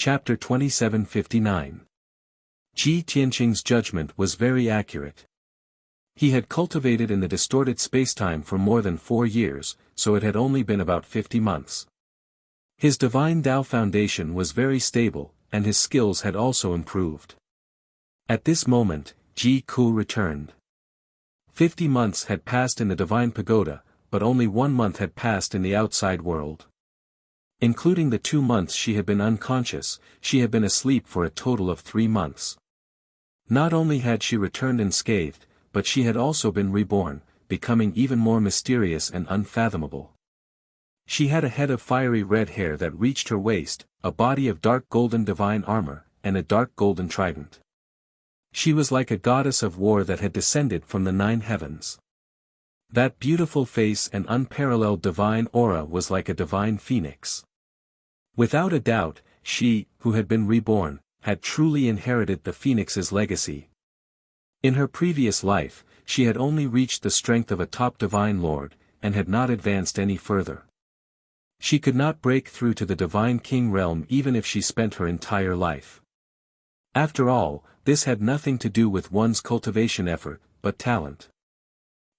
Chapter 2759. Ji Tianqing's judgment was very accurate. He had cultivated in the distorted spacetime for more than 4 years, so it had only been about 50 months. His divine Tao foundation was very stable, and his skills had also improved. At this moment, Ji Ku returned. 50 months had passed in the divine pagoda, but only 1 month had passed in the outside world. Including the 2 months she had been unconscious, she had been asleep for a total of 3 months. Not only had she returned unscathed, but she had also been reborn, becoming even more mysterious and unfathomable. She had a head of fiery red hair that reached her waist, a body of dark golden divine armor, and a dark golden trident. She was like a goddess of war that had descended from the 9 heavens. That beautiful face and unparalleled divine aura was like a divine phoenix. Without a doubt, she, who had been reborn, had truly inherited the phoenix's legacy. In her previous life, she had only reached the strength of a top divine lord, and had not advanced any further. She could not break through to the divine king realm even if she spent her entire life. After all, this had nothing to do with one's cultivation effort, but talent.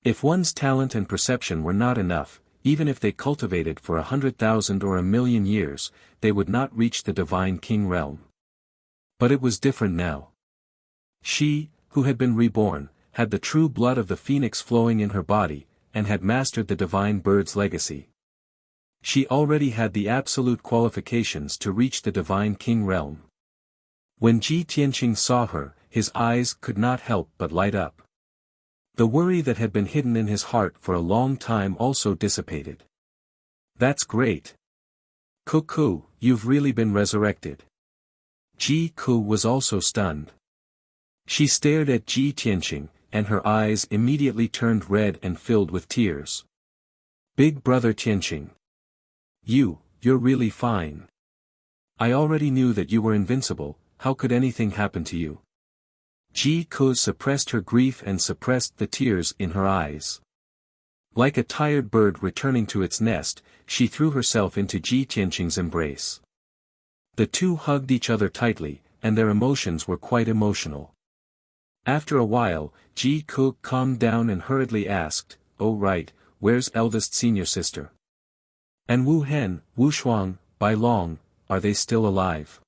If one's talent and perception were not enough, even if they cultivated for 100,000 or 1,000,000 years, they would not reach the divine king realm. But it was different now. She, who had been reborn, had the true blood of the phoenix flowing in her body, and had mastered the divine bird's legacy. She already had the absolute qualifications to reach the divine king realm. When Ji Tianqing saw her, his eyes could not help but light up. The worry that had been hidden in his heart for a long time also dissipated. That's great. Ku, you've really been resurrected. Ji Ku was also stunned. She stared at Ji Tianqing, and her eyes immediately turned red and filled with tears. Big brother Tianqing. You're really fine. I already knew that you were invincible, how could anything happen to you? Ji Ku suppressed her grief and suppressed the tears in her eyes. Like a tired bird returning to its nest, she threw herself into Ji Tianqing's embrace. The two hugged each other tightly, and their emotions were quite emotional. After a while, Ji Ku calmed down and hurriedly asked, "Oh right, where's eldest senior sister? And Wu Hen, Wu Shuang, Bai Long, are they still alive?"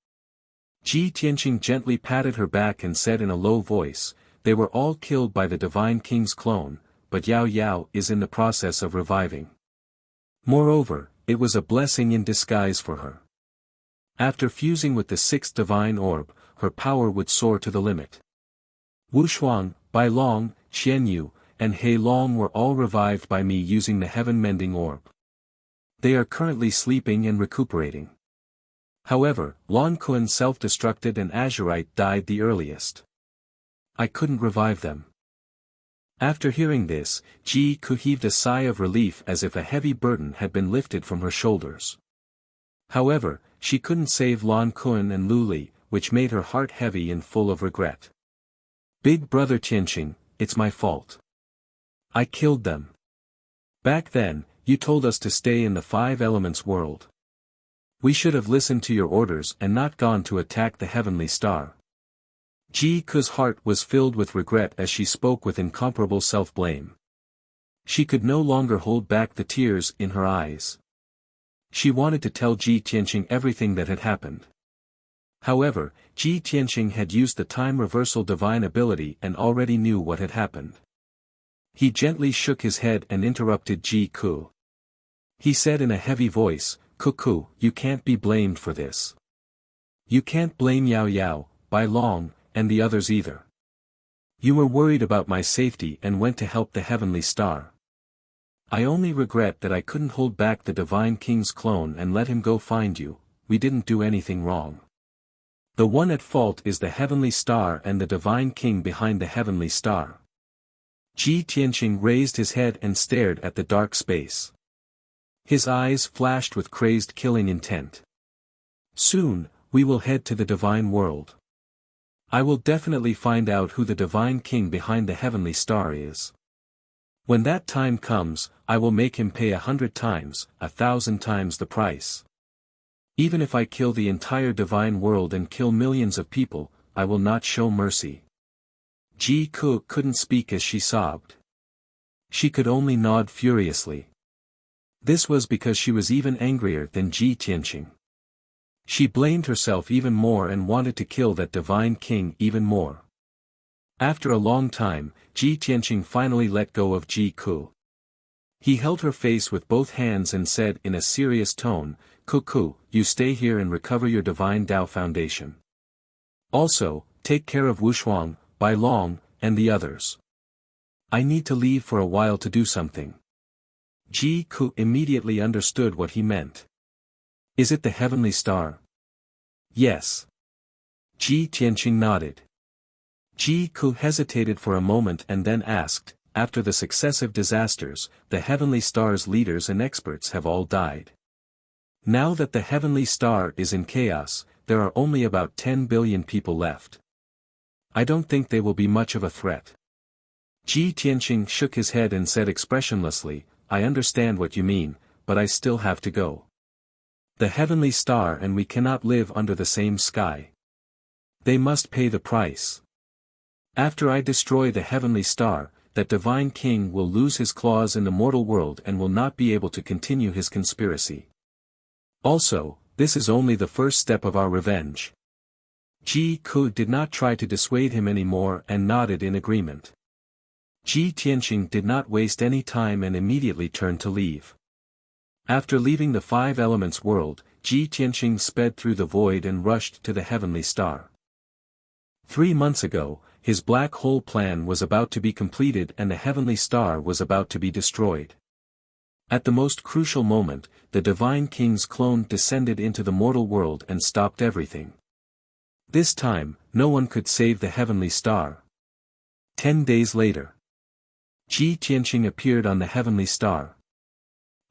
Ji Tianqing gently patted her back and said in a low voice, "They were all killed by the divine king's clone, but Yao Yao is in the process of reviving. Moreover, it was a blessing in disguise for her. After fusing with the 6th divine orb, her power would soar to the limit. Wu Shuang, Bai Long, Xian Yu, and He Long were all revived by me using the heaven-mending orb. They are currently sleeping and recuperating. However, Lan Kuan self-destructed and Azurite died the earliest. I couldn't revive them." After hearing this, Ji Ku heaved a sigh of relief as if a heavy burden had been lifted from her shoulders. However, she couldn't save Lan Kuan and Lu Li, which made her heart heavy and full of regret. "Big brother Tianqing, it's my fault. I killed them. Back then, you told us to stay in the 5 elements world. We should have listened to your orders and not gone to attack the heavenly star." Ji Ku's heart was filled with regret as she spoke with incomparable self-blame. She could no longer hold back the tears in her eyes. She wanted to tell Ji Tianqing everything that had happened. However, Ji Tianqing had used the time reversal divine ability and already knew what had happened. He gently shook his head and interrupted Ji Ku. He said in a heavy voice, "Ku, you can't be blamed for this. You can't blame Yao Yao, Bai Long, and the others either. You were worried about my safety and went to help the heavenly star. I only regret that I couldn't hold back the divine king's clone and let him go find you. We didn't do anything wrong. The one at fault is the heavenly star and the divine king behind the heavenly star." Ji Tianqing raised his head and stared at the dark space. His eyes flashed with crazed killing intent. "Soon, we will head to the divine world. I will definitely find out who the divine king behind the heavenly star is. When that time comes, I will make him pay 100 times, 1,000 times the price. Even if I kill the entire divine world and kill millions of people, I will not show mercy. Ji Ku couldn't speak as she sobbed. She could only nod furiously. This was because she was even angrier than Ji Tianqing. She blamed herself even more and wanted to kill that divine king even more. After a long time, Ji Tianqing finally let go of Ji Ku. He held her face with both hands and said in a serious tone, "Ku, you stay here and recover your divine Tao foundation. Also, take care of Wushuang, Bai Long, and the others. I need to leave for a while to do something." Ji Ku immediately understood what he meant. "Is it the heavenly star?" "Yes." Ji Tianqing nodded. Ji Ku hesitated for a moment and then asked, "After the successive disasters, the heavenly star's leaders and experts have all died. Now that the heavenly star is in chaos, there are only about 10 billion people left. I don't think they will be much of a threat." Ji Tianqing shook his head and said expressionlessly, "I understand what you mean, but I still have to go. The heavenly star and we cannot live under the same sky. They must pay the price. After I destroy the heavenly star, that divine king will lose his claws in the mortal world and will not be able to continue his conspiracy. Also, this is only the first step of our revenge." Ji Ku did not try to dissuade him anymore and nodded in agreement. Ji Tianqing did not waste any time and immediately turned to leave. After leaving the Five Elements world, Ji Tianqing sped through the void and rushed to the heavenly star. 3 months ago, his black hole plan was about to be completed and the heavenly star was about to be destroyed. At the most crucial moment, the divine king's clone descended into the mortal world and stopped everything. This time, no one could save the heavenly star. 10 days later, Ji Tianqing appeared on the heavenly star.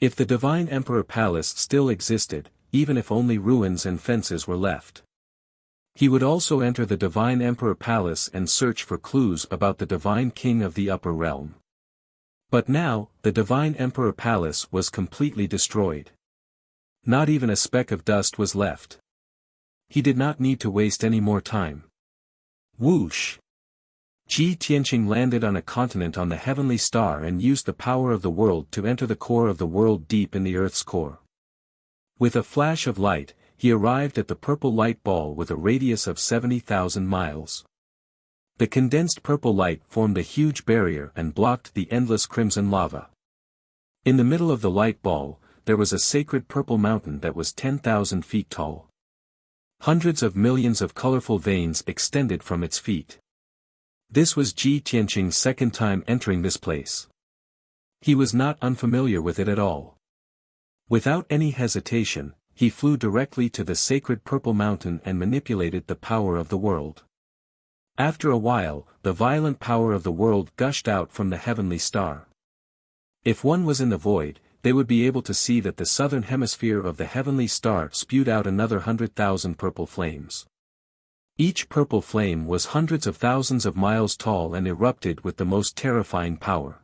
If the divine emperor palace still existed, even if only ruins and fences were left, he would also enter the divine emperor palace and search for clues about the divine king of the upper realm. But now, the divine emperor palace was completely destroyed. Not even a speck of dust was left. He did not need to waste any more time. Whoosh! Ji Tianqing landed on a continent on the heavenly star and used the power of the world to enter the core of the world deep in the Earth's core. With a flash of light, he arrived at the purple light ball with a radius of 70,000 miles. The condensed purple light formed a huge barrier and blocked the endless crimson lava. In the middle of the light ball, there was a sacred purple mountain that was 10,000 feet tall. Hundreds of millions of colorful veins extended from its feet. This was Ji Tianqing's second time entering this place. He was not unfamiliar with it at all. Without any hesitation, he flew directly to the sacred purple mountain and manipulated the power of the world. After a while, the violent power of the world gushed out from the heavenly star. If one was in the void, they would be able to see that the southern hemisphere of the heavenly star spewed out another 100,000 purple flames. Each purple flame was hundreds of thousands of miles tall and erupted with the most terrifying power.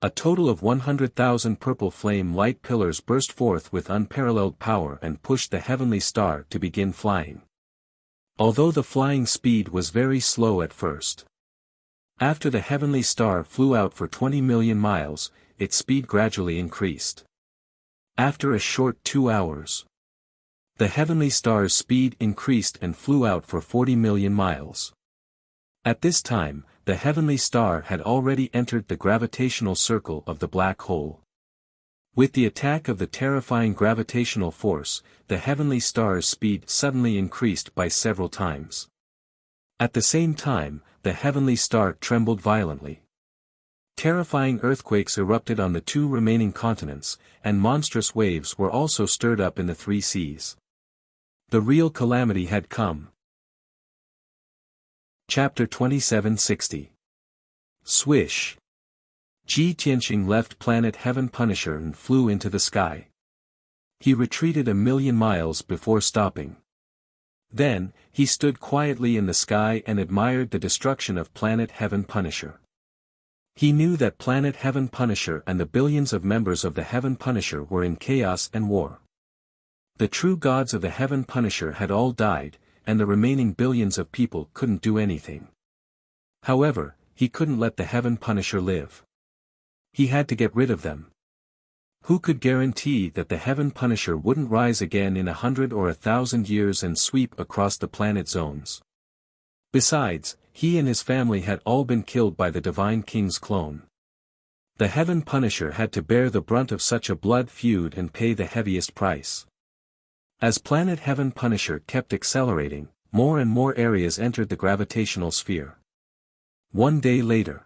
A total of 100,000 purple flame light pillars burst forth with unparalleled power and pushed the heavenly star to begin flying. Although the flying speed was very slow at first. After the heavenly star flew out for 20 million miles, its speed gradually increased. After a short 2 hours, the heavenly star's speed increased and flew out for 40 million miles. At this time, the heavenly star had already entered the gravitational circle of the black hole. With the attack of the terrifying gravitational force, the heavenly star's speed suddenly increased by several times. At the same time, the heavenly star trembled violently. Terrifying earthquakes erupted on the 2 remaining continents, and monstrous waves were also stirred up in the 3 seas. The real calamity had come. Chapter 2760. Swish. Ji Tianqing left planet Heaven Punisher and flew into the sky. He retreated 1,000,000 miles before stopping. Then, he stood quietly in the sky and admired the destruction of planet Heaven Punisher. He knew that planet Heaven Punisher and the billions of members of the Heaven Punisher were in chaos and war. The true gods of the Heaven Punisher had all died, and the remaining billions of people couldn't do anything. However, he couldn't let the Heaven Punisher live. He had to get rid of them. Who could guarantee that the Heaven Punisher wouldn't rise again in 100 or 1,000 years and sweep across the planet zones? Besides, he and his family had all been killed by the Divine King's clone. The Heaven Punisher had to bear the brunt of such a blood feud and pay the heaviest price. As Planet Heaven Punisher kept accelerating, more and more areas entered the gravitational sphere. One day later,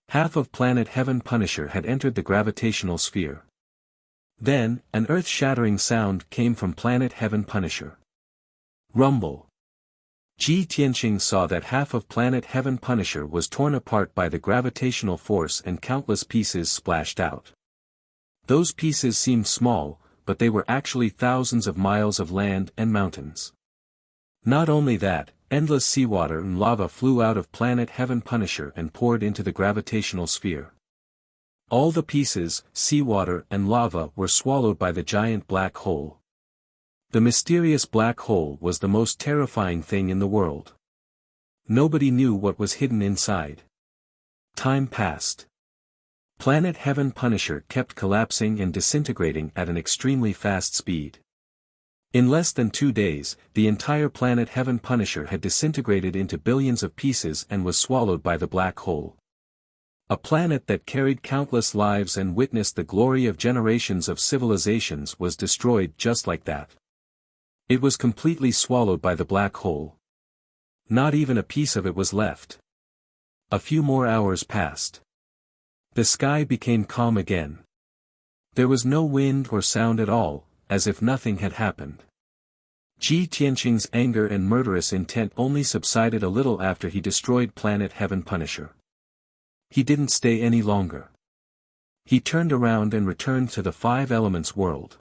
half of Planet Heaven Punisher had entered the gravitational sphere. Then, an earth-shattering sound came from Planet Heaven Punisher. Rumble. Ji Tianqing saw that half of Planet Heaven Punisher was torn apart by the gravitational force and countless pieces splashed out. Those pieces seemed small, but they were actually thousands of miles of land and mountains. Not only that, endless seawater and lava flew out of Planet Heaven Punisher and poured into the gravitational sphere. All the pieces, seawater and lava were swallowed by the giant black hole. The mysterious black hole was the most terrifying thing in the world. Nobody knew what was hidden inside. Time passed. Planet Heaven Punisher kept collapsing and disintegrating at an extremely fast speed. In less than 2 days, the entire Planet Heaven Punisher had disintegrated into billions of pieces and was swallowed by the black hole. A planet that carried countless lives and witnessed the glory of generations of civilizations was destroyed just like that. It was completely swallowed by the black hole. Not even a piece of it was left. A few more hours passed. The sky became calm again. There was no wind or sound at all, as if nothing had happened. Ji Tianqing's anger and murderous intent only subsided a little after he destroyed Planet Heaven Punisher. He didn't stay any longer. He turned around and returned to the Five Elements world.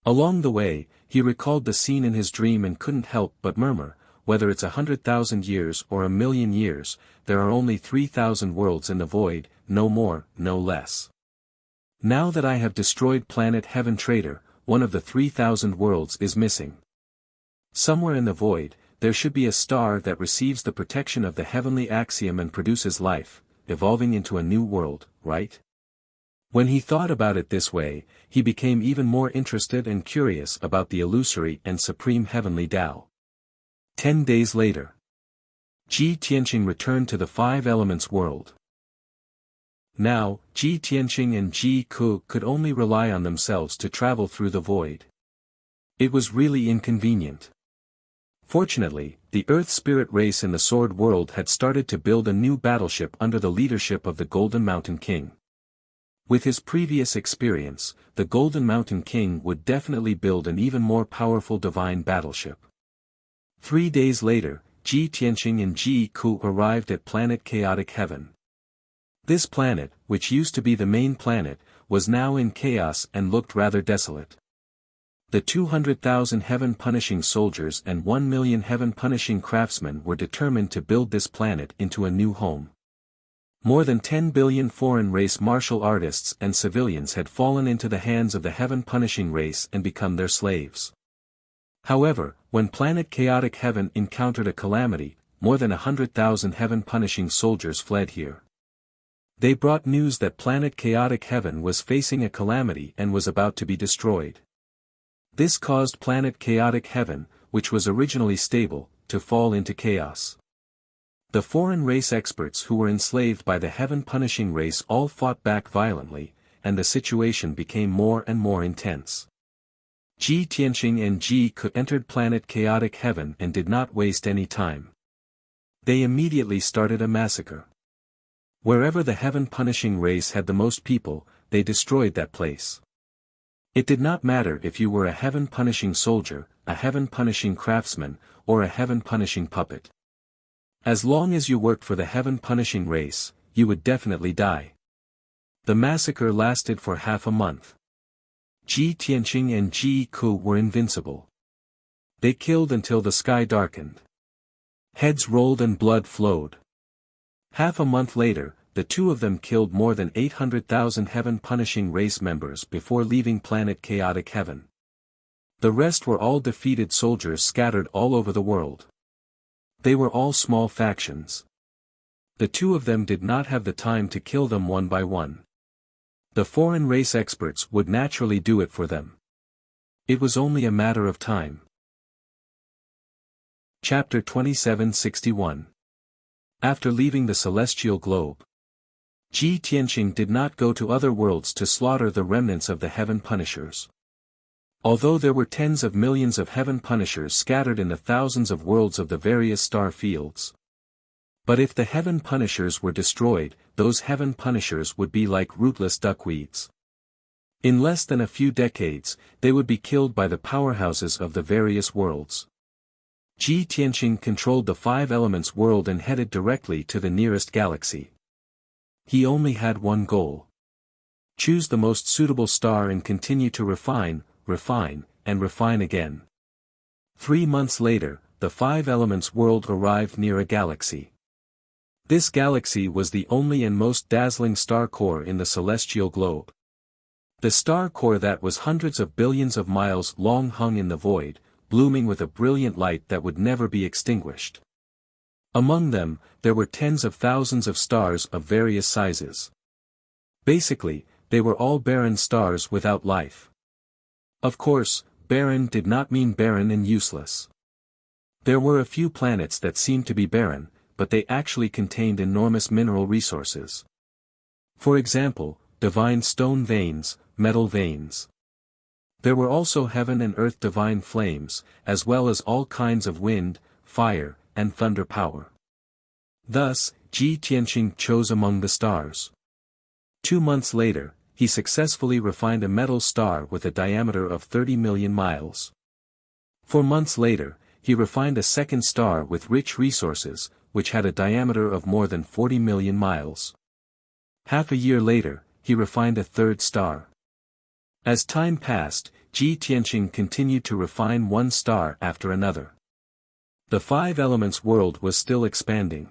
Along the way, he recalled the scene in his dream and couldn't help but murmur, whether it's 100,000 years or 1,000,000 years, there are only 3,000 worlds in the void, no more, no less. Now that I have destroyed Planet Heaven Traitor, one of the 3,000 worlds is missing. Somewhere in the void, there should be a star that receives the protection of the heavenly axiom and produces life, evolving into a new world, right? When he thought about it this way, he became even more interested and curious about the illusory and supreme heavenly Tao. 10 days later, Ji Tianqing returned to the Five Elements world. Now, Ji Tianqing and Ji Ku could only rely on themselves to travel through the void. It was really inconvenient. Fortunately, the Earth Spirit race in the Sword World had started to build a new battleship under the leadership of the Golden Mountain King. With his previous experience, the Golden Mountain King would definitely build an even more powerful divine battleship. 3 days later, Ji Tianqing and Ji Ku arrived at Planet Chaotic Heaven. This planet, which used to be the main planet, was now in chaos and looked rather desolate. The 200,000 heaven-punishing soldiers and 1,000,000 heaven-punishing craftsmen were determined to build this planet into a new home. More than 10 billion foreign race martial artists and civilians had fallen into the hands of the heaven-punishing race and become their slaves. However, when Planet Chaotic Heaven encountered a calamity, more than 100,000 heaven-punishing soldiers fled here. They brought news that Planet Chaotic Heaven was facing a calamity and was about to be destroyed. This caused Planet Chaotic Heaven, which was originally stable, to fall into chaos. The foreign race experts who were enslaved by the heaven-punishing race all fought back violently, and the situation became more and more intense. Ji Tianqing and Ji Ku entered Planet Chaotic Heaven and did not waste any time. They immediately started a massacre. Wherever the heaven-punishing race had the most people, they destroyed that place. It did not matter if you were a heaven-punishing soldier, a heaven-punishing craftsman, or a heaven-punishing puppet. As long as you worked for the heaven-punishing race, you would definitely die. The massacre lasted for half a month. Ji Tianqing and Ji Ku were invincible. They killed until the sky darkened. Heads rolled and blood flowed. Half a month later, the two of them killed more than 800,000 heaven-punishing race members before leaving Planet Chaotic Heaven. The rest were all defeated soldiers scattered all over the world. They were all small factions. The two of them did not have the time to kill them one by one. The foreign race experts would naturally do it for them. It was only a matter of time. Chapter 2761. After leaving the celestial globe, Ji Tianqing did not go to other worlds to slaughter the remnants of the heaven punishers. Although there were tens of millions of heaven punishers scattered in the thousands of worlds of the various star fields. But if the heaven punishers were destroyed, those heaven punishers would be like rootless duckweeds. In less than a few decades, they would be killed by the powerhouses of the various worlds. Ji Tianqing controlled the five elements world and headed directly to the nearest galaxy. He only had one goal. Choose the most suitable star and continue to refine, and refine again. 3 months later, the five elements world arrived near a galaxy. This galaxy was the only and most dazzling star core in the celestial globe. The star core that was hundreds of billions of miles long hung in the void, blooming with a brilliant light that would never be extinguished. Among them, there were tens of thousands of stars of various sizes. Basically, they were all barren stars without life. Of course, barren did not mean barren and useless. There were a few planets that seemed to be barren, but they actually contained enormous mineral resources. For example, divine stone veins, metal veins. There were also heaven and earth divine flames, as well as all kinds of wind, fire, and thunder power. Thus, Ji Tianqing chose among the stars. 2 months later, he successfully refined a metal star with a diameter of 30 million miles. 4 months later, he refined a second star with rich resources, which had a diameter of more than 40 million miles. Half a year later, he refined a third star. As time passed, Ji Tianqing continued to refine one star after another. The five elements world was still expanding.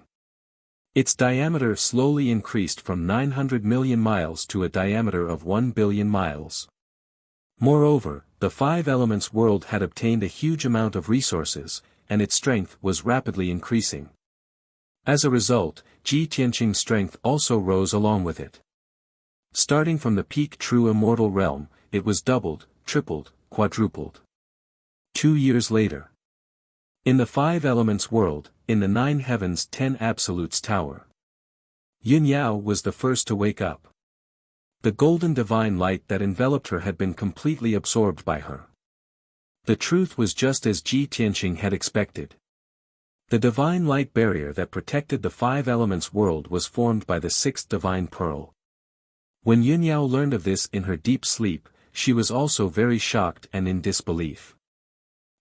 Its diameter slowly increased from 900 million miles to a diameter of 1 billion miles. Moreover, the five elements world had obtained a huge amount of resources, and its strength was rapidly increasing. As a result, Ji Tianqing's strength also rose along with it. Starting from the peak true immortal realm, it was doubled, tripled, quadrupled. 2 years later. In the five elements world, in the 9 heavens 10 absolutes tower. Yun Yao was the first to wake up. The golden divine light that enveloped her had been completely absorbed by her. The truth was just as Ji Tianqing had expected. The divine light barrier that protected the five elements world was formed by the sixth divine pearl. When Yun Yao learned of this in her deep sleep, she was also very shocked and in disbelief.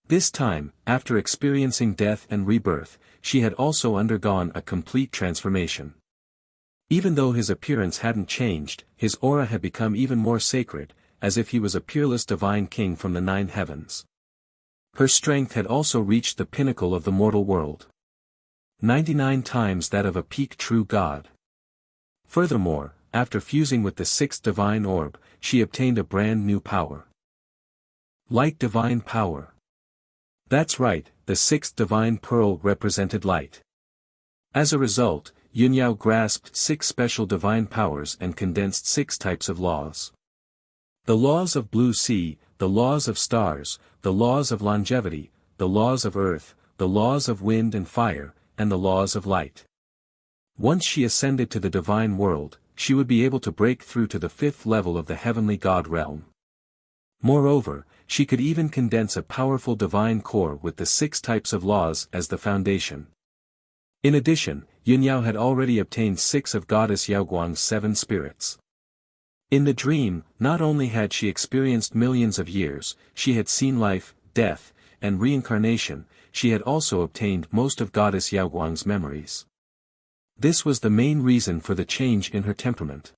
This time, after experiencing death and rebirth, she had also undergone a complete transformation. Even though his appearance hadn't changed, his aura had become even more sacred, as if he was a peerless divine king from the 9 heavens. Her strength had also reached the pinnacle of the mortal world. 99 times that of a peak true god. Furthermore, after fusing with the 6th divine orb, she obtained a brand new power. Light divine power. That's right, the 6th divine pearl represented light. As a result, Yun Yao grasped 6 special divine powers and condensed 6 types of laws. The laws of blue sea, the laws of stars, the laws of longevity, the laws of earth, the laws of wind and fire, and the laws of light. Once she ascended to the divine world, she would be able to break through to the 5th level of the heavenly god realm. Moreover, she could even condense a powerful divine core with the 6 types of laws as the foundation. In addition, Yun Yao had already obtained 6 of goddess Yaoguang's 7 spirits. In the dream, not only had she experienced millions of years, she had seen life, death, and reincarnation, she had also obtained most of goddess Yaoguang's memories. This was the main reason for the change in her temperament.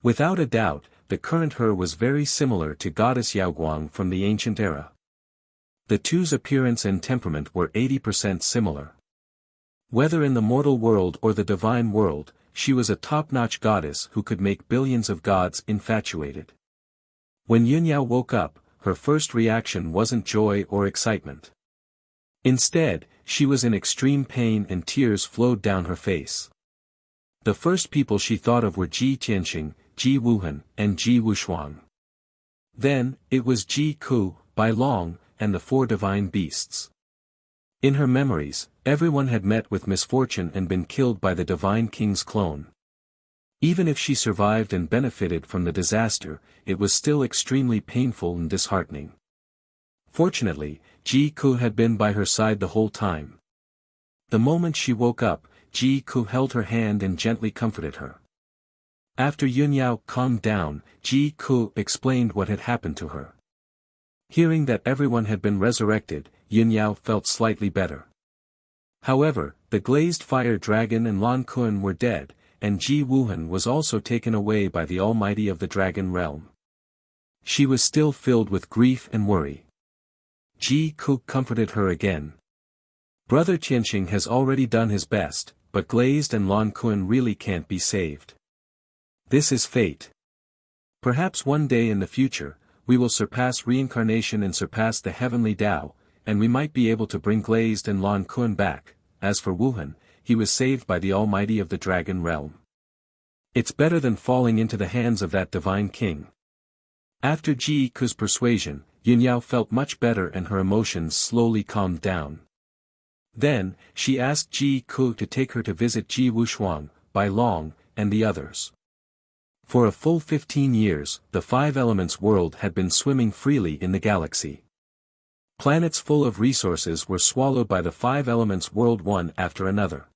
Without a doubt, the current her was very similar to goddess Yaoguang from the ancient era. The two's appearance and temperament were 80% similar. Whether in the mortal world or the divine world, she was a top-notch goddess who could make billions of gods infatuated. When Yun Yao woke up, her first reaction wasn't joy or excitement. Instead, she was in extreme pain and tears flowed down her face. The first people she thought of were Ji Tianqing, Ji Wuhan, and Ji Wushuang. Then, it was Ji Ku, Bai Long, and the four divine beasts. In her memories, everyone had met with misfortune and been killed by the divine king's clone. Even if she survived and benefited from the disaster, it was still extremely painful and disheartening. Fortunately, Ji Ku had been by her side the whole time. The moment she woke up, Ji Ku held her hand and gently comforted her. After Yunyao calmed down, Ji Ku explained what had happened to her. Hearing that everyone had been resurrected, Yunyao felt slightly better. However, the glazed fire dragon and Lan Kun were dead, and Ji Wuhan was also taken away by the Almighty of the Dragon Realm. She was still filled with grief and worry. Ji Ku comforted her again. Brother Tianqing has already done his best, but Glazed and Lan Kun really can't be saved. This is fate. Perhaps one day in the future, we will surpass reincarnation and surpass the heavenly Tao, and we might be able to bring Glazed and Lan Kun back. As for Wuhan, he was saved by the Almighty of the Dragon Realm. It's better than falling into the hands of that divine king. After Ji Ku's persuasion, Yunyao felt much better and her emotions slowly calmed down. Then, she asked Ji Ku to take her to visit Ji Wushuang, Bai Long, and the others. For a full 15 years, the Five Elements world had been swimming freely in the galaxy. Planets full of resources were swallowed by the Five Elements world one after another.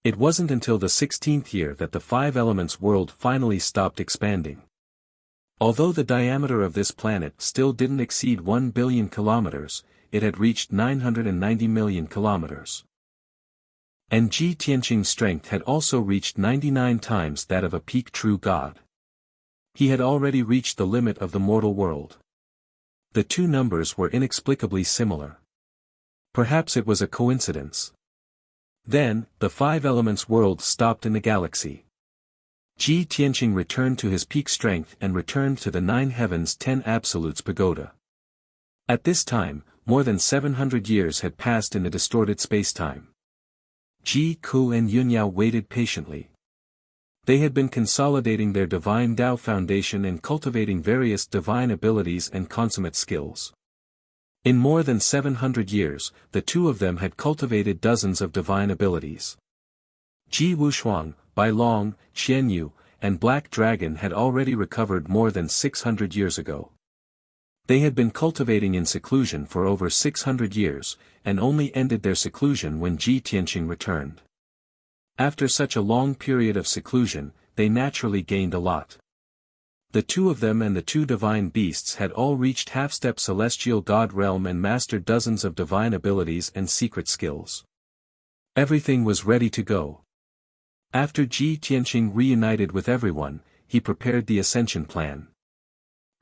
It wasn't until the 16th year that the Five Elements world finally stopped expanding. Although the diameter of this planet still didn't exceed 1 billion kilometers, it had reached 990 million kilometers. And Ji Tianqing's strength had also reached 99 times that of a peak true god. He had already reached the limit of the mortal world. The two numbers were inexplicably similar. Perhaps it was a coincidence. Then, the Five Elements world stopped in the galaxy. Ji Tianqing returned to his peak strength and returned to the Nine Heavens 10 Absolutes Pagoda. At this time, more than 700 years had passed in the distorted spacetime. Ji Ku and Yunyao waited patiently. They had been consolidating their divine Tao foundation and cultivating various divine abilities and consummate skills. In more than 700 years, the two of them had cultivated dozens of divine abilities. Ji Wushuang, Bai Long, Xian Yu, and Black Dragon had already recovered more than 600 years ago. They had been cultivating in seclusion for over 600 years, and only ended their seclusion when Ji Tianqing returned. After such a long period of seclusion, they naturally gained a lot. The two of them and the two divine beasts had all reached half-step celestial god realm and mastered dozens of divine abilities and secret skills. Everything was ready to go. After Ji Tianqing reunited with everyone, he prepared the ascension plan.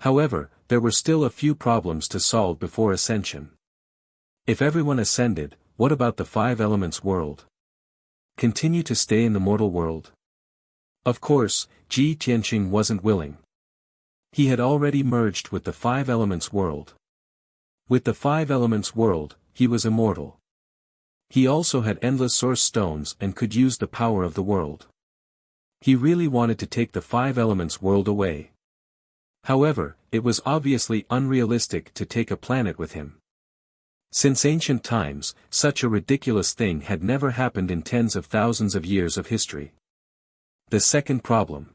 However, there were still a few problems to solve before ascension. If everyone ascended, what about the Five Elements world? Continue to stay in the mortal world? Of course, Ji Tianqing wasn't willing. He had already merged with the Five Elements world. With the Five Elements world, he was immortal. He also had endless source stones and could use the power of the world. He really wanted to take the Five Elements world away. However, it was obviously unrealistic to take a planet with him. Since ancient times, such a ridiculous thing had never happened in tens of thousands of years of history. The second problem.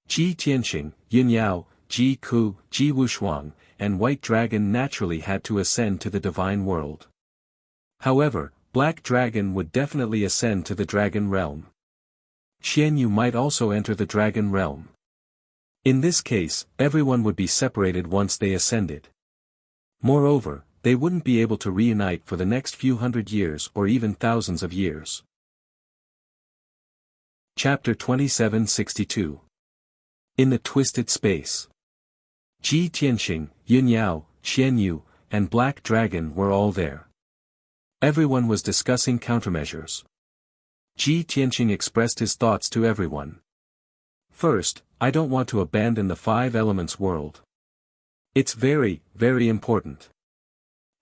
Ji Tianqing, Yunyao, Ji Ku, Ji Wushuang, and White Dragon naturally had to ascend to the divine world. However, Black Dragon would definitely ascend to the dragon realm. Xian Yu might also enter the dragon realm. In this case, everyone would be separated once they ascended. Moreover, they wouldn't be able to reunite for the next few hundred years or even thousands of years. Chapter 2762. In the Twisted Space. Ji Tianqing, Yunyao, Xian Yu, and Black Dragon were all there. Everyone was discussing countermeasures. Ji Tianqing expressed his thoughts to everyone. First, I don't want to abandon the Five Elements world. It's very, very important.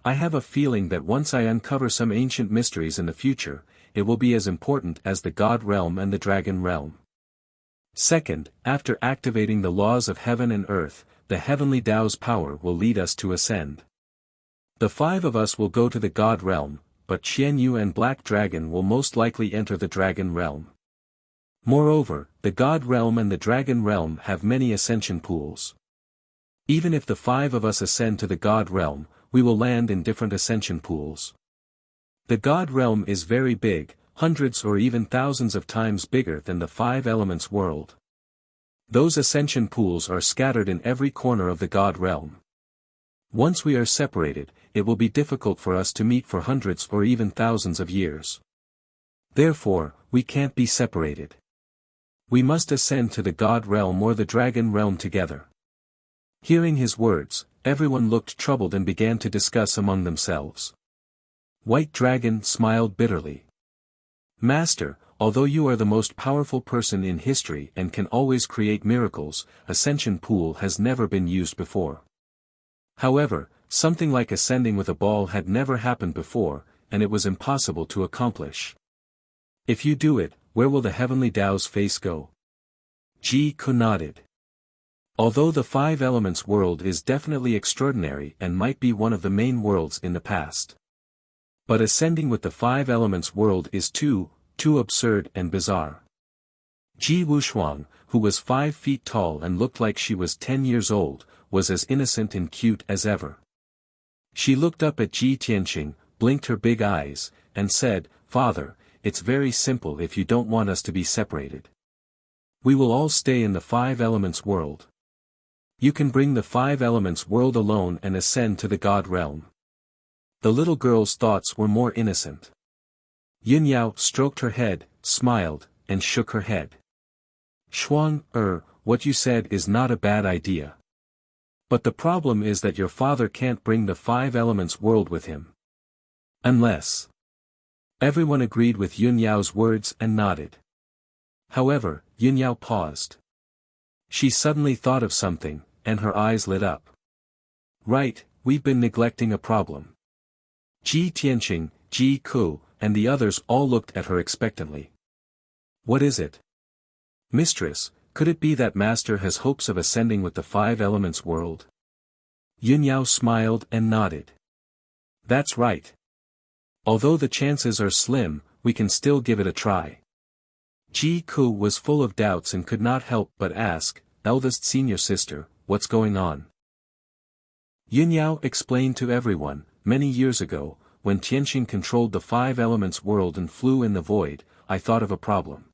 I have a feeling that once I uncover some ancient mysteries in the future, it will be as important as the God realm and the Dragon realm. Second, after activating the laws of heaven and earth, the heavenly Tao's power will lead us to ascend. The 5 of us will go to the God realm, but Qian Yu and Black Dragon will most likely enter the Dragon realm. Moreover, the God realm and the Dragon realm have many ascension pools. Even if the 5 of us ascend to the God realm, we will land in different ascension pools. The God realm is very big, hundreds or even thousands of times bigger than the 5 elements world. Those ascension pools are scattered in every corner of the God realm. Once we are separated, it will be difficult for us to meet for hundreds or even thousands of years. Therefore, we can't be separated. We must ascend to the God realm or the Dragon realm together. Hearing his words, everyone looked troubled and began to discuss among themselves. White Dragon smiled bitterly. Master, although you are the most powerful person in history and can always create miracles, Ascension Pool has never been used before. However, something like ascending with a ball had never happened before, and it was impossible to accomplish. If you do it, where will the heavenly Tao's face go? Ji Ku nodded. Although the 5 elements world is definitely extraordinary and might be one of the main worlds in the past. But ascending with the 5 elements world is too absurd and bizarre. Ji Wushuang, who was 5 feet tall and looked like she was 10 years old, was as innocent and cute as ever. She looked up at Ji Tianqing, blinked her big eyes, and said, "Father, it's very simple if you don't want us to be separated. We will all stay in the 5 elements world. You can bring the 5 elements world alone and ascend to the God realm." The little girl's thoughts were more innocent. Yin Yao stroked her head, smiled, and shook her head. "Shuang, what you said is not a bad idea. But the problem is that your father can't bring the 5 elements world with him. Unless..." Everyone agreed with Yun Yao's words and nodded. However, Yun Yao paused. She suddenly thought of something, and her eyes lit up. "Right, we've been neglecting a problem." Ji Tianqing, Ji Ku, and the others all looked at her expectantly. "What is it?" "Mistress, could it be that Master has hopes of ascending with the 5 elements world?" Yun Yao smiled and nodded. "That's right. Although the chances are slim, we can still give it a try." Ji Ku was full of doubts and could not help but ask, "Eldest senior sister, what's going on?" Yun Yao explained to everyone, "Many years ago, when Tianqing controlled the 5 elements world and flew in the void, I thought of a problem.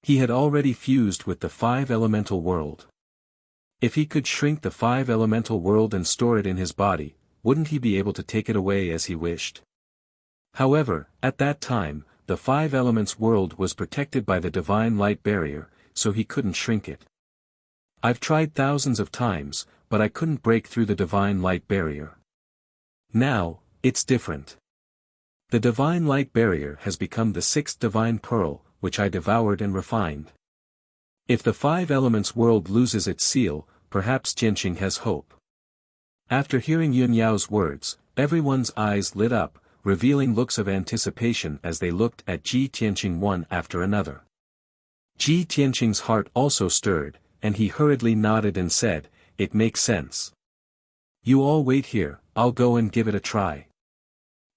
He had already fused with the 5 elemental world. If he could shrink the 5 elemental world and store it in his body, wouldn't he be able to take it away as he wished? However, at that time, the 5 elements world was protected by the divine light barrier, so he couldn't shrink it. I've tried thousands of times, but I couldn't break through the divine light barrier. Now, it's different. The divine light barrier has become the 6th divine pearl, which I devoured and refined. If the 5 elements world loses its seal, perhaps Tianqing has hope." After hearing Yun Yao's words, everyone's eyes lit up, revealing looks of anticipation as they looked at Ji Tianqing one after another. Ji Tianqing's heart also stirred, and he hurriedly nodded and said, "It makes sense. You all wait here, I'll go and give it a try."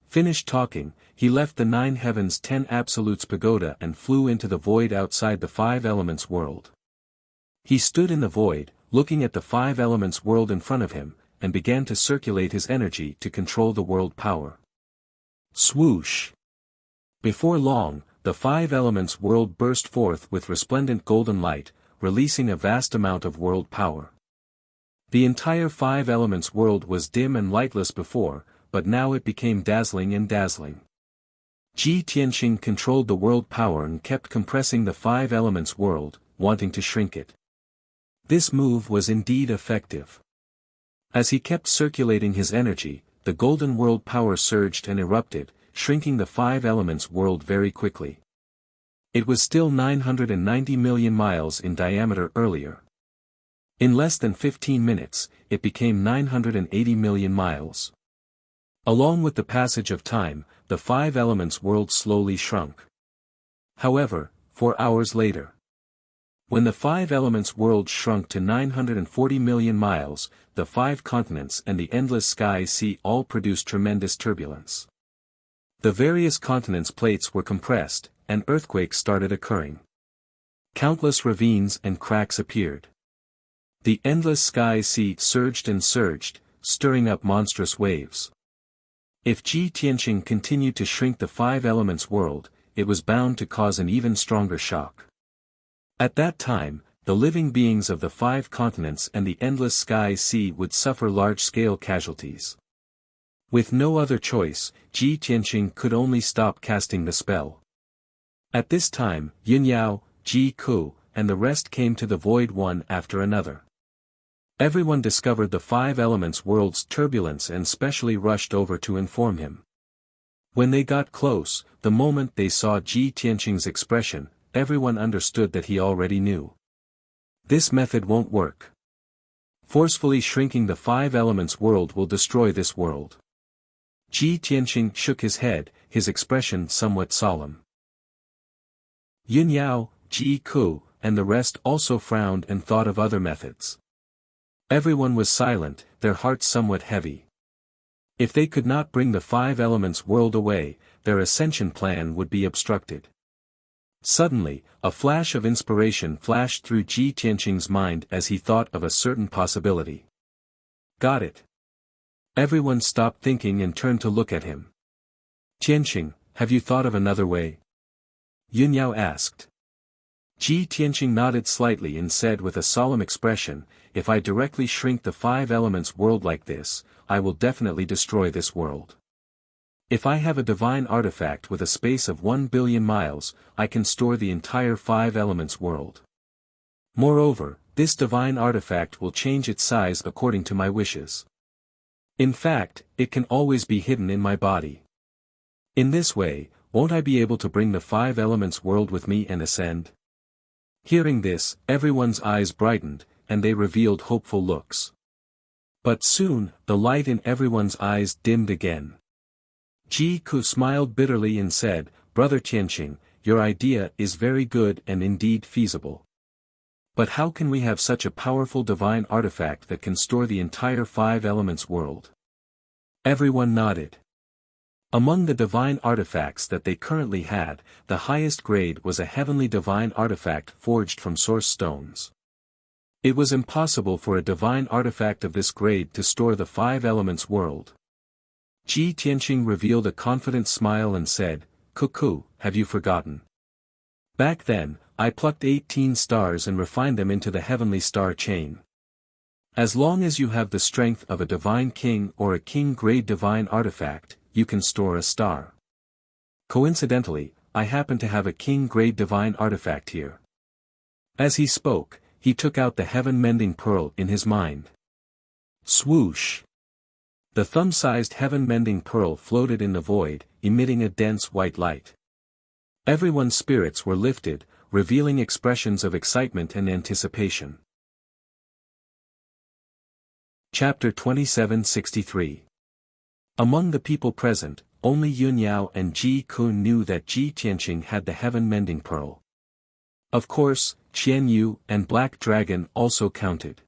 Finished talking, he left the 9 heavens 10 absolutes pagoda and flew into the void outside the 5 elements world. He stood in the void, looking at the 5 elements world in front of him, and began to circulate his energy to control the world power. Swoosh! Before long, the 5 elements world burst forth with resplendent golden light, releasing a vast amount of world power. The entire 5 elements world was dim and lightless before, but now it became dazzling and dazzling. Ji Tianqing controlled the world power and kept compressing the 5 elements world, wanting to shrink it. This move was indeed effective. As he kept circulating his energy, the golden world power surged and erupted, shrinking the 5 elements world very quickly. It was still 990 million miles in diameter earlier. In less than 15 minutes, it became 980 million miles. Along with the passage of time, the five elements world slowly shrunk. However, 4 hours later, when the five elements world shrunk to 940 million miles, the five continents and the endless sky sea all produced tremendous turbulence. The various continents' plates were compressed, and earthquakes started occurring. Countless ravines and cracks appeared. The endless sky sea surged and surged, stirring up monstrous waves. If Ji Tianqing continued to shrink the five elements world, it was bound to cause an even stronger shock. At that time, the living beings of the five continents and the endless sky sea would suffer large-scale casualties. With no other choice, Ji Tianqing could only stop casting the spell. At this time, Yin Yao, Ji Ku, and the rest came to the void one after another. Everyone discovered the five elements world's turbulence and specially rushed over to inform him. When they got close, the moment they saw Ji Tianqing's expression, everyone understood that he already knew. This method won't work. Forcefully shrinking the five elements world will destroy this world. Ji Tianqing shook his head, his expression somewhat solemn. Yin Yao, Ji Ku, and the rest also frowned and thought of other methods. Everyone was silent, their hearts somewhat heavy. If they could not bring the five elements world away, their ascension plan would be obstructed. Suddenly, a flash of inspiration flashed through Ji Tianqing's mind as he thought of a certain possibility. Got it. Everyone stopped thinking and turned to look at him. Tianqing, have you thought of another way? Yin Yao asked. Ji Tianqing nodded slightly and said with a solemn expression, if I directly shrink the five elements world like this, I will definitely destroy this world. If I have a divine artifact with a space of 1 billion miles, I can store the entire five elements world. Moreover, this divine artifact will change its size according to my wishes. In fact, it can always be hidden in my body. In this way, won't I be able to bring the five elements world with me and ascend? Hearing this, everyone's eyes brightened, and they revealed hopeful looks. But soon, the light in everyone's eyes dimmed again. Ji Ku smiled bitterly and said, Brother Tianqing, your idea is very good and indeed feasible. But how can we have such a powerful divine artifact that can store the entire five elements world? Everyone nodded. Among the divine artifacts that they currently had, the highest grade was a heavenly divine artifact forged from source stones. It was impossible for a divine artifact of this grade to store the five elements world. Ji Tianqing revealed a confident smile and said, Cuckoo, have you forgotten? Back then, I plucked 18 stars and refined them into the heavenly star chain. As long as you have the strength of a divine king or a king-grade divine artifact, you can store a star. Coincidentally, I happen to have a king-grade divine artifact here. As he spoke, he took out the heaven-mending pearl in his mind. Swoosh! The thumb-sized heaven-mending pearl floated in the void, emitting a dense white light. Everyone's spirits were lifted, revealing expressions of excitement and anticipation. Chapter 2763. Among the people present, only Yun Yao and Ji Kun knew that Ji Tianqing had the heaven-mending pearl. Of course, Qian Yu and Black Dragon also counted.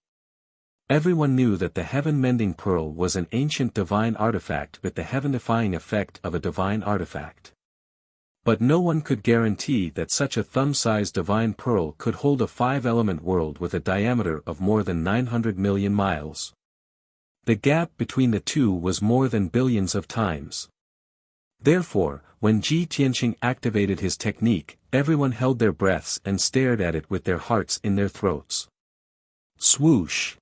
Everyone knew that the heaven-mending pearl was an ancient divine artifact with the heaven-defying effect of a divine artifact. But no one could guarantee that such a thumb-sized divine pearl could hold a five-element world with a diameter of more than 900 million miles. The gap between the two was more than billions of times. Therefore, when Ji Tianqing activated his technique, everyone held their breaths and stared at it with their hearts in their throats. Swoosh!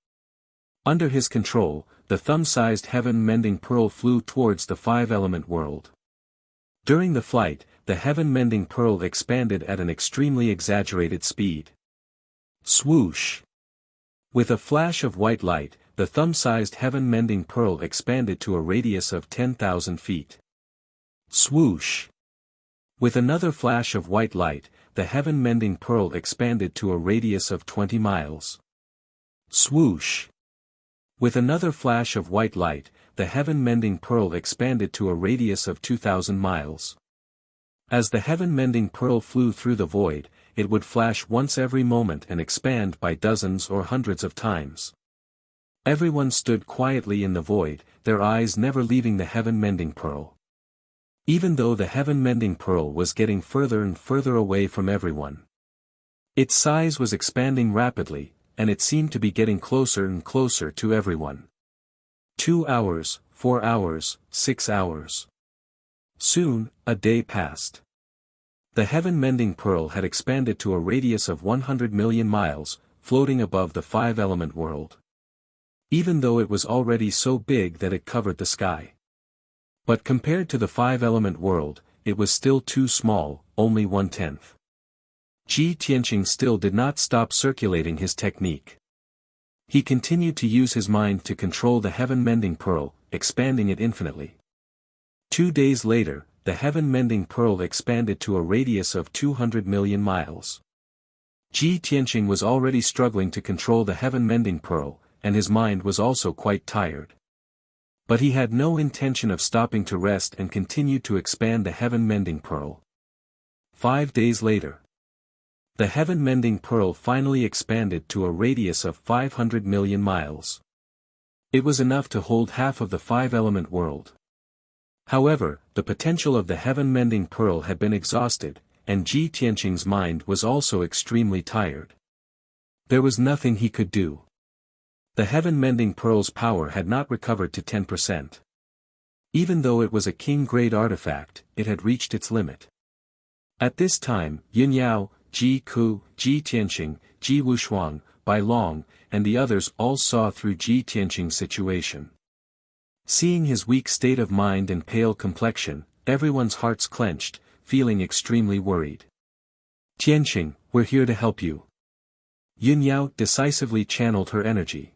Under his control, the thumb-sized heaven-mending pearl flew towards the five-element world. During the flight, the heaven-mending pearl expanded at an extremely exaggerated speed. Swoosh! With a flash of white light, the thumb-sized heaven-mending pearl expanded to a radius of 10,000 feet. Swoosh! With another flash of white light, the heaven-mending pearl expanded to a radius of 20 miles. Swoosh! With another flash of white light, the heaven-mending pearl expanded to a radius of 2,000 miles. As the heaven-mending pearl flew through the void, it would flash once every moment and expand by dozens or hundreds of times. Everyone stood quietly in the void, their eyes never leaving the heaven-mending pearl. Even though the heaven-mending pearl was getting further and further away from everyone. Its size was expanding rapidly, and it seemed to be getting closer and closer to everyone. 2 hours, 4 hours, 6 hours. Soon, a day passed. The heaven-mending pearl had expanded to a radius of 100 million miles, floating above the five-element world. Even though it was already so big that it covered the sky. But compared to the five-element world, it was still too small, only 1/10. Ji Tianqing still did not stop circulating his technique. He continued to use his mind to control the heaven-mending pearl, expanding it infinitely. 2 days later, the heaven-mending pearl expanded to a radius of 200 million miles. Ji Tianqing was already struggling to control the heaven-mending pearl, and his mind was also quite tired. But he had no intention of stopping to rest and continued to expand the heaven-mending pearl. 5 days later. The heaven-mending pearl finally expanded to a radius of 500 million miles. It was enough to hold half of the five-element world. However, the potential of the heaven-mending pearl had been exhausted, and Ji Tianqing's mind was also extremely tired. There was nothing he could do. The heaven-mending pearl's power had not recovered to 10%. Even though it was a king-grade artifact, it had reached its limit. At this time, Yin Yao, Ji Ku, Ji Tianqing, Ji Wushuang, Bai Long, and the others all saw through Ji Tianqing's situation. Seeing his weak state of mind and pale complexion, everyone's hearts clenched, feeling extremely worried. Tianqing, we're here to help you. Yin Yao decisively channeled her energy.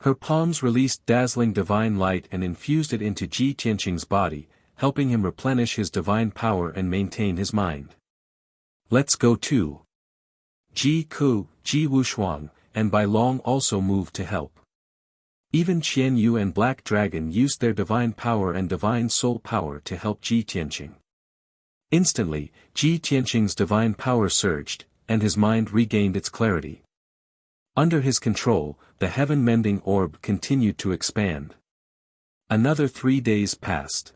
Her palms released dazzling divine light and infused it into Ji Tianqing's body, helping him replenish his divine power and maintain his mind. Let's go too. Ji Ku, Ji Wushuang, and Bai Long also moved to help. Even Qian Yu and Black Dragon used their divine power and divine soul power to help Ji Tianqing. Instantly, Ji Tianqing's divine power surged, and his mind regained its clarity. Under his control, the heaven-mending orb continued to expand. Another 3 days passed.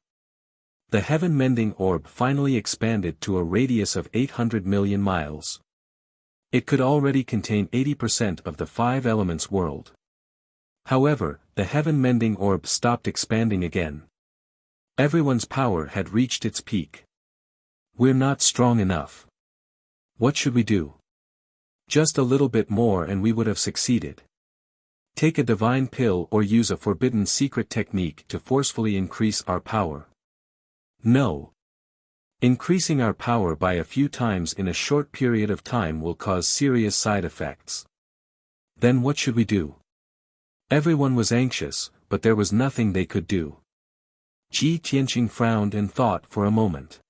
The heaven-mending orb finally expanded to a radius of 800 million miles. It could already contain 80% of the five elements world. However, the heaven-mending orb stopped expanding again. Everyone's power had reached its peak. We're not strong enough. What should we do? Just a little bit more and we would have succeeded. Take a divine pill or use a forbidden secret technique to forcefully increase our power. No. Increasing our power by a few times in a short period of time will cause serious side effects. Then what should we do? Everyone was anxious, but there was nothing they could do. Ji Tianqing frowned and thought for a moment.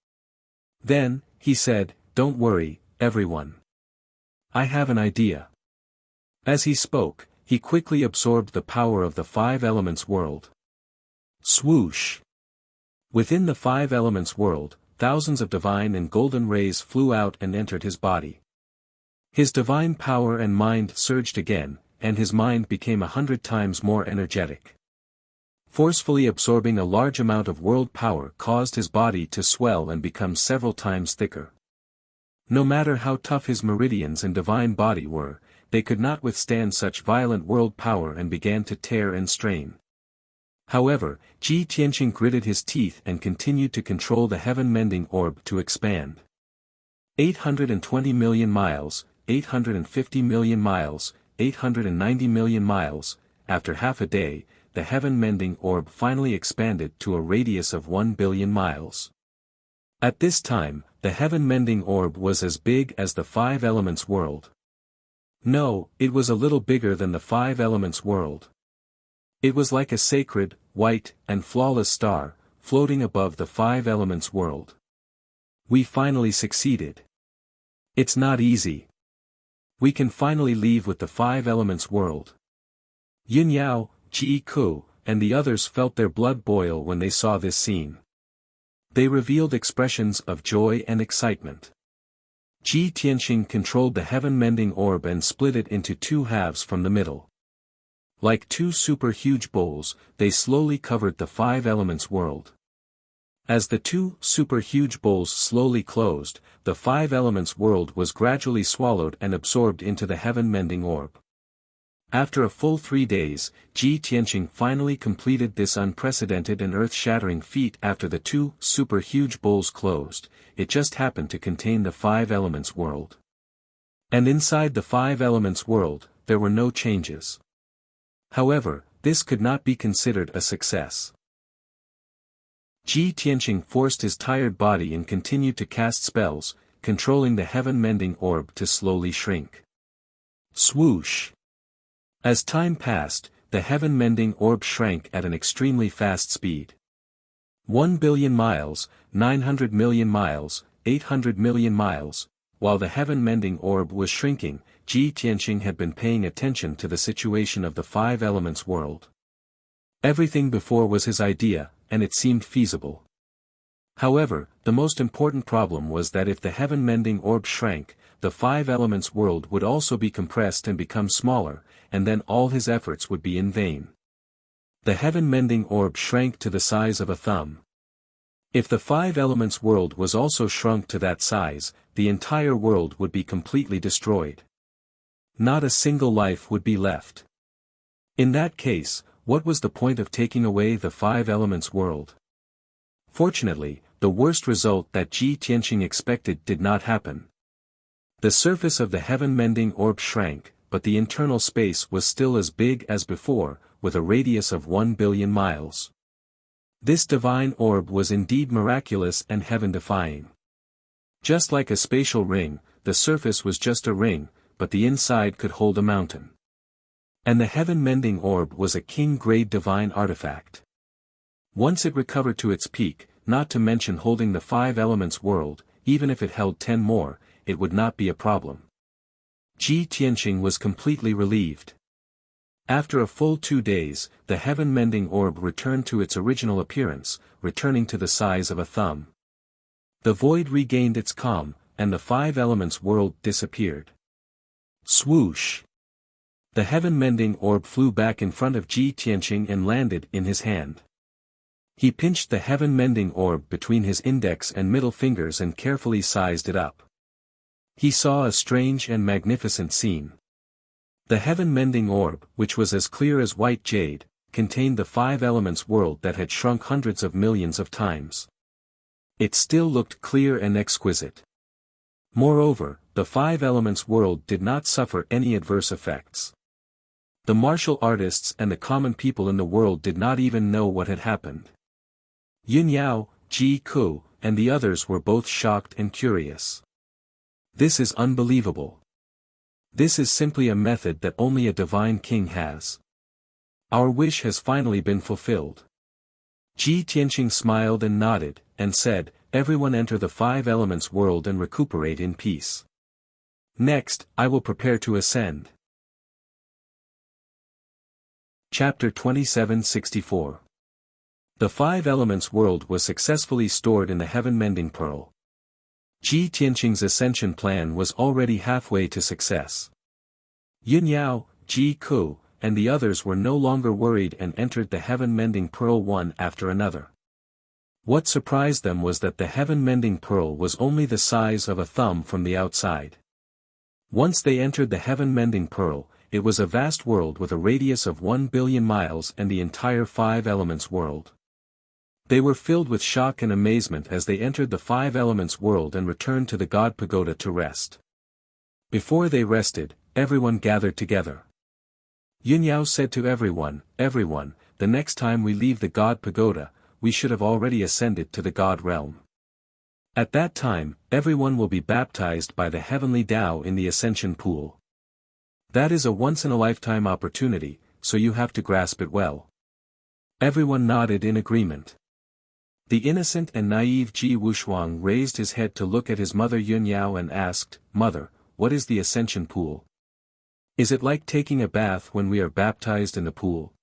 Then, he said, "Don't worry, everyone. I have an idea." As he spoke, he quickly absorbed the power of the five elements world. Swoosh! Within the five elements world, thousands of divine and golden rays flew out and entered his body. His divine power and mind surged again, and his mind became 100 times more energetic. Forcefully absorbing a large amount of world power caused his body to swell and become several times thicker. No matter how tough his meridians and divine body were, they could not withstand such violent world power and began to tear and strain. However, Ji Tianqing gritted his teeth and continued to control the heaven-mending orb to expand. 820 million miles, 850 million miles, 890 million miles, after half a day, the heaven-mending orb finally expanded to a radius of 1 billion miles. At this time, the heaven-mending orb was as big as the five elements world. No, it was a little bigger than the five elements world. It was like a sacred, white, and flawless star, floating above the five elements world. We finally succeeded. It's not easy. We can finally leave with the five elements world. Yin Yao, Ji Ku, and the others felt their blood boil when they saw this scene. They revealed expressions of joy and excitement. Ji Tianqing controlled the heaven-mending orb and split it into two halves from the middle. Like two super-huge bowls, they slowly covered the five elements world. As the two super-huge bowls slowly closed, the five elements world was gradually swallowed and absorbed into the heaven-mending orb. After a full 3 days, Ji Tianqing finally completed this unprecedented and earth-shattering feat. After the two super-huge bowls closed, it just happened to contain the five elements world. And inside the five elements world, there were no changes. However, this could not be considered a success. Ji Tianqing forced his tired body and continued to cast spells, controlling the heaven-mending orb to slowly shrink. Swoosh! As time passed, the heaven-mending orb shrank at an extremely fast speed. 1 billion miles, 900 million miles, 800 million miles. While the heaven-mending orb was shrinking, Ji Tianqing had been paying attention to the situation of the five elements world. Everything before was his idea, and it seemed feasible. However, the most important problem was that if the heaven-mending orb shrank, the five elements world would also be compressed and become smaller, and then all his efforts would be in vain. The heaven-mending orb shrank to the size of a thumb. If the five elements world was also shrunk to that size, the entire world would be completely destroyed. Not a single life would be left. In that case, what was the point of taking away the five elements world? Fortunately, the worst result that Ji Tianqing expected did not happen. The surface of the heaven-mending orb shrank, but the internal space was still as big as before, with a radius of 1 billion miles. This divine orb was indeed miraculous and heaven-defying. Just like a spatial ring, the surface was just a ring, but the inside could hold a mountain. And the heaven-mending orb was a king-grade divine artifact. Once it recovered to its peak, not to mention holding the five elements world, even if it held 10 more, it would not be a problem. Ji Tianqing was completely relieved. After a full 2 days, the heaven-mending orb returned to its original appearance, returning to the size of a thumb. The void regained its calm, and the five elements world disappeared. Swoosh! The heaven-mending orb flew back in front of Ji Tianqing and landed in his hand. He pinched the heaven-mending orb between his index and middle fingers and carefully sized it up. He saw a strange and magnificent scene. The heaven-mending orb, which was as clear as white jade, contained the five elements world that had shrunk hundreds of millions of times. It still looked clear and exquisite. Moreover, the five elements world did not suffer any adverse effects. The martial artists and the common people in the world did not even know what had happened. Yin Yao, Ji Ku, and the others were both shocked and curious. This is unbelievable. This is simply a method that only a divine king has. Our wish has finally been fulfilled. Ji Tianqing smiled and nodded, and said, "Everyone enter the five elements world and recuperate in peace. Next, I will prepare to ascend." Chapter 2764. The five elements world was successfully stored in the heaven-mending pearl. Ji Tianqing's ascension plan was already halfway to success. Yin Yao, Ji Ku, and the others were no longer worried and entered the heaven-mending pearl one after another. What surprised them was that the heaven-mending pearl was only the size of a thumb from the outside. Once they entered the heaven-mending pearl, it was a vast world with a radius of 1 billion miles and the entire five elements world. They were filled with shock and amazement as they entered the five elements world and returned to the God Pagoda to rest. Before they rested, everyone gathered together. Yin Yao said to everyone, the next time we leave the God Pagoda, we should have already ascended to the God realm. At that time, everyone will be baptized by the heavenly Tao in the ascension pool. That is a once-in-a-lifetime opportunity, so you have to grasp it well. Everyone nodded in agreement. The innocent and naive Ji Wushuang raised his head to look at his mother Yun Yao and asked, "Mother, what is the ascension pool?" Is it like taking a bath when we are baptized in the pool?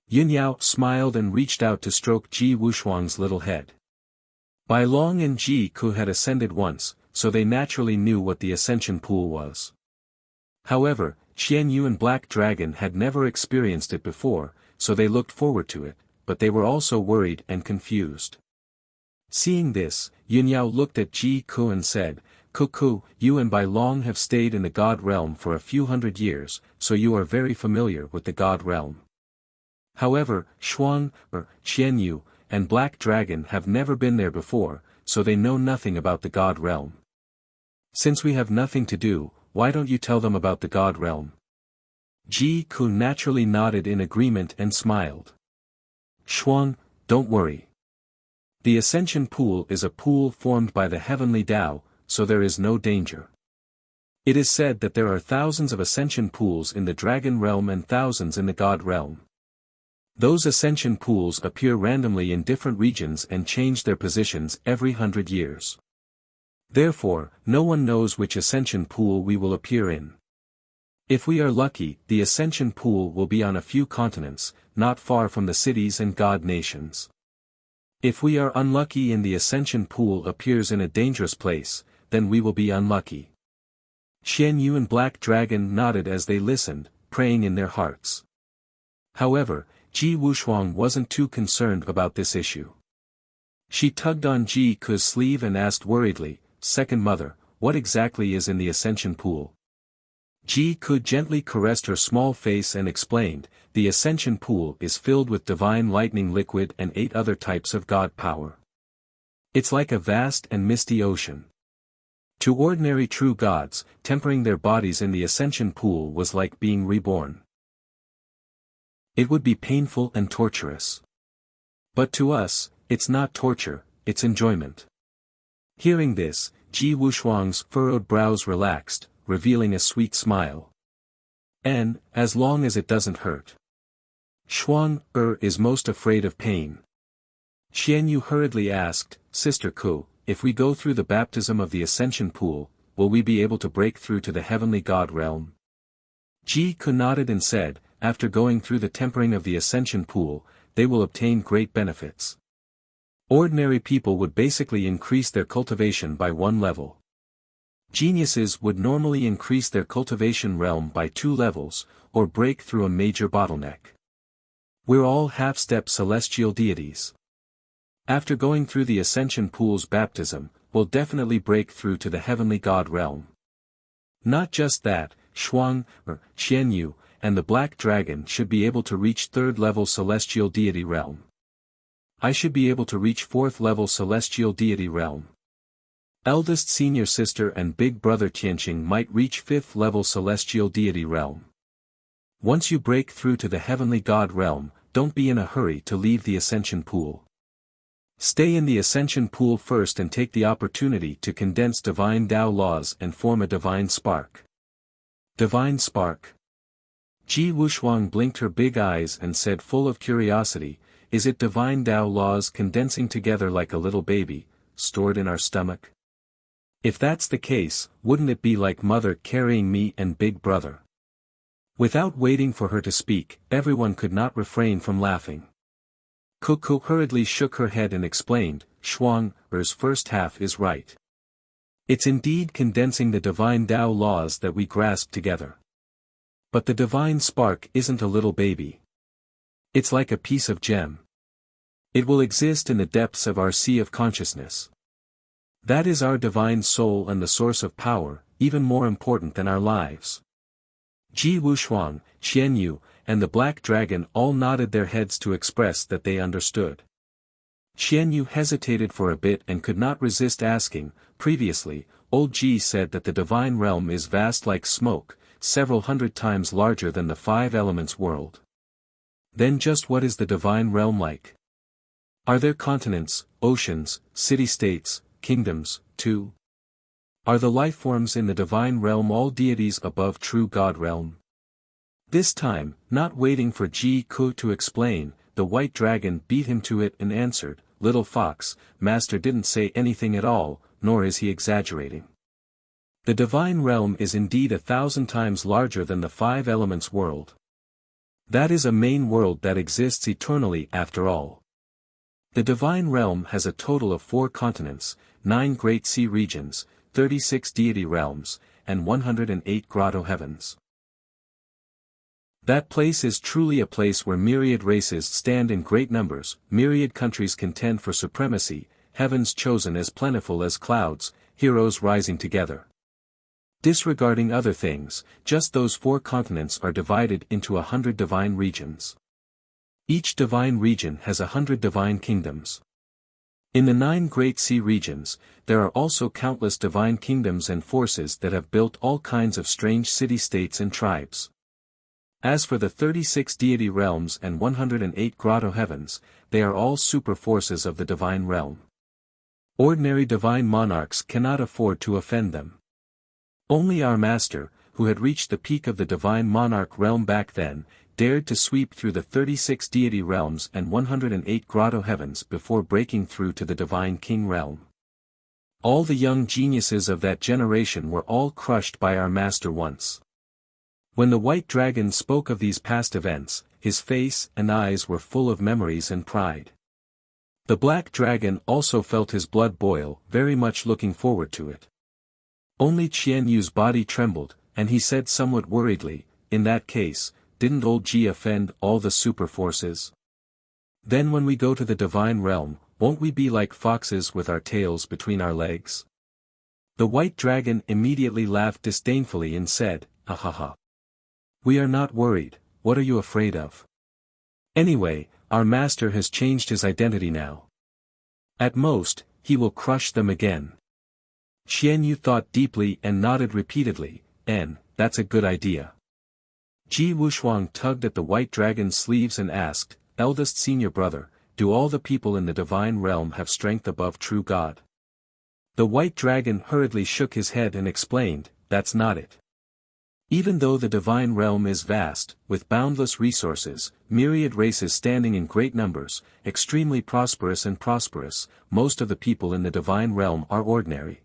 Yin Yao smiled and reached out to stroke Ji Wushuang's little head. Bai Long and Ji Ku had ascended once, so they naturally knew what the ascension pool was. However, Qian Yu and Black Dragon had never experienced it before, so they looked forward to it, but they were also worried and confused. Seeing this, Yin Yao looked at Ji Ku and said, "Ku, you and Bai Long have stayed in the God realm for a few hundred years, so you are very familiar with the God realm. However, Qian Yu, and Black Dragon have never been there before, so they know nothing about the God realm. Since we have nothing to do, why don't you tell them about the God realm?" Ji Ku naturally nodded in agreement and smiled. "Shuang, don't worry. The ascension pool is a pool formed by the heavenly Tao, so there is no danger. It is said that there are thousands of ascension pools in the dragon realm and thousands in the God realm. Those ascension pools appear randomly in different regions and change their positions every 100 years. Therefore, no one knows which ascension pool we will appear in. If we are lucky, the ascension pool will be on a few continents, not far from the cities and god nations. If we are unlucky and the ascension pool appears in a dangerous place, then we will be unlucky." Qian Yu and Black Dragon nodded as they listened, praying in their hearts. However, Ji Wushuang wasn't too concerned about this issue. She tugged on Ji Ku's sleeve and asked worriedly, "Second mother, what exactly is in the ascension pool?" Ji Ku gently caressed her small face and explained, "The ascension pool is filled with divine lightning liquid and 8 other types of God power. It's like a vast and misty ocean. To ordinary true gods, tempering their bodies in the ascension pool was like being reborn. It would be painful and torturous. But to us, it's not torture, it's enjoyment." Hearing this, Ji Wushuang's furrowed brows relaxed, revealing a sweet smile. "And, as long as it doesn't hurt. Shuang is most afraid of pain." Qian Yu hurriedly asked, "Sister Ku, if we go through the baptism of the ascension pool, will we be able to break through to the heavenly God realm?" Ji Ku nodded and said, "After going through the tempering of the ascension pool, they will obtain great benefits. Ordinary people would basically increase their cultivation by 1 level. Geniuses would normally increase their cultivation realm by 2 levels, or break through a major bottleneck. We're all half-step celestial deities. After going through the ascension pool's baptism, we'll definitely break through to the heavenly God realm. Not just that, Qian Yu, and the Black Dragon should be able to reach 3rd-level celestial deity realm. I should be able to reach 4th-level celestial deity realm. Eldest senior sister and big brother Tianqing might reach 5th-level celestial deity realm. Once you break through to the heavenly God realm, don't be in a hurry to leave the ascension pool. Stay in the ascension pool first and take the opportunity to condense divine Tao laws and form a divine spark." Divine spark? Ji Wushuang blinked her big eyes and said full of curiosity, "Is it divine Tao laws condensing together like a little baby, stored in our stomach? If that's the case, wouldn't it be like mother carrying me and big brother?" Without waiting for her to speak, everyone could not refrain from laughing. Kuku hurriedly shook her head and explained, "Shuang's first half is right. It's indeed condensing the divine Tao laws that we grasp together. But the divine spark isn't a little baby. It's like a piece of gem. It will exist in the depths of our sea of consciousness. That is our divine soul and the source of power, even more important than our lives." Ji Wushuang, Qian Yu, and the Black Dragon all nodded their heads to express that they understood. Qian Yu hesitated for a bit and could not resist asking, "Previously, old Ji said that the divine realm is vast like smoke, several hundred times larger than the 5 elements world. Then just what is the divine realm like? Are there continents, oceans, city-states, kingdoms, too? Are the life forms in the divine realm all deities above true God realm?" This time, not waiting for Ji Ku to explain, the white dragon beat him to it and answered, "Little fox, master didn't say anything at all, nor is he exaggerating. The divine realm is indeed 1,000 times larger than the five elements world. That is a main world that exists eternally after all. The divine realm has a total of 4 continents, 9 great sea regions, 36 deity realms, and 108 grotto heavens. That place is truly a place where myriad races stand in great numbers, myriad countries contend for supremacy, heavens chosen as plentiful as clouds, heroes rising together. Disregarding other things, just those 4 continents are divided into 100 divine regions. Each divine region has 100 divine kingdoms. In the 9 great sea regions, there are also countless divine kingdoms and forces that have built all kinds of strange city-states and tribes. As for the 36 deity realms and 108 grotto heavens, they are all super forces of the divine realm. Ordinary divine monarchs cannot afford to offend them. Only our master, who had reached the peak of the divine monarch realm back then, dared to sweep through the 36 deity realms and 108 grotto heavens before breaking through to the divine king realm. All the young geniuses of that generation were all crushed by our master once. When the white dragon spoke of these past events, his face and eyes were full of memories and pride. The black dragon also felt his blood boil, very much looking forward to it. Only Qian Yu's body trembled, and he said somewhat worriedly, "In that case, didn't old Ji offend all the super forces? Then when we go to the divine realm, won't we be like foxes with our tails between our legs?" The white dragon immediately laughed disdainfully and said, "Ahaha. We are not worried, what are you afraid of? Anyway, our master has changed his identity now. At most, he will crush them again." Qian Yu thought deeply and nodded repeatedly, "That's a good idea." Ji Wushuang tugged at the white dragon's sleeves and asked, "Eldest senior brother, do all the people in the divine realm have strength above true God?" The white dragon hurriedly shook his head and explained, "That's not it. Even though the divine realm is vast, with boundless resources, myriad races standing in great numbers, extremely prosperous, most of the people in the divine realm are ordinary.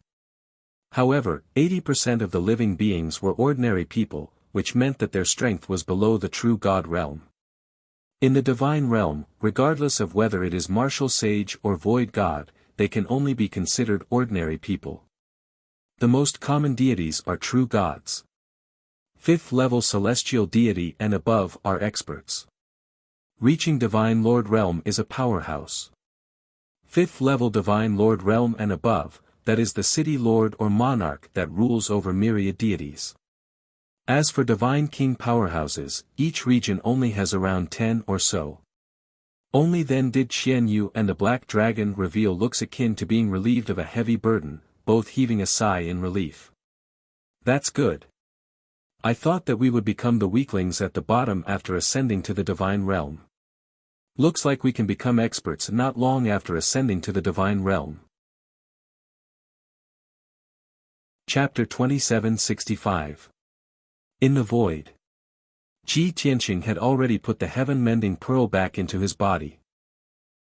However, 80% of the living beings were ordinary people, which meant that their strength was below the true God realm. In the divine realm, regardless of whether it is martial sage or void god, they can only be considered ordinary people. The most common deities are true gods. 5th level celestial deity and above are experts. Reaching divine lord realm is a powerhouse. 5th level divine lord realm and above, that is the city lord or monarch that rules over myriad deities. As for divine king powerhouses, each region only has around 10 or so. Only then did Qian Yu and the black dragon reveal looks akin to being relieved of a heavy burden, both heaving a sigh in relief. "That's good. I thought that we would become the weaklings at the bottom after ascending to the divine realm. Looks like we can become experts not long after ascending to the divine realm." Chapter 2765. In the Void. Ji Tianqing had already put the heaven-mending pearl back into his body.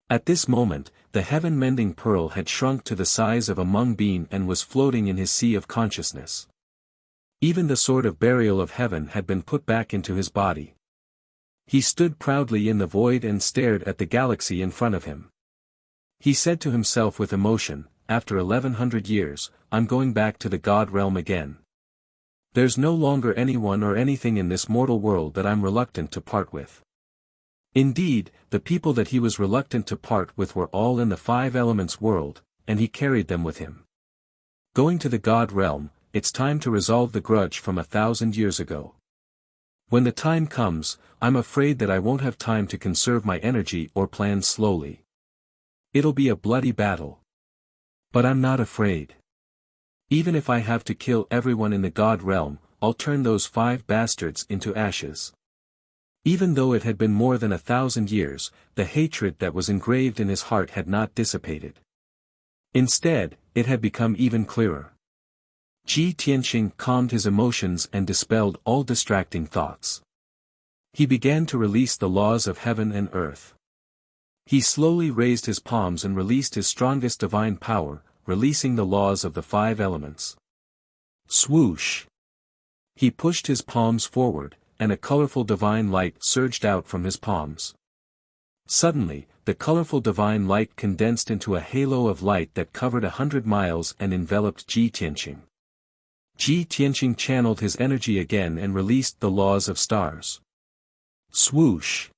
At this moment, the heaven-mending pearl had shrunk to the size of a mung bean and was floating in his sea of consciousness. Even the sword of burial of heaven had been put back into his body. He stood proudly in the void and stared at the galaxy in front of him. He said to himself with emotion, "After 1100 years, I'm going back to the God realm again. There's no longer anyone or anything in this mortal world that I'm reluctant to part with." Indeed, the people that he was reluctant to part with were all in the 5 elements world, and he carried them with him. Going to the God realm, it's time to resolve the grudge from 1,000 years ago. When the time comes, I'm afraid that I won't have time to conserve my energy or plan slowly. It'll be a bloody battle. But I'm not afraid. Even if I have to kill everyone in the God realm, I'll turn those 5 bastards into ashes. Even though it had been more than 1,000 years, the hatred that was engraved in his heart had not dissipated. Instead, it had become even clearer. Ji Tianqing calmed his emotions and dispelled all distracting thoughts. He began to release the laws of heaven and earth. He slowly raised his palms and released his strongest divine power, releasing the laws of the 5 elements. Swoosh! He pushed his palms forward, and a colorful divine light surged out from his palms. Suddenly, the colorful divine light condensed into a halo of light that covered 100 miles and enveloped Ji Tianqing. Ji Tianqing channeled his energy again and released the laws of stars. Swoosh!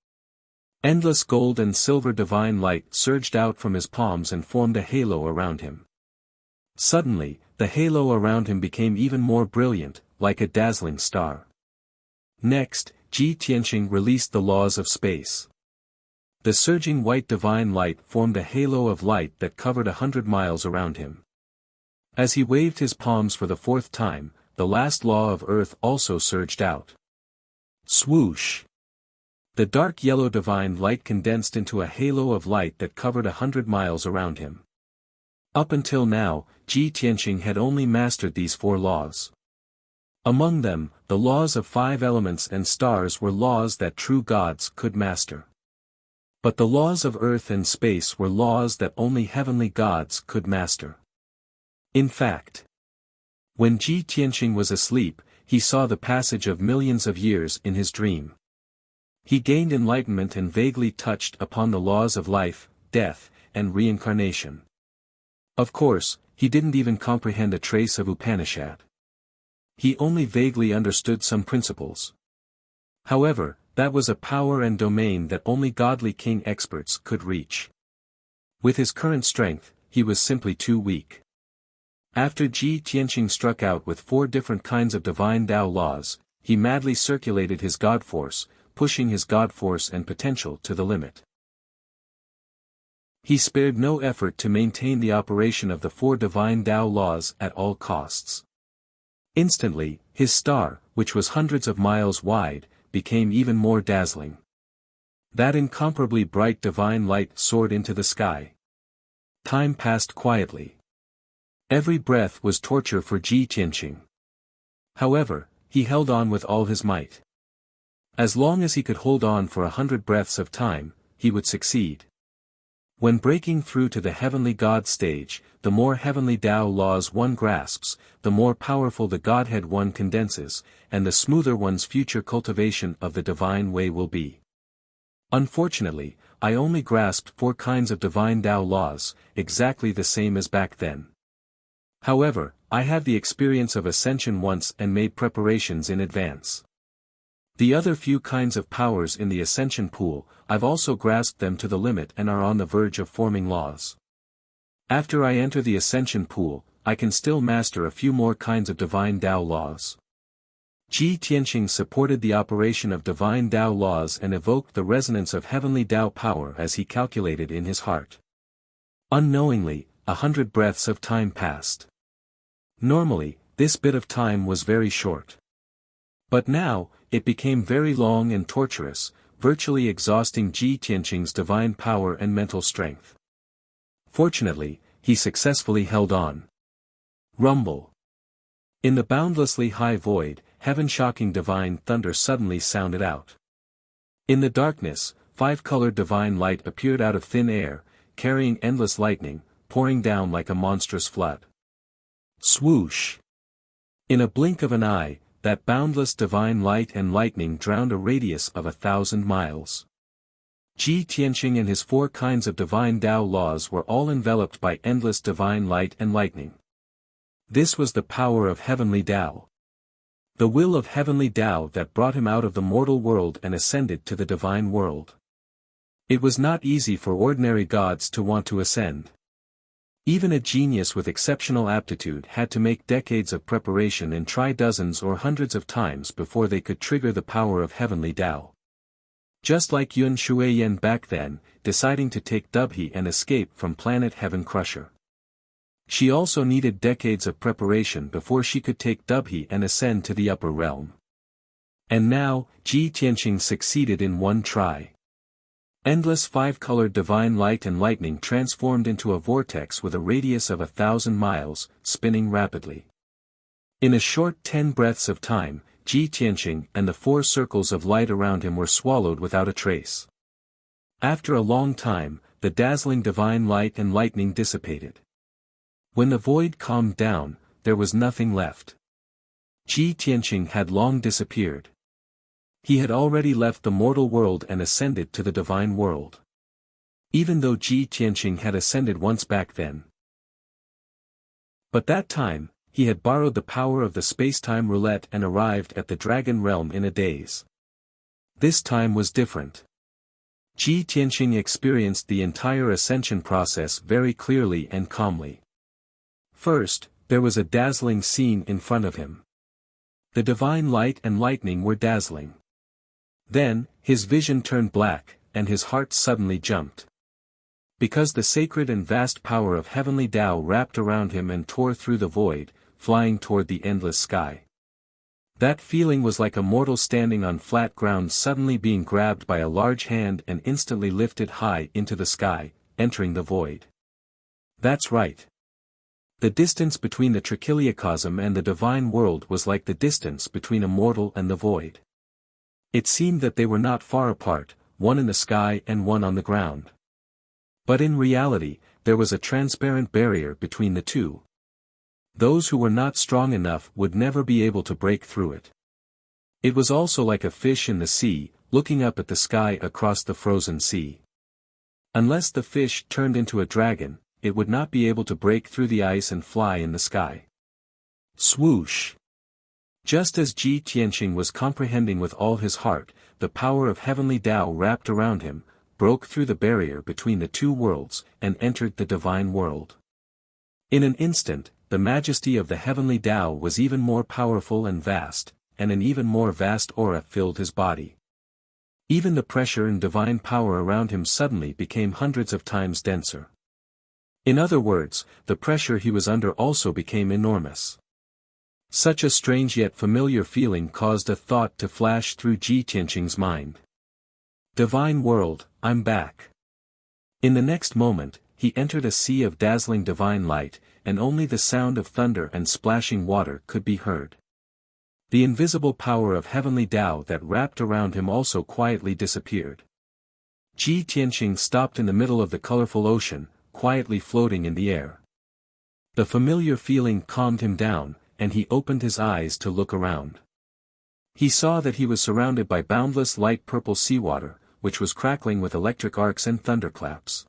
Endless gold and silver divine light surged out from his palms and formed a halo around him. Suddenly, the halo around him became even more brilliant, like a dazzling star. Next, Ji Tianqing released the laws of space. The surging white divine light formed a halo of light that covered 100 miles around him. As he waved his palms for the fourth time, the last law of earth also surged out. Swoosh! The dark yellow divine light condensed into a halo of light that covered 100 miles around him. Up until now, Ji Tianqing had only mastered these 4 laws. Among them, the laws of 5 elements and stars were laws that true gods could master. But the laws of earth and space were laws that only heavenly gods could master. In fact, when Ji Tianqing was asleep, he saw the passage of millions of years in his dream. He gained enlightenment and vaguely touched upon the laws of life, death, and reincarnation. Of course, he didn't even comprehend a trace of Upanishad. He only vaguely understood some principles. However, that was a power and domain that only godly king experts could reach. With his current strength, he was simply too weak. After Ji Tianqing struck out with 4 different kinds of divine Tao laws, he madly circulated his god force, pushing his god force and potential to the limit. He spared no effort to maintain the operation of the 4 divine Tao laws at all costs. Instantly, his star, which was hundreds of miles wide, became even more dazzling. That incomparably bright divine light soared into the sky. Time passed quietly. Every breath was torture for Ji Tianqing. However, he held on with all his might. As long as he could hold on for 100 breaths of time, he would succeed. When breaking through to the heavenly God stage, the more heavenly Tao laws one grasps, the more powerful the Godhead one condenses, and the smoother one's future cultivation of the divine way will be. Unfortunately, I only grasped 4 kinds of divine Tao laws, exactly the same as back then. However, I had the experience of ascension once and made preparations in advance. The other few kinds of powers in the ascension pool, I've also grasped them to the limit and are on the verge of forming laws. After I enter the ascension pool, I can still master a few more kinds of divine Tao laws. Ji Tianqing supported the operation of divine Tao laws and evoked the resonance of heavenly Tao power as he calculated in his heart. Unknowingly, 100 breaths of time passed. Normally, this bit of time was very short. But now, it became very long and torturous, virtually exhausting Ji Tianqing's divine power and mental strength. Fortunately, he successfully held on. Rumble. In the boundlessly high void, heaven-shocking divine thunder suddenly sounded out. In the darkness, 5-colored divine light appeared out of thin air, carrying endless lightning, pouring down like a monstrous flood. Swoosh! In a blink of an eye, that boundless divine light and lightning drowned a radius of 1,000 miles. Ji Tianqing and his 4 kinds of divine Tao laws were all enveloped by endless divine light and lightning. This was the power of heavenly Tao. The will of heavenly Tao that brought him out of the mortal world and ascended to the divine world. It was not easy for ordinary gods to want to ascend. Even a genius with exceptional aptitude had to make decades of preparation and try dozens or hundreds of times before they could trigger the power of heavenly Tao. Just like Yun Shuiyan back then, deciding to take Dubhe and escape from planet Heaven Crusher. She also needed decades of preparation before she could take Dubhe and ascend to the upper realm. And now, Ji Tianqing succeeded in one try. Endless 5-colored divine light and lightning transformed into a vortex with a radius of 1,000 miles, spinning rapidly. In a short 10 breaths of time, Ji Tianqing and the 4 circles of light around him were swallowed without a trace. After a long time, the dazzling divine light and lightning dissipated. When the void calmed down, there was nothing left. Qi Tianqing had long disappeared. He had already left the mortal world and ascended to the divine world. Even though Qi Tianqing had ascended once back then. But that time, he had borrowed the power of the space-time roulette and arrived at the dragon realm in a daze. This time was different. Qi Tianqing experienced the entire ascension process very clearly and calmly. First, there was a dazzling scene in front of him. The divine light and lightning were dazzling. Then, his vision turned black, and his heart suddenly jumped. Because the sacred and vast power of heavenly Tao wrapped around him and tore through the void, flying toward the endless sky. That feeling was like a mortal standing on flat ground suddenly being grabbed by a large hand and instantly lifted high into the sky, entering the void. That's right. The distance between the trichiliocosm and the divine world was like the distance between a mortal and the void. It seemed that they were not far apart, one in the sky and one on the ground. But in reality, there was a transparent barrier between the two. Those who were not strong enough would never be able to break through it. It was also like a fish in the sea, looking up at the sky across the frozen sea. Unless the fish turned into a dragon, it would not be able to break through the ice and fly in the sky. Swoosh! Just as Qi Tianqing was comprehending with all his heart, the power of heavenly Tao wrapped around him, broke through the barrier between the two worlds, and entered the divine world. In an instant, the majesty of the heavenly Tao was even more powerful and vast, and an even more vast aura filled his body. Even the pressure and divine power around him suddenly became hundreds of times denser. In other words, the pressure he was under also became enormous. Such a strange yet familiar feeling caused a thought to flash through Qi Tianqing's mind. Divine world, I'm back. In the next moment, he entered a sea of dazzling divine light, and only the sound of thunder and splashing water could be heard. The invisible power of heavenly Tao that wrapped around him also quietly disappeared. Qi Tianqing stopped in the middle of the colorful ocean, quietly floating in the air. The familiar feeling calmed him down, and he opened his eyes to look around. He saw that he was surrounded by boundless light purple seawater, which was crackling with electric arcs and thunderclaps.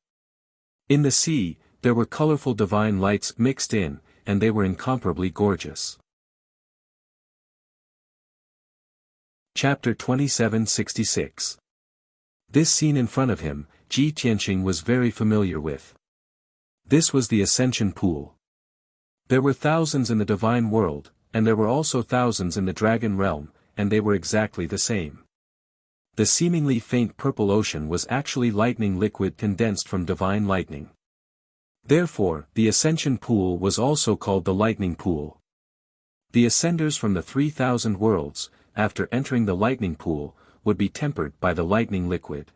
In the sea, there were colorful divine lights mixed in, and they were incomparably gorgeous. Chapter 2766. This scene in front of him, Qi Tianqing was very familiar with. This was the Ascension Pool. There were thousands in the divine world, and there were also thousands in the dragon realm, and they were exactly the same. The seemingly faint purple ocean was actually lightning liquid condensed from divine lightning. Therefore, the Ascension Pool was also called the Lightning Pool. The ascenders from the 3,000 worlds, after entering the Lightning Pool, would be tempered by the lightning liquid.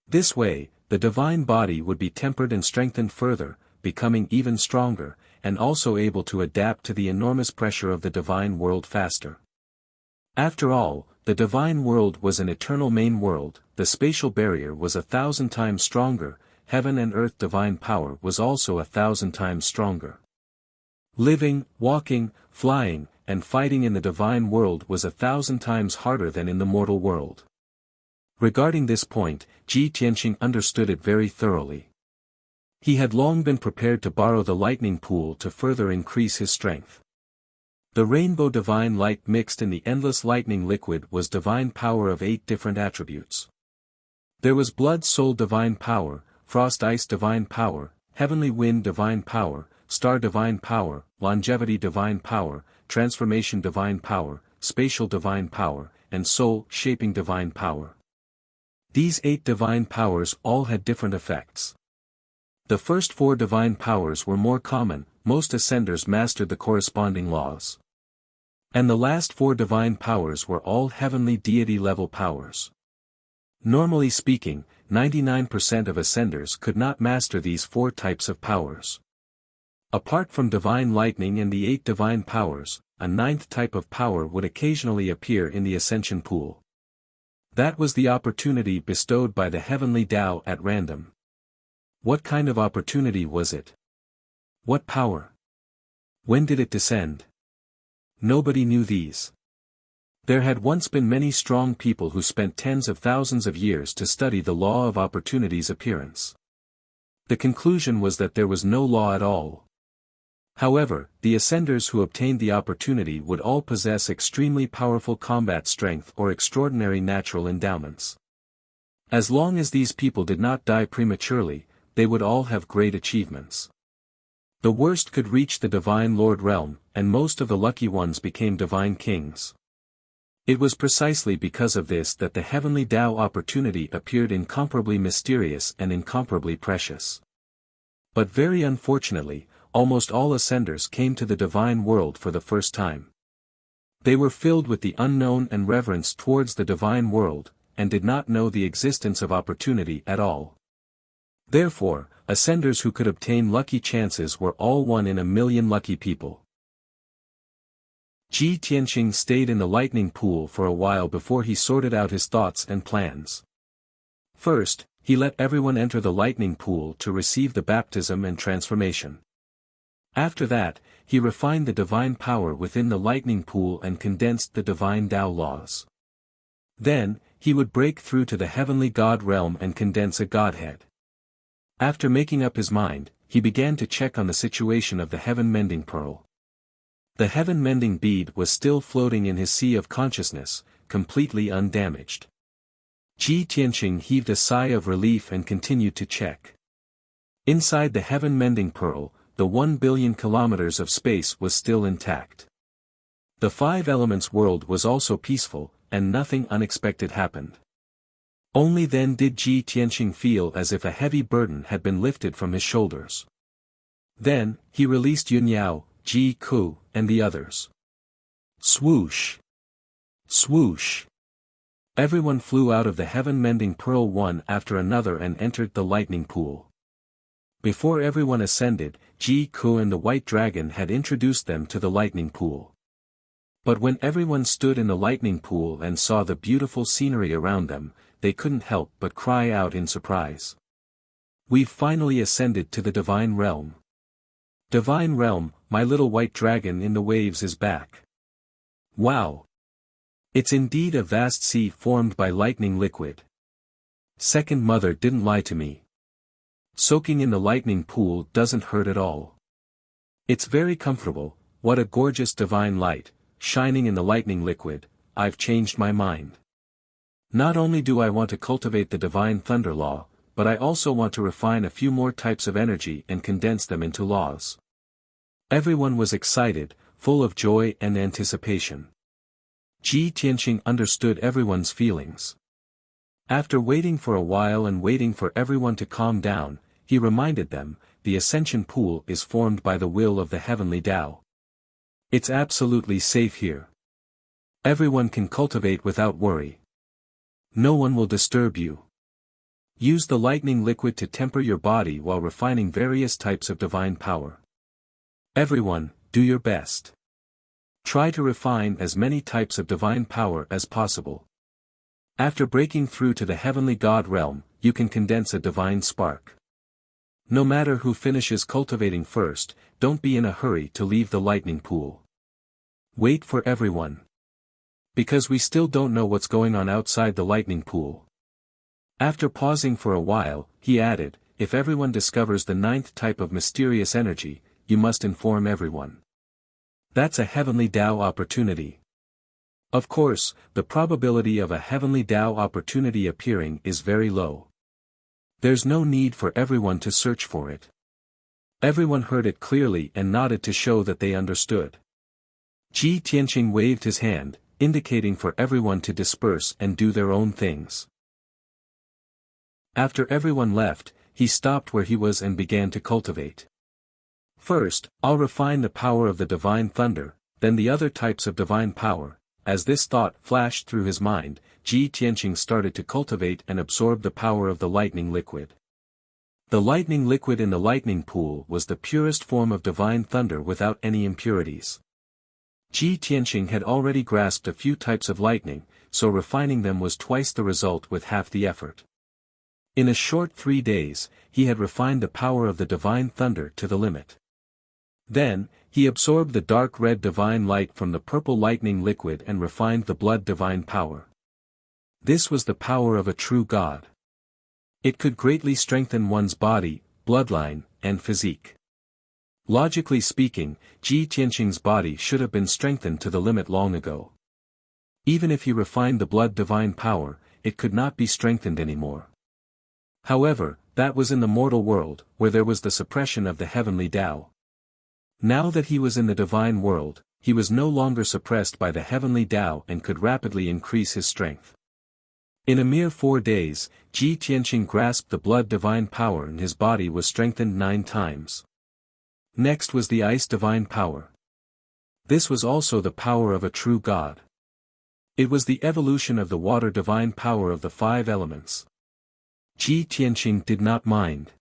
This way, the divine body would be tempered and strengthened further, becoming even stronger, and also able to adapt to the enormous pressure of the divine world faster. After all, the divine world was an eternal main world, the spatial barrier was 1,000 times stronger, heaven and earth divine power was also 1,000 times stronger. Living, walking, flying, and fighting in the divine world was 1,000 times harder than in the mortal world. Regarding this point, Qi Tianqing understood it very thoroughly. He had long been prepared to borrow the lightning pool to further increase his strength. The rainbow divine light mixed in the endless lightning liquid was divine power of 8 different attributes. There was blood soul divine power, frost ice divine power, heavenly wind divine power, star divine power, longevity divine power, transformation divine power, spatial divine power, and soul shaping divine power. These 8 divine powers all had different effects. The first 4 divine powers were more common, most ascenders mastered the corresponding laws. And the last 4 divine powers were all heavenly deity-level powers. Normally speaking, 99% of ascenders could not master these 4 types of powers. Apart from divine lightning and the 8 divine powers, a 9th type of power would occasionally appear in the Ascension Pool. That was the opportunity bestowed by the heavenly Tao at random. What kind of opportunity was it? What power? When did it descend? Nobody knew these. There had once been many strong people who spent tens of thousands of years to study the law of opportunity's appearance. The conclusion was that there was no law at all. However, the ascenders who obtained the opportunity would all possess extremely powerful combat strength or extraordinary natural endowments. As long as these people did not die prematurely, they would all have great achievements. The worst could reach the Divine Lord realm, and most of the lucky ones became divine kings. It was precisely because of this that the heavenly Tao opportunity appeared incomparably mysterious and incomparably precious. But very unfortunately, almost all ascenders came to the divine world for the first time. They were filled with the unknown and reverence towards the divine world, and did not know the existence of opportunity at all. Therefore, ascenders who could obtain lucky chances were all 1 in a million lucky people. Ji Tianqing stayed in the lightning pool for a while before he sorted out his thoughts and plans. First, he let everyone enter the lightning pool to receive the baptism and transformation. After that, he refined the divine power within the lightning pool and condensed the divine Tao laws. Then, he would break through to the heavenly God realm and condense a Godhead. After making up his mind, he began to check on the situation of the heaven-mending pearl. The heaven-mending bead was still floating in his sea of consciousness, completely undamaged. Ji Tianqing heaved a sigh of relief and continued to check. Inside the heaven-mending pearl, the 1 billion kilometers of space was still intact. The 5 elements world was also peaceful, and nothing unexpected happened. Only then did Ji Tianqing feel as if a heavy burden had been lifted from his shoulders. Then, he released Yunyao, Ji Ku, and the others. Swoosh! Swoosh! Everyone flew out of the heaven-mending pearl one after another and entered the lightning pool. Before everyone ascended, Ji Ku and the white dragon had introduced them to the lightning pool. But when everyone stood in the lightning pool and saw the beautiful scenery around them, they couldn't help but cry out in surprise. We've finally ascended to the divine realm. Divine realm, my little white dragon in the waves is back. Wow! It's indeed a vast sea formed by lightning liquid. Second mother didn't lie to me. Soaking in the lightning pool doesn't hurt at all. It's very comfortable. What a gorgeous divine light, shining in the lightning liquid. I've changed my mind. Not only do I want to cultivate the divine thunder law, but I also want to refine a few more types of energy and condense them into laws. Everyone was excited, full of joy and anticipation. Ji Tianqing understood everyone's feelings. After waiting for a while and waiting for everyone to calm down, he reminded them, the ascension pool is formed by the will of the heavenly Tao. It's absolutely safe here. Everyone can cultivate without worry. No one will disturb you. Use the lightning liquid to temper your body while refining various types of divine power. Everyone, do your best. Try to refine as many types of divine power as possible. After breaking through to the heavenly God realm, you can condense a divine spark. No matter who finishes cultivating first, don't be in a hurry to leave the lightning pool. Wait for everyone. Because we still don't know what's going on outside the lightning pool. After pausing for a while, he added, if everyone discovers the 9th type of mysterious energy, you must inform everyone. That's a heavenly Tao opportunity. Of course, the probability of a heavenly Tao opportunity appearing is very low. There's no need for everyone to search for it. Everyone heard it clearly and nodded to show that they understood. Ji Tianqing waved his hand, indicating for everyone to disperse and do their own things. After everyone left, he stopped where he was and began to cultivate. First, I'll refine the power of the divine thunder, then the other types of divine power. As this thought flashed through his mind, Ji Tianqing started to cultivate and absorb the power of the lightning liquid. The lightning liquid in the lightning pool was the purest form of divine thunder without any impurities. Ji Tianqing had already grasped a few types of lightning, so refining them was twice the result with half the effort. In a short 3 days, he had refined the power of the divine thunder to the limit. Then, he absorbed the dark red divine light from the purple lightning liquid and refined the blood divine power. This was the power of a true god. It could greatly strengthen one's body, bloodline, and physique. Logically speaking, Ji Tianqing's body should have been strengthened to the limit long ago. Even if he refined the blood divine power, it could not be strengthened anymore. However, that was in the mortal world, where there was the suppression of the heavenly Tao. Now that he was in the divine world, he was no longer suppressed by the heavenly Tao and could rapidly increase his strength. In a mere 4 days, Ji Tianqing grasped the blood divine power and his body was strengthened 9 times. Next was the ice divine power. This was also the power of a true god. It was the evolution of the water divine power of the 5 elements. Ji Tianqing did not mind.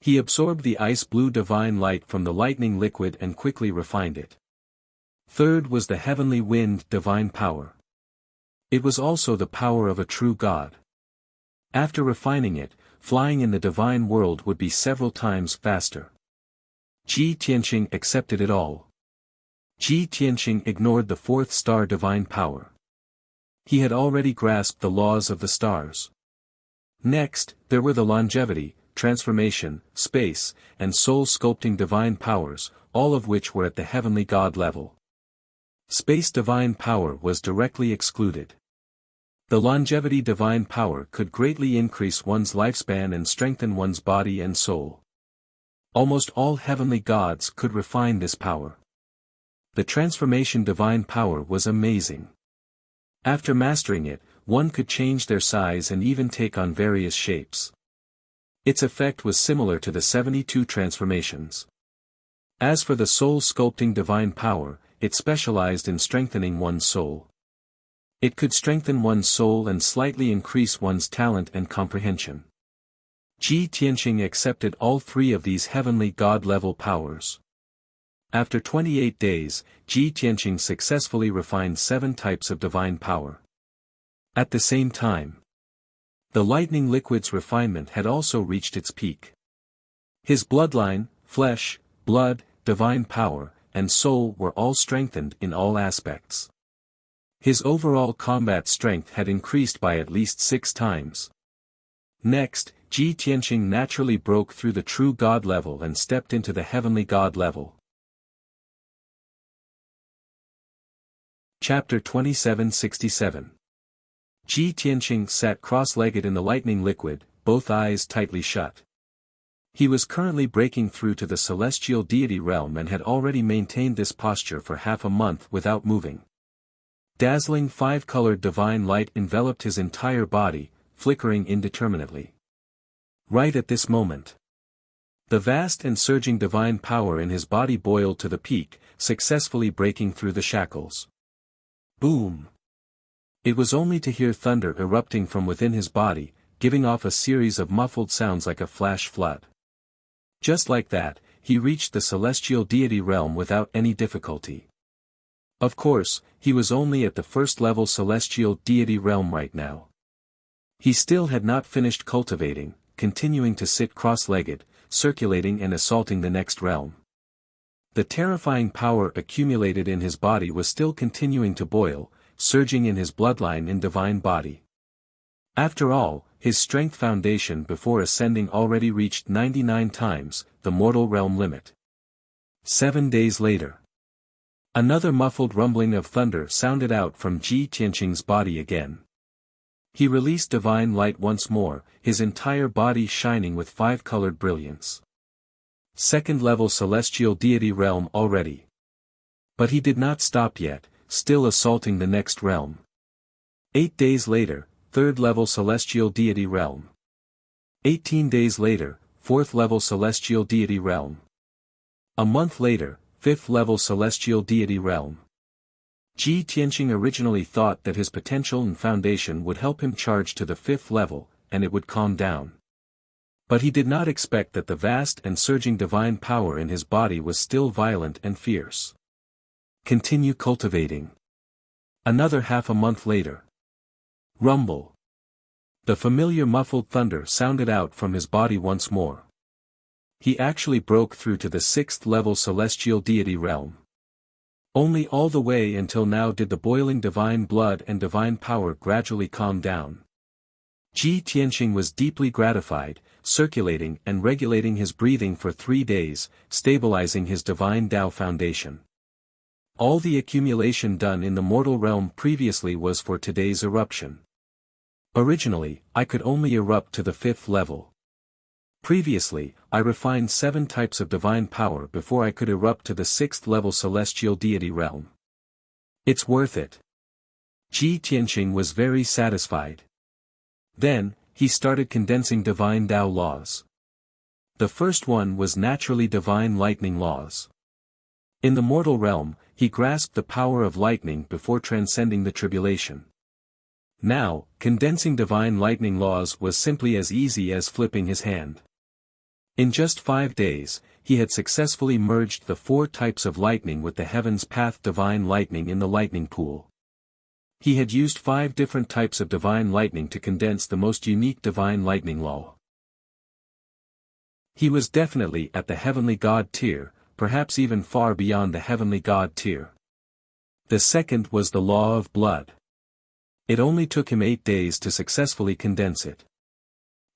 He absorbed the ice blue divine light from the lightning liquid and quickly refined it. Third was the heavenly wind divine power. It was also the power of a true god. After refining it, flying in the divine world would be several times faster. Ji Tianqing accepted it all. Ji Tianqing ignored the 4th star divine power. He had already grasped the laws of the stars. Next, there were the longevity, transformation, space, and soul sculpting divine powers, all of which were at the heavenly god level. Space divine power was directly excluded. The longevity divine power could greatly increase one's lifespan and strengthen one's body and soul. Almost all heavenly gods could refine this power. The transformation divine power was amazing. After mastering it, one could change their size and even take on various shapes. Its effect was similar to the 72 transformations. As for the soul sculpting divine power, it specialized in strengthening one's soul. It could strengthen one's soul and slightly increase one's talent and comprehension. Ji Tianqing accepted all 3 of these heavenly god-level powers. After 28 days, Ji Tianqing successfully refined 7 types of divine power. At the same time, the lightning liquid's refinement had also reached its peak. His bloodline, flesh, blood, divine power, and soul were all strengthened in all aspects. His overall combat strength had increased by at least 6 times. Next, Ji Tianqing naturally broke through the true god level and stepped into the heavenly god level. Chapter 2767. Ji Tianqing sat cross-legged in the lightning liquid, both eyes tightly shut. He was currently breaking through to the celestial deity realm and had already maintained this posture for half a month without moving. Dazzling 5-colored divine light enveloped his entire body, flickering indeterminately. Right at this moment, the vast and surging divine power in his body boiled to the peak, successfully breaking through the shackles. Boom! It was only to hear thunder erupting from within his body, giving off a series of muffled sounds like a flash flood. Just like that, he reached the celestial deity realm without any difficulty. Of course, he was only at the 1st level celestial deity realm right now. He still had not finished cultivating, continuing to sit cross-legged, circulating and assaulting the next realm. The terrifying power accumulated in his body was still continuing to boil, surging in his bloodline and divine body. After all, his strength foundation before ascending already reached 99 times, the mortal realm limit. 7 days later, another muffled rumbling of thunder sounded out from Ji Tianqing's body again. He released divine light once more, his entire body shining with 5-colored brilliance. 2nd level celestial deity realm already. But he did not stop yet, still assaulting the next realm. 8 days later, 3rd level celestial deity realm. 18 days later, 4th level celestial deity realm. A month later, 5th level celestial deity realm. Ji Tianqing originally thought that his potential and foundation would help him charge to the 5th level, and it would calm down. But he did not expect that the vast and surging divine power in his body was still violent and fierce. Continue cultivating. Another half a month later. Rumble. The familiar muffled thunder sounded out from his body once more. He actually broke through to the 6th-level celestial deity realm. Only all the way until now did the boiling divine blood and divine power gradually calm down. Ji Tianqing was deeply gratified, circulating and regulating his breathing for 3 days, stabilizing his divine Tao foundation. All the accumulation done in the mortal realm previously was for today's eruption. Originally, I could only erupt to the 5th level. Previously, I refined 7 types of divine power before I could erupt to the 6th-level celestial deity realm. It's worth it. Ji Tianqing was very satisfied. Then, he started condensing divine Tao laws. The first one was naturally divine lightning laws. In the mortal realm, he grasped the power of lightning before transcending the tribulation. Now, condensing divine lightning laws was simply as easy as flipping his hand. In just 5 days, he had successfully merged the 4 types of lightning with the heaven's path divine lightning in the lightning pool. He had used 5 different types of divine lightning to condense the most unique divine lightning law. He was definitely at the heavenly god tier, perhaps even far beyond the heavenly god tier. The second was the law of blood. It only took him 8 days to successfully condense it.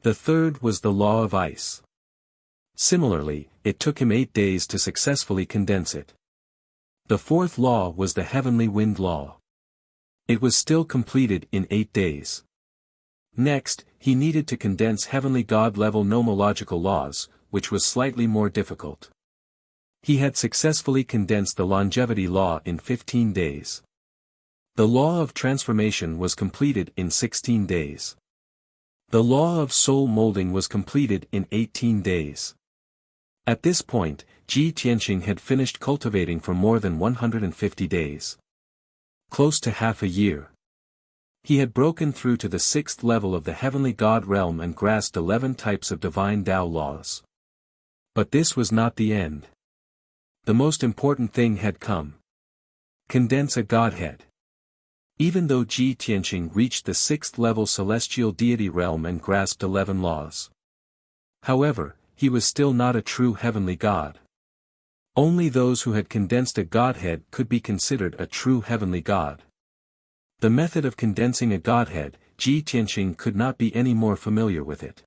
The third was the law of ice. Similarly, it took him 8 days to successfully condense it. The fourth law was the heavenly wind law. It was still completed in 8 days. Next, he needed to condense heavenly god-level nomological laws, which was slightly more difficult. He had successfully condensed the longevity law in 15 days. The law of transformation was completed in 16 days. The law of soul molding was completed in 18 days. At this point, Ji Tianqing had finished cultivating for more than 150 days. Close to half a year. He had broken through to the 6th level of the heavenly god realm and grasped 11 types of divine Tao laws. But this was not the end. The most important thing had come. Condense a godhead. Even though Ji Tianqing reached the 6th level celestial deity realm and grasped 11 laws. However, he was still not a true heavenly god. Only those who had condensed a godhead could be considered a true heavenly god. The method of condensing a godhead, Ji Tianqing could not be any more familiar with it.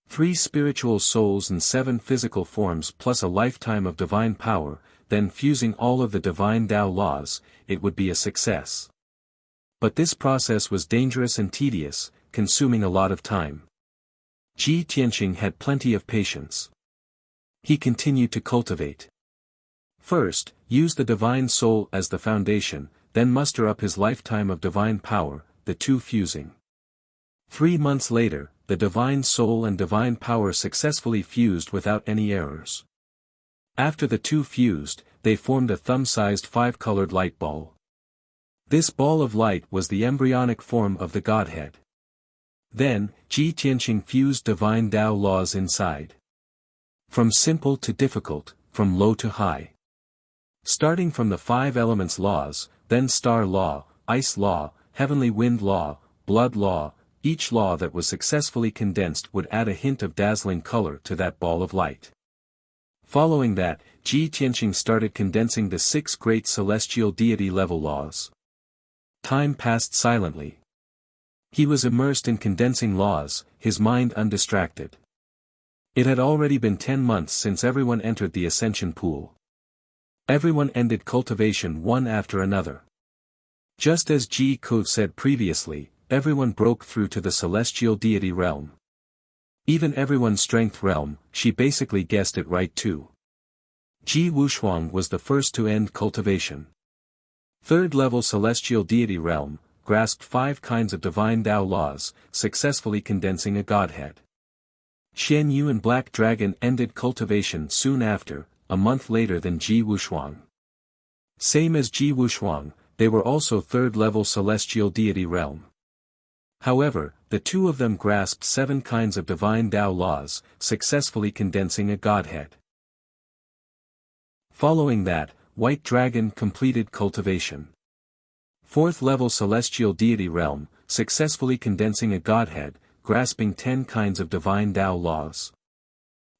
3 spiritual souls and 7 physical forms plus a lifetime of divine power, then fusing all of the divine Tao laws, it would be a success. But this process was dangerous and tedious, consuming a lot of time. Ji Tianqing had plenty of patience. He continued to cultivate. First, use the divine soul as the foundation, then muster up his lifetime of divine power, the 2 fusing. 3 months later, the divine soul and divine power successfully fused without any errors. After the 2 fused, they formed a thumb-sized 5-colored light ball. This ball of light was the embryonic form of the godhead. Then, Ji Tianqing fused divine Tao laws inside. From simple to difficult, from low to high. Starting from the 5 elements laws, then star law, ice law, heavenly wind law, blood law, each law that was successfully condensed would add a hint of dazzling color to that ball of light. Following that, Ji Tianqing started condensing the 6 great celestial deity level laws. Time passed silently. He was immersed in condensing laws, his mind undistracted. It had already been 10 months since everyone entered the ascension pool. Everyone ended cultivation one after another. Just as Ji Ko said previously, everyone broke through to the celestial deity realm. Even everyone's strength realm, she basically guessed it right too. Ji Wushuang was the first to end cultivation. 3rd level celestial deity realm, grasped 5 kinds of divine Tao laws, successfully condensing a godhead. Xian Yu and Black Dragon ended cultivation soon after, a month later than Ji Wushuang. Same as Ji Wushuang, they were also 3rd level celestial deity realm. However, the 2 of them grasped 7 kinds of divine Tao laws, successfully condensing a godhead. Following that, White Dragon completed cultivation. 4th level celestial deity realm, successfully condensing a godhead, grasping 10 kinds of divine Tao laws.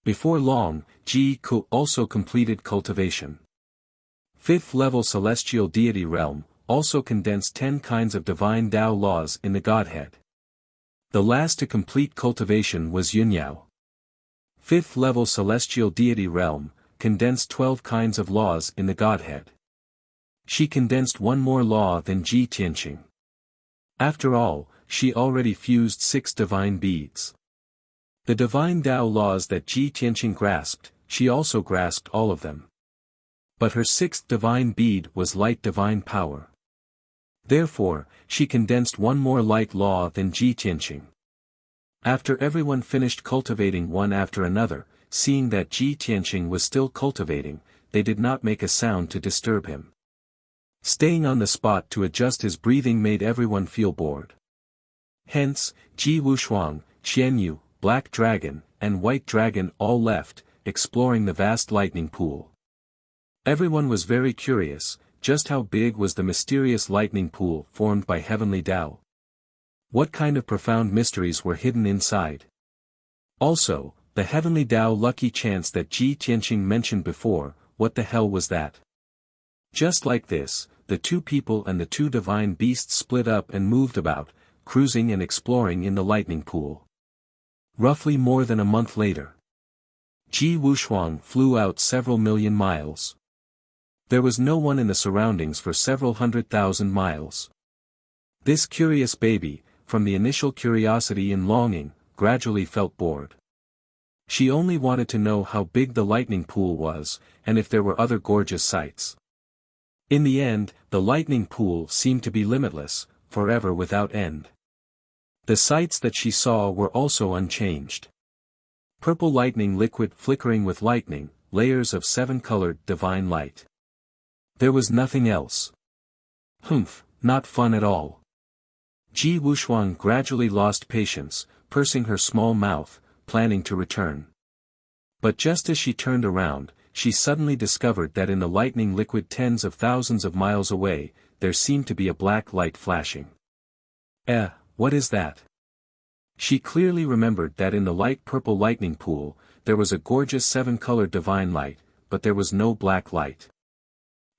Before long, Ji Ku also completed cultivation. 5th level celestial deity realm, also condensed 10 kinds of divine Tao laws in the Godhead. The last to complete cultivation was Yunyao. 5th level celestial deity realm, condensed 12 kinds of laws in the Godhead. She condensed one more law than Ji Tianqing. After all, she already fused 6 divine beads. The divine Tao laws that Ji Tianqing grasped, she also grasped all of them. But her 6th divine bead was light divine power. Therefore, she condensed one more light law than Ji Tianqing. After everyone finished cultivating one after another, seeing that Ji Tianqing was still cultivating, they did not make a sound to disturb him. Staying on the spot to adjust his breathing made everyone feel bored. Hence, Ji Wushuang, Qianyu, Black Dragon, and White Dragon all left, exploring the vast lightning pool. Everyone was very curious, just how big was the mysterious lightning pool formed by heavenly Tao? What kind of profound mysteries were hidden inside? Also, the heavenly Tao lucky chance that Ji Tianqing mentioned before, what the hell was that? Just like this, the 2 people and the 2 divine beasts split up and moved about, cruising and exploring in the lightning pool. Roughly more than a month later, Ji Wushuang flew out several million miles. There was no one in the surroundings for several 100,000 miles. This curious baby, from the initial curiosity and longing, gradually felt bored. She only wanted to know how big the lightning pool was, and if there were other gorgeous sights. In the end, the lightning pool seemed to be limitless, forever without end. The sights that she saw were also unchanged. Purple lightning liquid flickering with lightning, layers of 7-colored divine light. There was nothing else. Humph, not fun at all. Ji Wushuang gradually lost patience, pursing her small mouth, planning to return. But just as she turned around, she suddenly discovered that in the lightning liquid tens of thousands of miles away, there seemed to be a black light flashing. What is that? She clearly remembered that in the light purple lightning pool, there was a gorgeous 7-colored divine light, but there was no black light.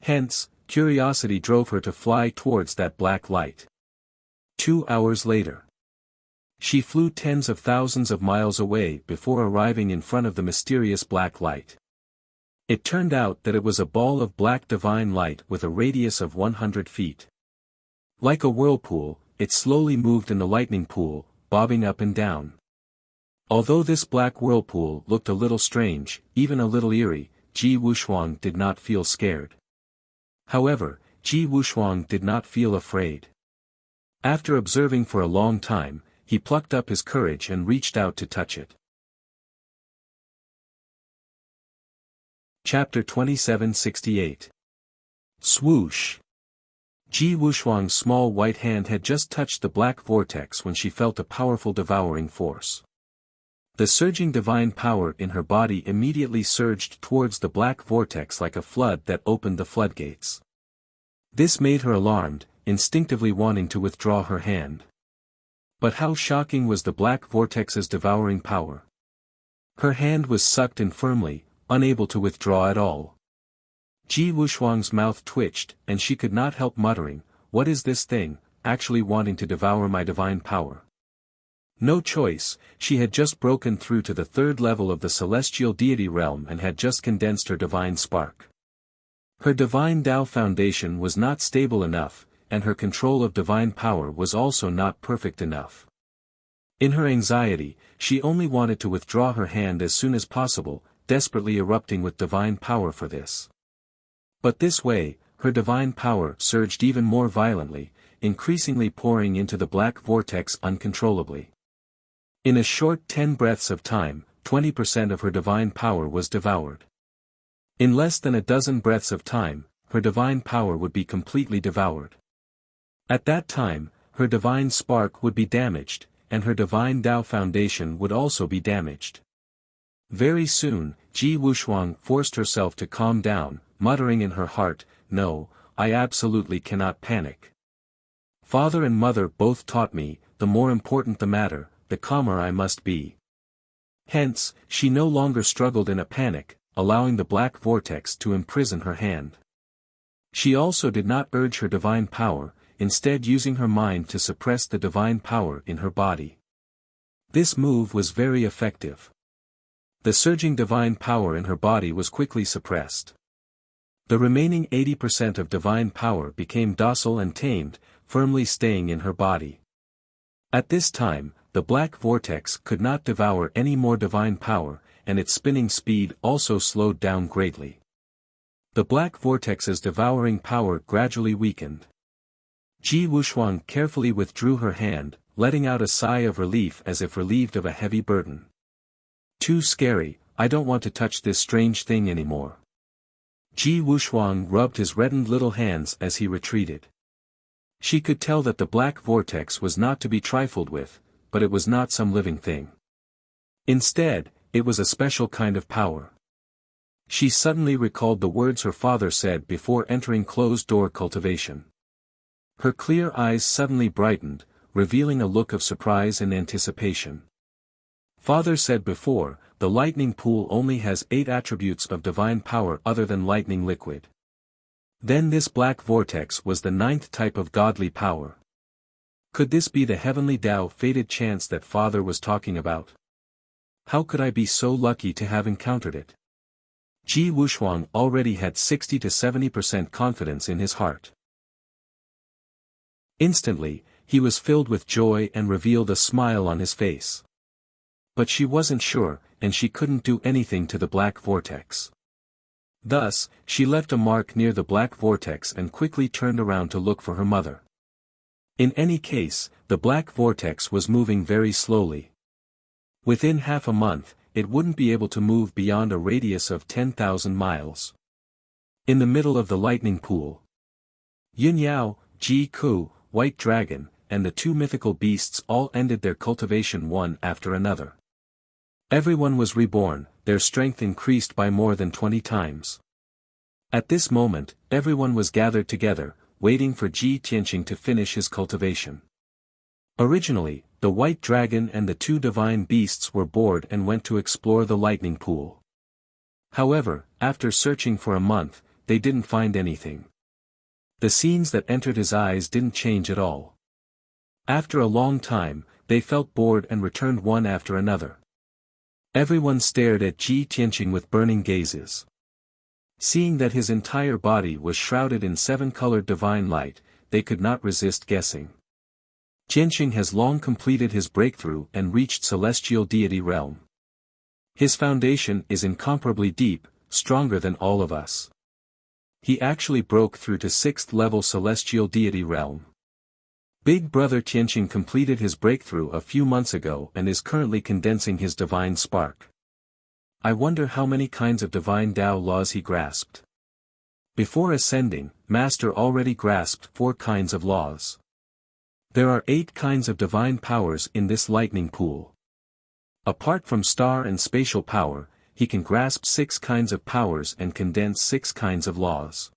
Hence, curiosity drove her to fly towards that black light. 2 hours later, she flew tens of thousands of miles away before arriving in front of the mysterious black light. It turned out that it was a ball of black divine light with a radius of 100 feet. Like a whirlpool, it slowly moved in the lightning pool, bobbing up and down. Although this black whirlpool looked a little strange, even a little eerie, Ji Wushuang did not feel scared. However, Ji Wushuang did not feel afraid. After observing for a long time, he plucked up his courage and reached out to touch it. Chapter 2768. Swoosh. Ji Wushuang's small white hand had just touched the black vortex when she felt a powerful devouring force. The surging divine power in her body immediately surged towards the black vortex like a flood that opened the floodgates. This made her alarmed, instinctively wanting to withdraw her hand. But how shocking was the black vortex's devouring power! Her hand was sucked in firmly, unable to withdraw at all. Ji Wushuang's mouth twitched, and she could not help muttering, "What is this thing, actually wanting to devour my divine power?" No choice, she had just broken through to the 3rd level of the celestial deity realm and had just condensed her divine spark. Her divine Tao foundation was not stable enough, and her control of divine power was also not perfect enough. In her anxiety, she only wanted to withdraw her hand as soon as possible, desperately erupting with divine power for this. But this way, her divine power surged even more violently, increasingly pouring into the black vortex uncontrollably. In a short 10 breaths of time, 20% of her divine power was devoured. In less than a dozen breaths of time, her divine power would be completely devoured. At that time, her divine spark would be damaged, and her divine Tao foundation would also be damaged. Very soon, Ji Wushuang forced herself to calm down, muttering in her heart, "No, I absolutely cannot panic. Father and mother both taught me, the more important the matter, the calmer I must be." Hence, she no longer struggled in a panic, allowing the black vortex to imprison her hand. She also did not urge her divine power, instead using her mind to suppress the divine power in her body. This move was very effective. The surging divine power in her body was quickly suppressed. The remaining 80% of divine power became docile and tamed, firmly staying in her body. At this time, the black vortex could not devour any more divine power, and its spinning speed also slowed down greatly. The black vortex's devouring power gradually weakened. Ji Wuxuang carefully withdrew her hand, letting out a sigh of relief as if relieved of a heavy burden. Too scary, I don't want to touch this strange thing anymore. Ji Wuxuang rubbed his reddened little hands as he retreated. She could tell that the black vortex was not to be trifled with, but it was not some living thing. Instead, it was a special kind of power. She suddenly recalled the words her father said before entering closed-door cultivation. Her clear eyes suddenly brightened, revealing a look of surprise and anticipation. Father said before, the lightning pool only has 8 attributes of divine power other than lightning liquid. Then this black vortex was the 9th type of godly power. Could this be the heavenly Tao fated chance that Father was talking about? How could I be so lucky to have encountered it? Ji Wuxuang already had 60 to 70% confidence in his heart. Instantly, he was filled with joy and revealed a smile on his face. But she wasn't sure, and she couldn't do anything to the black vortex. Thus, she left a mark near the black vortex and quickly turned around to look for her mother. In any case, the black vortex was moving very slowly. Within half a month, it wouldn't be able to move beyond a radius of 10,000 miles. In the middle of the lightning pool, Yun Yao, Ji Ku, White Dragon, and the 2 mythical beasts all ended their cultivation one after another. Everyone was reborn, their strength increased by more than 20 times. At this moment, everyone was gathered together, waiting for Ji Tianqing to finish his cultivation. Originally, the White Dragon and the 2 divine beasts were bored and went to explore the lightning pool. However, after searching for a month, they didn't find anything. The scenes that entered his eyes didn't change at all. After a long time, they felt bored and returned one after another. Everyone stared at Ji Tianqing with burning gazes. Seeing that his entire body was shrouded in 7-colored divine light, they could not resist guessing. Tianqing has long completed his breakthrough and reached celestial deity realm. His foundation is incomparably deep, stronger than all of us. He actually broke through to 6th level celestial deity realm. Big brother Tianqing completed his breakthrough a few months ago and is currently condensing his divine spark. I wonder how many kinds of divine Tao laws he grasped. Before ascending, Master already grasped 4 kinds of laws. There are 8 kinds of divine powers in this lightning pool. Apart from star and spatial power, he can grasp 6 kinds of powers and condense 6 kinds of laws.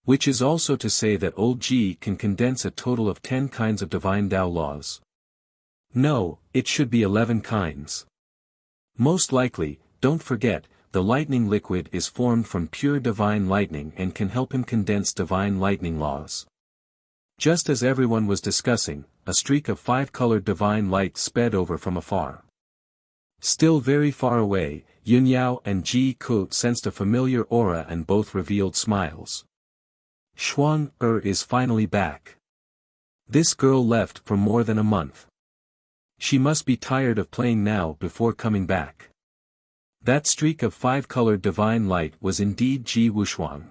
Which is also to say that old Ji can condense a total of 10 kinds of divine Tao laws. No, it should be 11 kinds. Most likely, don't forget, the lightning liquid is formed from pure divine lightning and can help him condense divine lightning laws. Just as everyone was discussing, a streak of 5-colored divine light sped over from afar. Still very far away, Yun Yao and Ji Ku sensed a familiar aura and both revealed smiles. Shuang is finally back. This girl left for more than a month. She must be tired of playing now before coming back. That streak of 5-colored divine light was indeed Ji Wuxuang.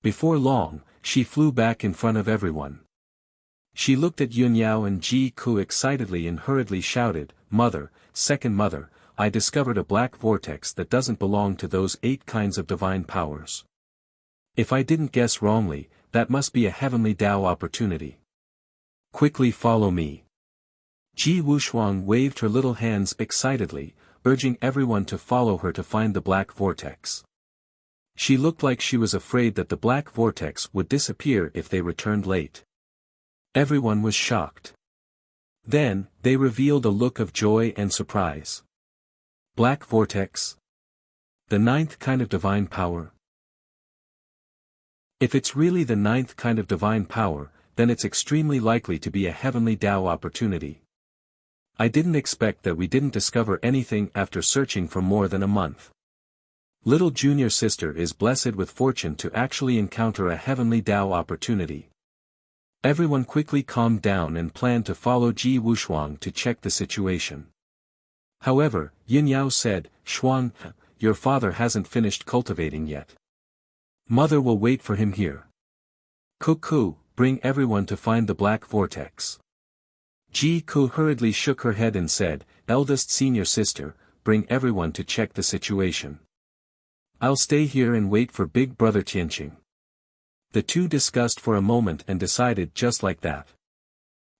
Before long, she flew back in front of everyone. She looked at Yun Yao and Ji Ku excitedly and hurriedly shouted, "Mother, second mother, I discovered a black vortex that doesn't belong to those 8 kinds of divine powers. If I didn't guess wrongly, that must be a heavenly Tao opportunity. Quickly follow me." Ji Wuxuang waved her little hands excitedly, urging everyone to follow her to find the black vortex. She looked like she was afraid that the black vortex would disappear if they returned late. Everyone was shocked. Then, they revealed a look of joy and surprise. Black vortex? The ninth kind of divine power? If it's really the ninth kind of divine power, then it's extremely likely to be a heavenly Tao opportunity. I didn't expect that we didn't discover anything after searching for more than a month. Little junior sister is blessed with fortune to actually encounter a heavenly Tao opportunity. Everyone quickly calmed down and planned to follow Ji Wushuang to check the situation. However, Yin Yao said, "Shuang, your father hasn't finished cultivating yet. Mother will wait for him here. Ku, bring everyone to find the black vortex." Ji Ku hurriedly shook her head and said, "Eldest senior sister, bring everyone to check the situation. I'll stay here and wait for big brother Tianqing." The two discussed for a moment and decided just like that.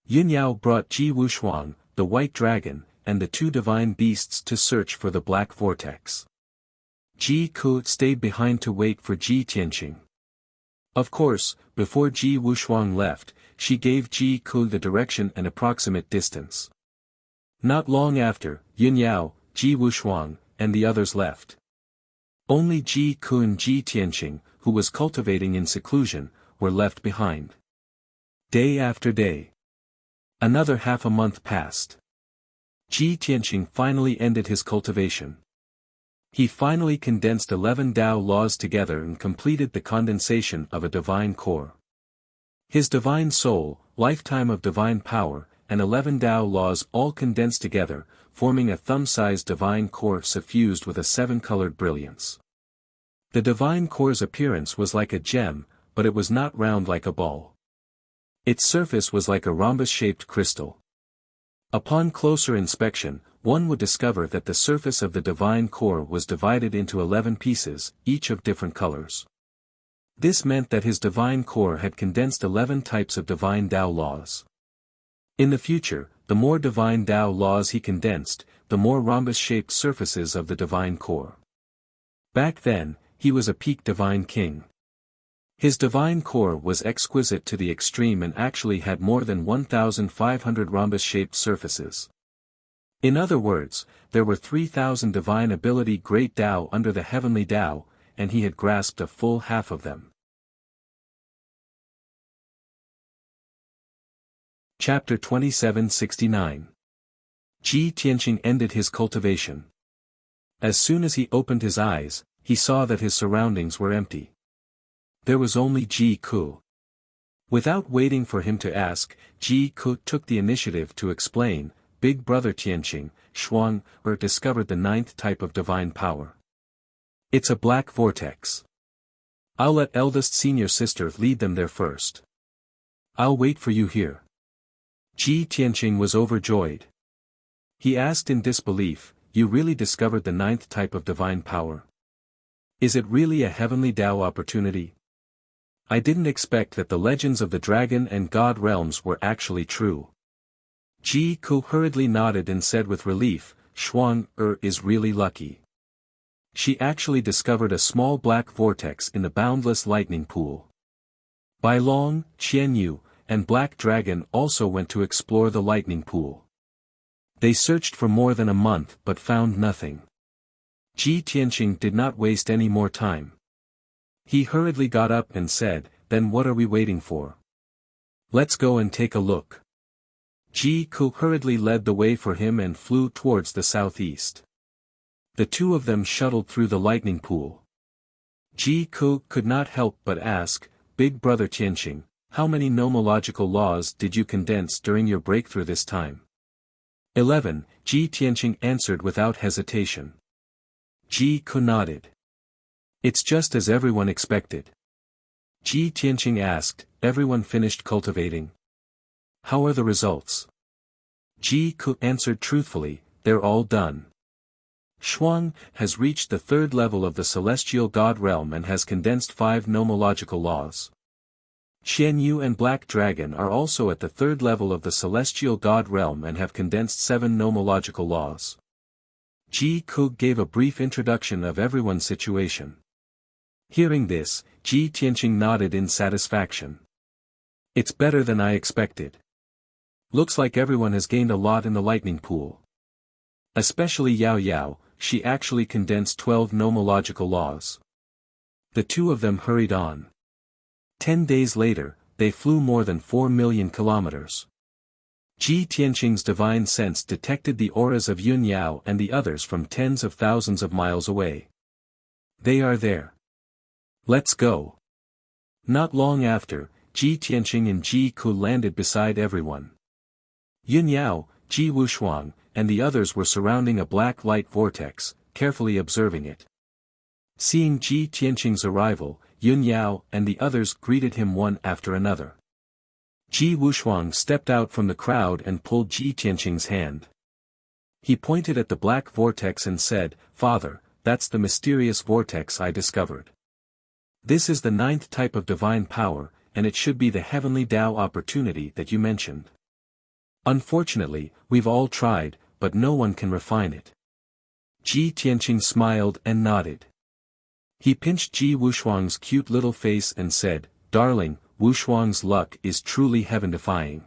Yin Yao brought Ji Wushuang, the white dragon, and the two divine beasts to search for the black vortex. Ji Ku stayed behind to wait for Ji Tianqing. Of course, before Ji Wushuang left, she gave Ji Ku the direction and approximate distance. Not long after, Yin Yao, Ji Wushuang, and the others left. Only Ji Ku and Ji Tianqing, who was cultivating in seclusion, were left behind. Day after day. Another half a month passed. Ji Tianqing finally ended his cultivation. He finally condensed 11 Tao laws together and completed the condensation of a divine core. His divine soul, lifetime of divine power, and 11 Tao laws all condensed together, forming a thumb-sized divine core suffused with a 7-colored brilliance. The divine core's appearance was like a gem, but it was not round like a ball. Its surface was like a rhombus-shaped crystal. Upon closer inspection, one would discover that the surface of the divine core was divided into 11 pieces, each of different colors. This meant that his divine core had condensed 11 types of divine Tao laws. In the future, the more divine Tao laws he condensed, the more rhombus-shaped surfaces of the divine core. Back then, he was a peak divine king. His divine core was exquisite to the extreme and actually had more than 1,500 rhombus-shaped surfaces. In other words, there were 3,000 divine ability great Tao under the heavenly Tao, and he had grasped a full half of them. Chapter 2769. Ji Tianqing ended his cultivation. As soon as he opened his eyes, he saw that his surroundings were empty. There was only Ji Ku. Without waiting for him to ask, Ji Ku took the initiative to explain. Big brother Tianqing, Shuang, discovered the 9th type of divine power. It's a black vortex. I'll let eldest senior sister lead them there first. I'll wait for you here. Ji Tianqing was overjoyed. He asked in disbelief, "You really discovered the 9th type of divine power? Is it really a heavenly Tao opportunity? I didn't expect that the legends of the dragon and god realms were actually true." Ji Ku hurriedly nodded and said with relief, "Shuang is really lucky. She actually discovered a small black vortex in the boundless lightning pool." Bai Long, Qian Yu, and Black Dragon also went to explore the lightning pool. They searched for more than a month but found nothing. Ji Tianqing did not waste any more time. He hurriedly got up and said, "Then what are we waiting for? Let's go and take a look." Ji Ku hurriedly led the way for him and flew towards the southeast. The two of them shuttled through the lightning pool. Ji Ku could not help but ask, "Big brother Tianqing, how many nomological laws did you condense during your breakthrough this time?" 11, Ji Tianqing answered without hesitation. Ji Ku nodded. "It's just as everyone expected." Ji Tianqing asked, "Everyone finished cultivating? How are the results?" Ji Ku answered truthfully, "They're all done. Shuang has reached the 3rd level of the celestial god realm and has condensed 5 nomological laws. Qian Yu and Black Dragon are also at the 3rd level of the celestial god realm and have condensed 7 nomological laws." Ji Ku gave a brief introduction of everyone's situation. Hearing this, Ji Tianqing nodded in satisfaction. "It's better than I expected. Looks like everyone has gained a lot in the lightning pool. Especially Yao Yao, she actually condensed 12 nomological laws. The two of them hurried on. 10 days later, they flew more than 4 million kilometers. Ji Tianqing's divine sense detected the auras of Yun Yao and the others from tens of thousands of miles away. They are there. Let's go. Not long after, Ji Tianqing and Ji Ku landed beside everyone. Yun Yao, Ji Wushuang, and the others were surrounding a black light vortex, carefully observing it. Seeing Ji Tianqing's arrival, Yun Yao and the others greeted him one after another. Ji Wushuang stepped out from the crowd and pulled Ji Tianqing's hand. He pointed at the black vortex and said, "Father, that's the mysterious vortex I discovered. This is the 9th type of divine power, and it should be the heavenly Tao opportunity that you mentioned. Unfortunately, we've all tried, but no one can refine it." Ji Tianqing smiled and nodded. He pinched Ji Wushuang's cute little face and said, "Darling, Wushuang's luck is truly heaven-defying.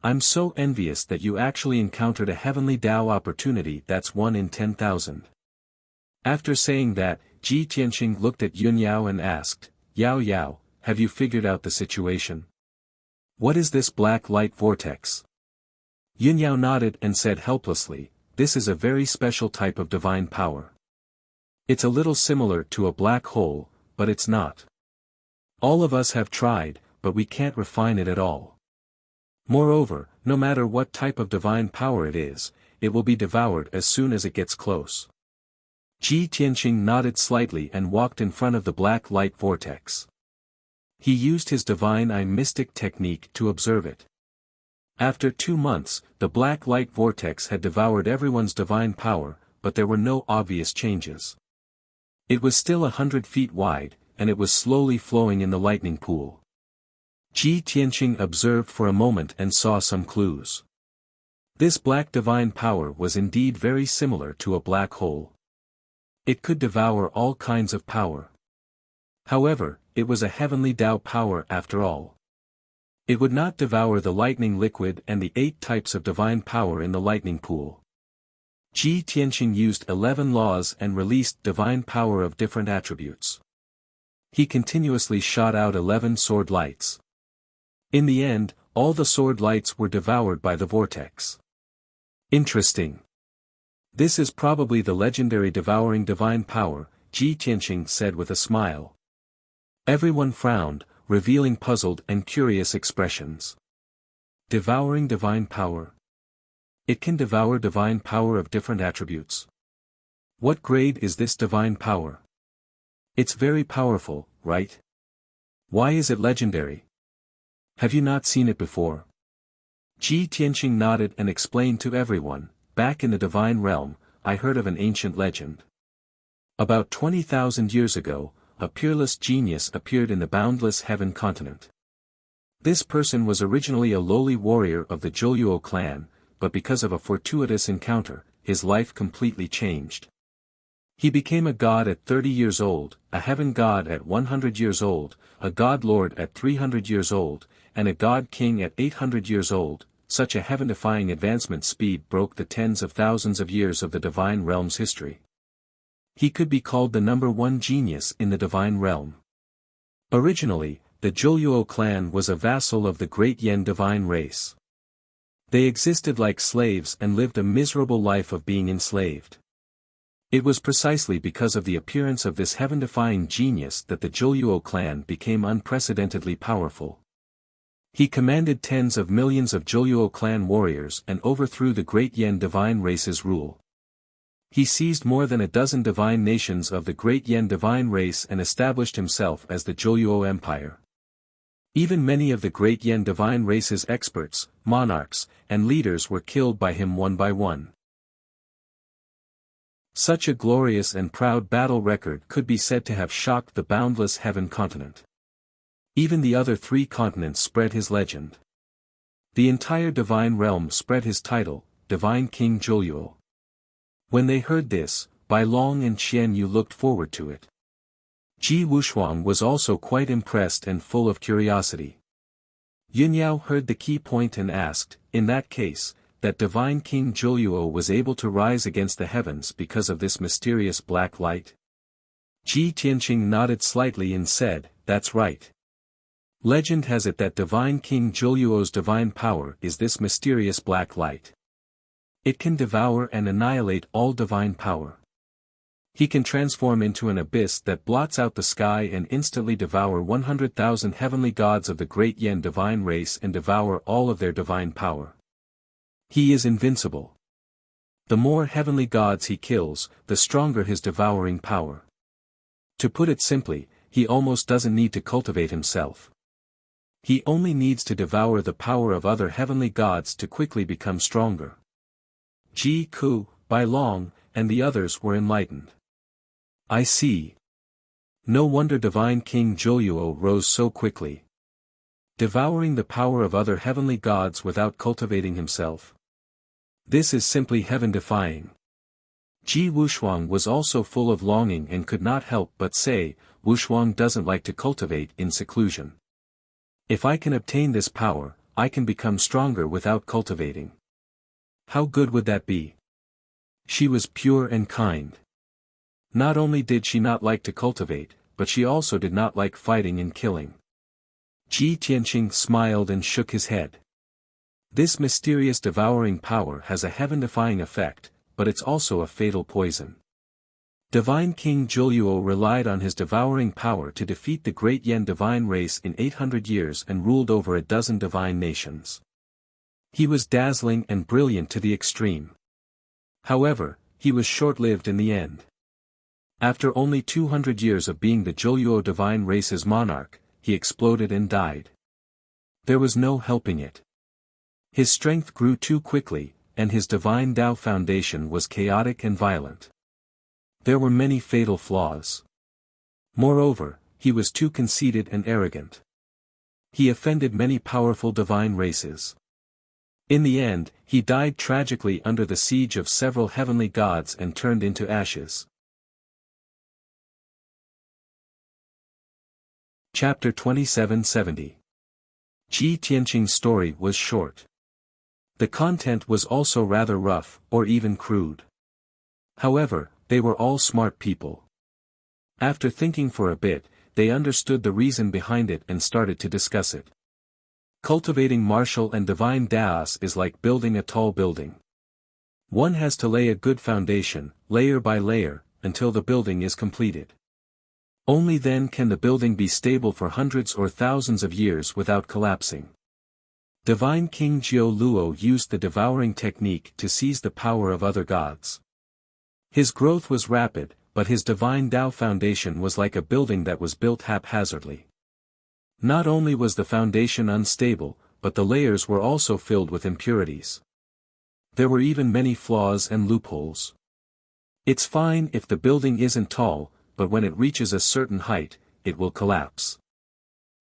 I'm so envious that you actually encountered a heavenly Tao opportunity that's 1 in 10,000. After saying that, Ji Tianqing looked at Yun Yao and asked, "Yao Yao, have you figured out the situation? What is this black light vortex?" Yun Yao nodded and said helplessly, "This is a very special type of divine power. It's a little similar to a black hole, but it's not. All of us have tried, but we can't refine it at all. Moreover, no matter what type of divine power it is, it will be devoured as soon as it gets close." Ji Tianqing nodded slightly and walked in front of the black light vortex. He used his divine eye mystic technique to observe it. After 2 months, the black light vortex had devoured everyone's divine power, but there were no obvious changes. It was still 100 feet wide, and it was slowly flowing in the lightning pool. Ji Tianqing observed for a moment and saw some clues. This black divine power was indeed very similar to a black hole. It could devour all kinds of power. However, it was a heavenly Tao power after all. It would not devour the lightning liquid and the 8 types of divine power in the lightning pool. Ji Tianqing used 11 laws and released divine power of different attributes. He continuously shot out 11 sword lights. In the end, all the sword lights were devoured by the vortex. Interesting. This is probably the legendary devouring divine power, Ji Tianqing said with a smile. Everyone frowned, revealing puzzled and curious expressions. Devouring divine power. It can devour divine power of different attributes. What grade is this divine power? It's very powerful, right? Why is it legendary? Have you not seen it before? Ji Tianqing nodded and explained to everyone, "Back in the divine realm, I heard of an ancient legend. About 20,000 years ago, a peerless genius appeared in the boundless heaven continent. This person was originally a lowly warrior of the Zhouluo clan, but because of a fortuitous encounter, his life completely changed. He became a god at 30 years old, a heaven god at 100 years old, a god lord at 300 years old, and a god king at 800 years old. Such a heaven-defying advancement speed broke the tens of thousands of years of the divine realm's history. He could be called the #1 genius in the divine realm. Originally, the Zhouluo clan was a vassal of the Great Yen divine race. They existed like slaves and lived a miserable life of being enslaved. It was precisely because of the appearance of this heaven-defying genius that the Zhouluo clan became unprecedentedly powerful. He commanded tens of millions of Zhouluo clan warriors and overthrew the Great Yen divine race's rule. He seized more than a dozen divine nations of the Great Yen divine race and established himself as the Zhouluo Empire. Even many of the Great Yen divine race's experts, monarchs, and leaders were killed by him one by one. Such a glorious and proud battle record could be said to have shocked the boundless heaven continent. Even the other 3 continents spread his legend. The entire divine realm spread his title, Divine King Zhouluo. When they heard this, Bai Long and Qian Yu looked forward to it. Ji Wushuang was also quite impressed and full of curiosity. Yun Yao heard the key point and asked, "In that case, that divine King Juluo was able to rise against the heavens because of this mysterious black light? Ji Tianqing nodded slightly and said, "That's right. Legend has it that divine King Juluo's divine power is this mysterious black light. It can devour and annihilate all divine power. He can transform into an abyss that blots out the sky and instantly devour 100,000 heavenly gods of the great Yen divine race and devour all of their divine power. He is invincible. The more heavenly gods he kills, the stronger his devouring power. To put it simply, he almost doesn't need to cultivate himself. He only needs to devour the power of other heavenly gods to quickly become stronger." Ji Ku, Bai Long, and the others were enlightened. "I see. No wonder divine King Juluo rose so quickly. Devouring the power of other heavenly gods without cultivating himself. This is simply heaven-defying." Ji Wushuang was also full of longing and could not help but say, "Wushuang doesn't like to cultivate in seclusion. If I can obtain this power, I can become stronger without cultivating. How good would that be?" She was pure and kind. Not only did she not like to cultivate, but she also did not like fighting and killing. Ji Tianqing smiled and shook his head. This mysterious devouring power has a heaven-defying effect, but it's also a fatal poison. Divine King Juluo relied on his devouring power to defeat the great Yen divine race in 800 years and ruled over a dozen divine nations. He was dazzling and brilliant to the extreme. However, he was short-lived in the end. After only 200 years of being the Juluo divine race's monarch, he exploded and died. There was no helping it. His strength grew too quickly, and his divine Tao foundation was chaotic and violent. There were many fatal flaws. Moreover, he was too conceited and arrogant. He offended many powerful divine races. In the end, he died tragically under the siege of several heavenly gods and turned into ashes. Chapter 2770. Ji Tianqing's story was short. The content was also rather rough, or even crude. However, they were all smart people. After thinking for a bit, they understood the reason behind it and started to discuss it. Cultivating martial and divine Daos is like building a tall building. One has to lay a good foundation, layer by layer, until the building is completed. Only then can the building be stable for hundreds or thousands of years without collapsing. Divine King Juluo used the devouring technique to seize the power of other gods. His growth was rapid, but his divine Tao foundation was like a building that was built haphazardly. Not only was the foundation unstable, but the layers were also filled with impurities. There were even many flaws and loopholes. It's fine if the building isn't tall, but when it reaches a certain height, it will collapse.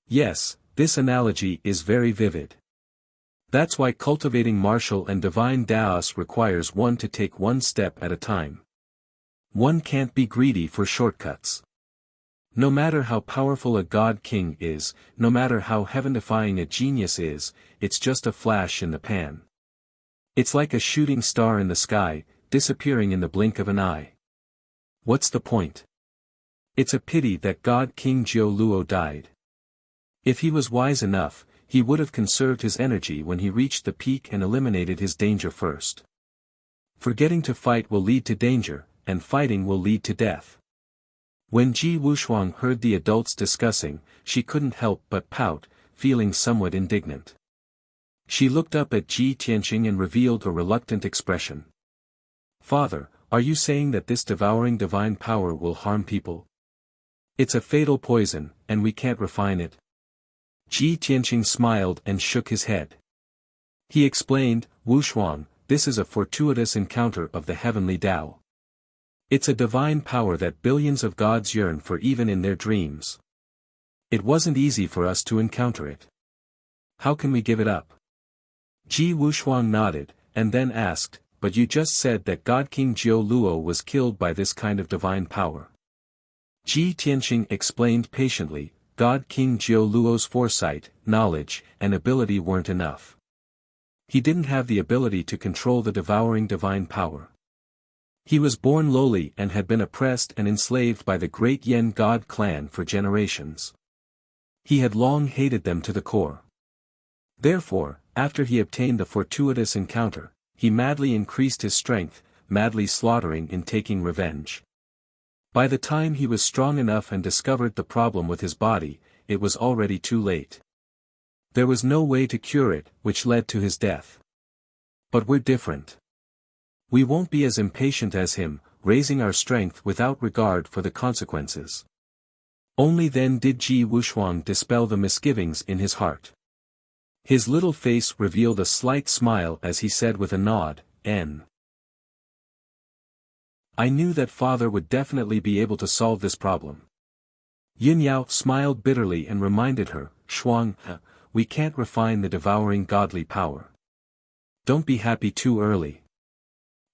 Yes, this analogy is very vivid. That's why cultivating martial and divine Daos requires one to take one step at a time. One can't be greedy for shortcuts. No matter how powerful a god king is, no matter how heaven-defying a genius is, it's just a flash in the pan. It's like a shooting star in the sky, disappearing in the blink of an eye. What's the point? It's a pity that God King Juluo died. If he was wise enough, he would have conserved his energy when he reached the peak and eliminated his danger first. Forgetting to fight will lead to danger, and fighting will lead to death. When Ji Wushuang heard the adults discussing, she couldn't help but pout, feeling somewhat indignant. She looked up at Ji Tianqing and revealed a reluctant expression. "Father, are you saying that this devouring divine power will harm people? It's a fatal poison, and we can't refine it." Ji Tianqing smiled and shook his head. He explained, "Wushuang, this is a fortuitous encounter of the heavenly Tao. It's a divine power that billions of gods yearn for even in their dreams. It wasn't easy for us to encounter it. How can we give it up?" Ji Wushuang nodded, and then asked, "But you just said that God King Juluo was killed by this kind of divine power." Ji Tianqing explained patiently, God King Juluo's foresight, knowledge, and ability weren't enough. He didn't have the ability to control the devouring divine power. He was born lowly and had been oppressed and enslaved by the great Yen God clan for generations. He had long hated them to the core. Therefore, after he obtained the fortuitous encounter, he madly increased his strength, madly slaughtering and taking revenge. By the time he was strong enough and discovered the problem with his body, it was already too late. There was no way to cure it, which led to his death. But we're different. We won't be as impatient as him, raising our strength without regard for the consequences. Only then did Ji Wuxuang dispel the misgivings in his heart. His little face revealed a slight smile as he said with a nod, I knew that father would definitely be able to solve this problem. Yin Yao smiled bitterly and reminded her, Shuang, we can't refine the devouring godly power. Don't be happy too early.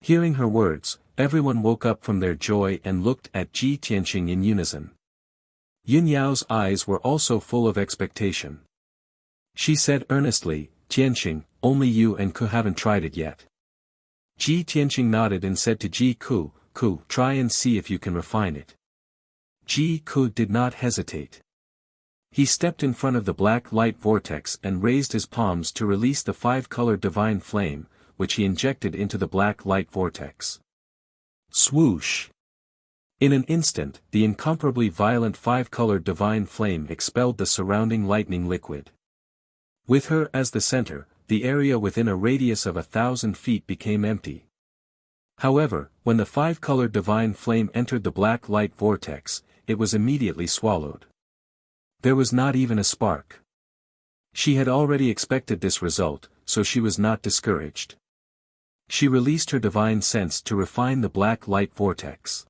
Hearing her words, everyone woke up from their joy and looked at Ji Tianqing in unison. Yin Yao's eyes were also full of expectation. She said earnestly, Tianqing, only you and Ku haven't tried it yet. Ji Tianqing nodded and said to Ji Ku, try and see if you can refine it. Ji Ku did not hesitate. He stepped in front of the black light vortex and raised his palms to release the five-colored divine flame, which he injected into the black light vortex. Swoosh! In an instant, the incomparably violent five-colored divine flame expelled the surrounding lightning liquid. With her as the center, the area within a radius of 1,000 feet became empty. However, when the five-colored divine flame entered the black light vortex, it was immediately swallowed. There was not even a spark. She had already expected this result, so she was not discouraged. She released her divine sense to refine the black light vortex.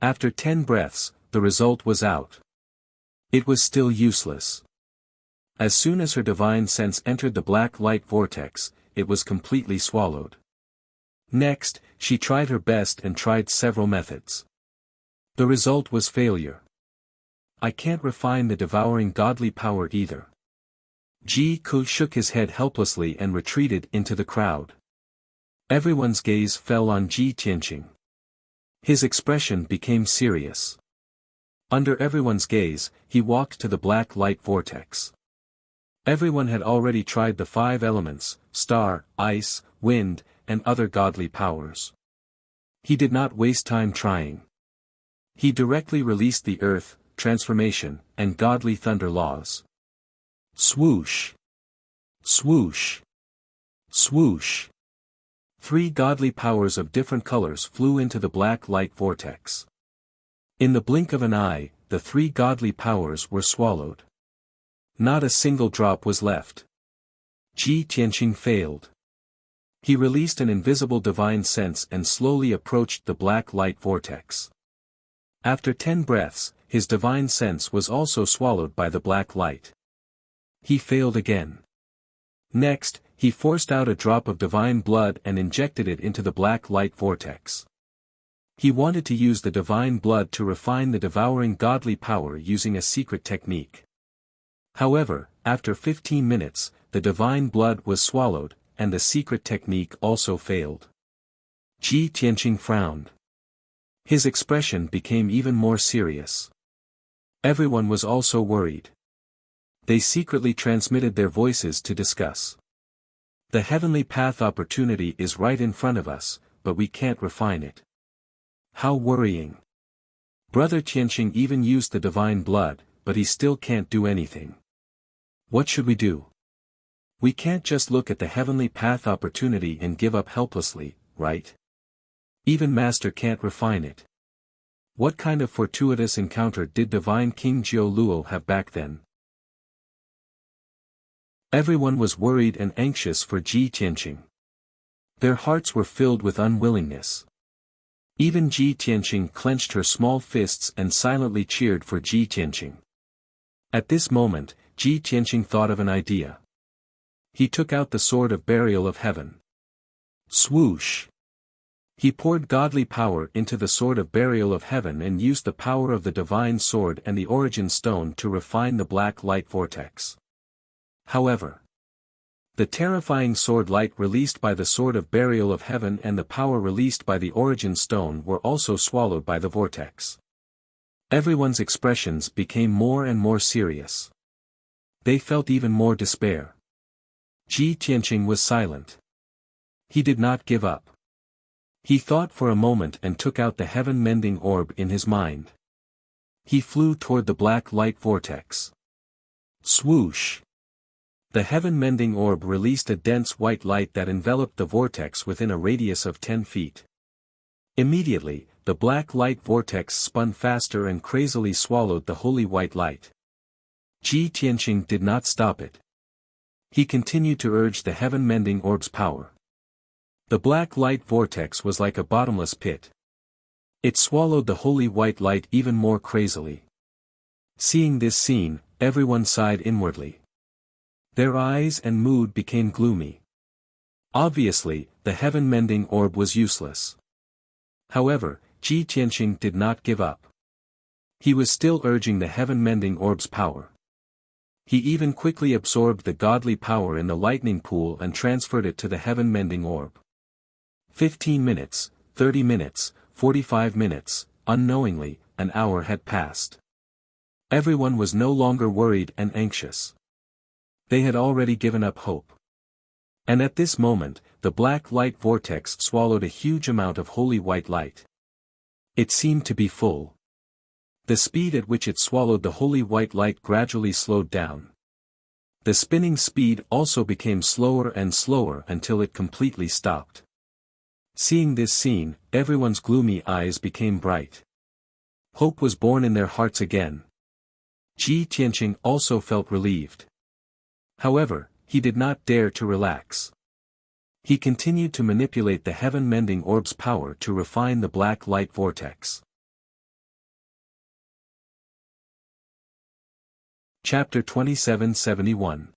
After 10 breaths, the result was out. It was still useless. As soon as her divine sense entered the black light vortex, it was completely swallowed. Next, she tried her best and tried several methods. The result was failure. I can't refine the devouring godly power either. Ji Ku shook his head helplessly and retreated into the crowd. Everyone's gaze fell on Ji Tianqing. His expression became serious. Under everyone's gaze, he walked to the black light vortex. Everyone had already tried the 5 elements, star, ice, wind, and other godly powers. He did not waste time trying. He directly released the earth, transformation, and godly thunder laws. Swoosh! Swoosh! Swoosh! 3 godly powers of different colors flew into the black light vortex. In the blink of an eye, the 3 godly powers were swallowed. Not a single drop was left. Ji Tianqing failed. He released an invisible divine sense and slowly approached the black light vortex. After 10 breaths, his divine sense was also swallowed by the black light. He failed again. Next, he forced out a drop of divine blood and injected it into the black light vortex. He wanted to use the divine blood to refine the devouring godly power using a secret technique. However, after 15 minutes, the divine blood was swallowed, and the secret technique also failed. Ji Tianqing frowned. His expression became even more serious. Everyone was also worried. They secretly transmitted their voices to discuss. The heavenly path opportunity is right in front of us, but we can't refine it. How worrying. Brother Tianqing even used the divine blood, but he still can't do anything. What should we do? We can't just look at the heavenly path opportunity and give up helplessly, right? Even Master can't refine it. What kind of fortuitous encounter did Divine King Jiu Luo have back then? Everyone was worried and anxious for Ji Tianqing. Their hearts were filled with unwillingness. Even Ji Tianqing clenched her small fists and silently cheered for Ji Tianqing. At this moment, Ji Tianqing thought of an idea. He took out the sword of burial of heaven. Swoosh! He poured godly power into the sword of burial of heaven and used the power of the divine sword and the origin stone to refine the black light vortex. However, The terrifying sword light released by the Sword of Burial of Heaven and the power released by the Origin Stone were also swallowed by the vortex. Everyone's expressions became more and more serious. They felt even more despair. Ji Tianqing was silent. He did not give up. He thought for a moment and took out the heaven-mending orb in his mind. He flew toward the black light vortex. Swoosh! The heaven-mending orb released a dense white light that enveloped the vortex within a radius of 10 feet. Immediately, the black light vortex spun faster and crazily swallowed the holy white light. Ji Tianqing did not stop it. He continued to urge the heaven-mending orb's power. The black light vortex was like a bottomless pit. It swallowed the holy white light even more crazily. Seeing this scene, everyone sighed inwardly. Their eyes and mood became gloomy. Obviously, the heaven-mending orb was useless. However, Ji Tianqing did not give up. He was still urging the heaven-mending orb's power. He even quickly absorbed the godly power in the lightning pool and transferred it to the heaven-mending orb. 15 minutes, 30 minutes, 45 minutes, unknowingly, an hour had passed. Everyone was no longer worried and anxious. They had already given up hope. And at this moment, the black light vortex swallowed a huge amount of holy white light. It seemed to be full. The speed at which it swallowed the holy white light gradually slowed down. The spinning speed also became slower and slower until it completely stopped. Seeing this scene, everyone's gloomy eyes became bright. Hope was born in their hearts again. Ji Tianqing also felt relieved. However, he did not dare to relax. He continued to manipulate the heaven-mending orb's power to refine the black light vortex. Chapter 2771.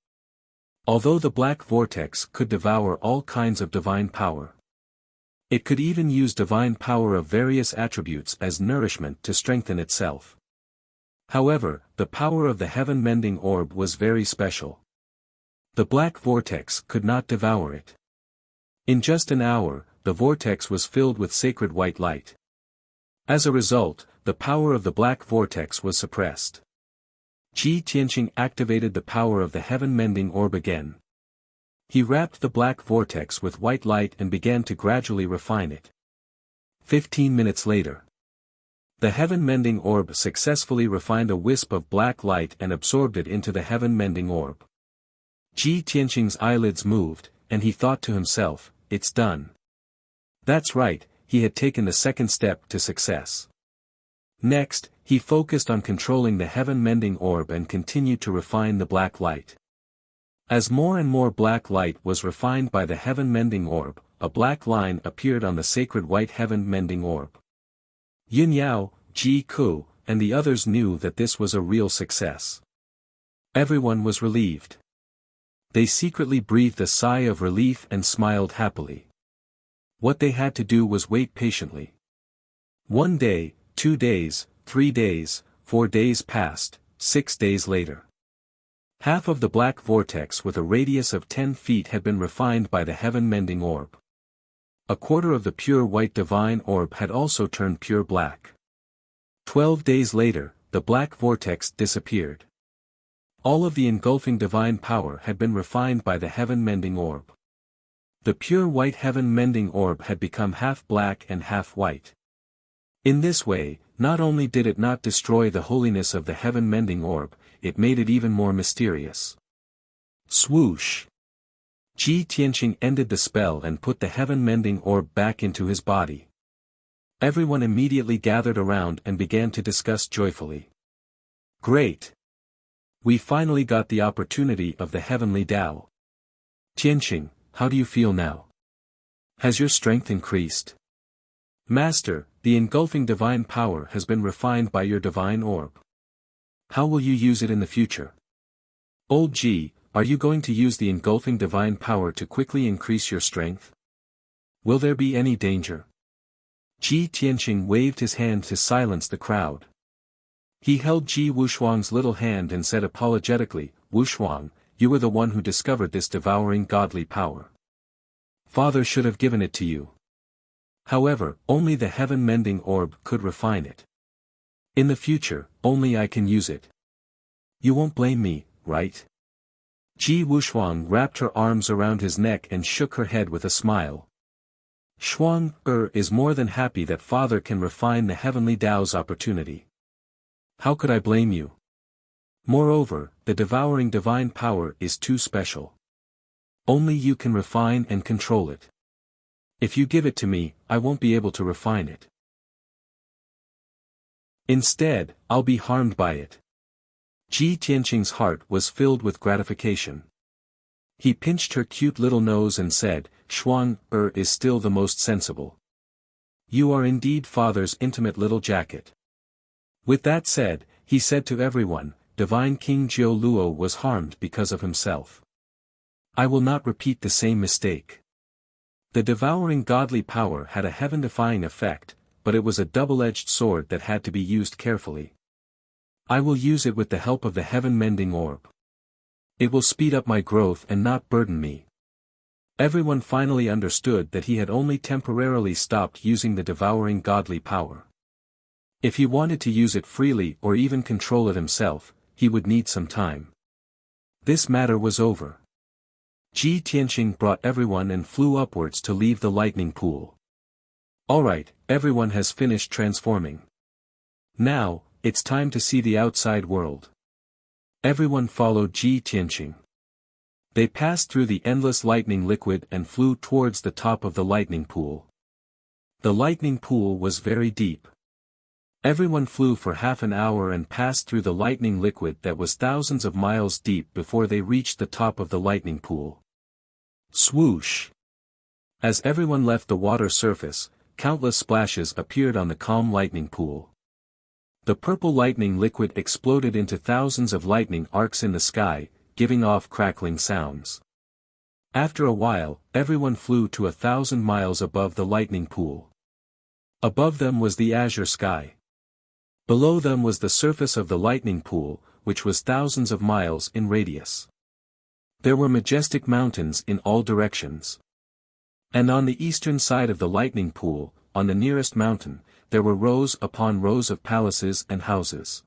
Although the black vortex could devour all kinds of divine power, it could even use divine power of various attributes as nourishment to strengthen itself. However, the power of the heaven-mending orb was very special. The black vortex could not devour it. In just an hour, the vortex was filled with sacred white light. As a result, the power of the black vortex was suppressed. Ji Tianqing activated the power of the heaven-mending orb again. He wrapped the black vortex with white light and began to gradually refine it. 15 minutes later, the heaven-mending orb successfully refined a wisp of black light and absorbed it into the heaven-mending orb. Ji Tianqing's eyelids moved, and he thought to himself, "It's done." That's right, he had taken the second step to success. Next, he focused on controlling the heaven-mending orb and continued to refine the black light. As more and more black light was refined by the heaven-mending orb, a black line appeared on the sacred white heaven-mending orb. Yin Yao, Ji Ku, and the others knew that this was a real success. Everyone was relieved. They secretly breathed a sigh of relief and smiled happily. What they had to do was wait patiently. 1 day, 2 days, 3 days, 4 days passed. 6 days later, half of the black vortex with a radius of 10 feet had been refined by the heaven-mending orb. A quarter of the pure white divine orb had also turned pure black. 12 days later, the black vortex disappeared. All of the engulfing divine power had been refined by the heaven-mending orb. The pure white heaven-mending orb had become half black and half white. In this way, not only did it not destroy the holiness of the heaven-mending orb, it made it even more mysterious. Swoosh! Ji Tianqing ended the spell and put the heaven-mending orb back into his body. Everyone immediately gathered around and began to discuss joyfully. Great! We finally got the opportunity of the heavenly Tao. Tianqing, how do you feel now? Has your strength increased? Master, the engulfing divine power has been refined by your divine orb. How will you use it in the future? Old Ji, are you going to use the engulfing divine power to quickly increase your strength? Will there be any danger? Ji Tianqing waved his hand to silence the crowd. He held Ji Wushuang's little hand and said apologetically, "Wushuang, you were the one who discovered this devouring godly power. Father should have given it to you. However, only the heaven-mending orb could refine it. In the future, only I can use it. You won't blame me, right? Ji Wuxuang wrapped her arms around his neck and shook her head with a smile. Shuang is more than happy that Father can refine the heavenly Tao's opportunity. How could I blame you? Moreover, the devouring divine power is too special. Only you can refine and control it. If you give it to me, I won't be able to refine it. Instead, I'll be harmed by it. Ji Tianqing's heart was filled with gratification. He pinched her cute little nose and said, Shuang is still the most sensible. You are indeed Father's intimate little jacket. With that said, he said to everyone, Divine King Jiu Luo was harmed because of himself. I will not repeat the same mistake. The devouring godly power had a heaven-defying effect, but it was a double-edged sword that had to be used carefully. I will use it with the help of the heaven-mending orb. It will speed up my growth and not burden me. Everyone finally understood that he had only temporarily stopped using the devouring godly power. If he wanted to use it freely or even control it himself, he would need some time. This matter was over. Ji Tianqing brought everyone and flew upwards to leave the lightning pool. Alright, everyone has finished transforming. Now, it's time to see the outside world. Everyone followed Ji Tianqing. They passed through the endless lightning liquid and flew towards the top of the lightning pool. The lightning pool was very deep. Everyone flew for half an hour and passed through the lightning liquid that was thousands of miles deep before they reached the top of the lightning pool. Swoosh! As everyone left the water surface, countless splashes appeared on the calm lightning pool. The purple lightning liquid exploded into thousands of lightning arcs in the sky, giving off crackling sounds. After a while, everyone flew to 1,000 miles above the lightning pool. Above them was the azure sky. Below them was the surface of the lightning pool, which was thousands of miles in radius. There were majestic mountains in all directions. And on the eastern side of the lightning pool, on the nearest mountain, there were rows upon rows of palaces and houses.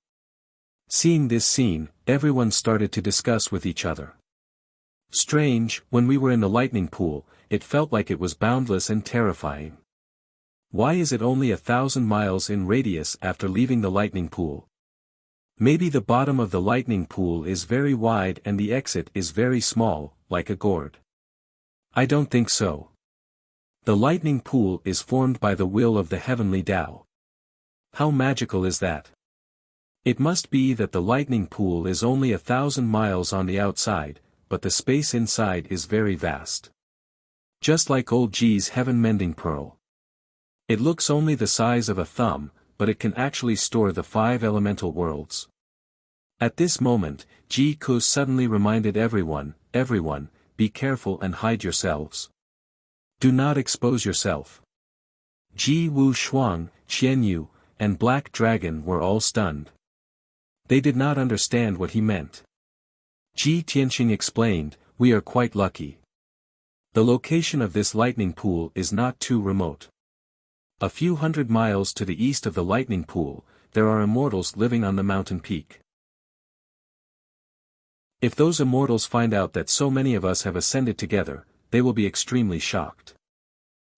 Seeing this scene, everyone started to discuss with each other. Strange, when we were in the lightning pool, it felt like it was boundless and terrifying. Why is it only 1,000 miles in radius after leaving the lightning pool? Maybe the bottom of the lightning pool is very wide and the exit is very small, like a gourd. I don't think so. The lightning pool is formed by the will of the heavenly Tao. How magical is that? It must be that the lightning pool is only 1,000 miles on the outside, but the space inside is very vast. Just like old Ji's heaven-mending pearl. It looks only the size of a thumb, but it can actually store the 5 elemental worlds. At this moment, Ji Ku suddenly reminded everyone, be careful and hide yourselves. Do not expose yourself. Ji Wu Shuang, Qian Yu, and Black Dragon were all stunned. They did not understand what he meant. Ji Tianqing explained, we are quite lucky. The location of this lightning pool is not too remote. A few hundred miles to the east of the lightning pool, there are immortals living on the mountain peak. If those immortals find out that so many of us have ascended together, they will be extremely shocked.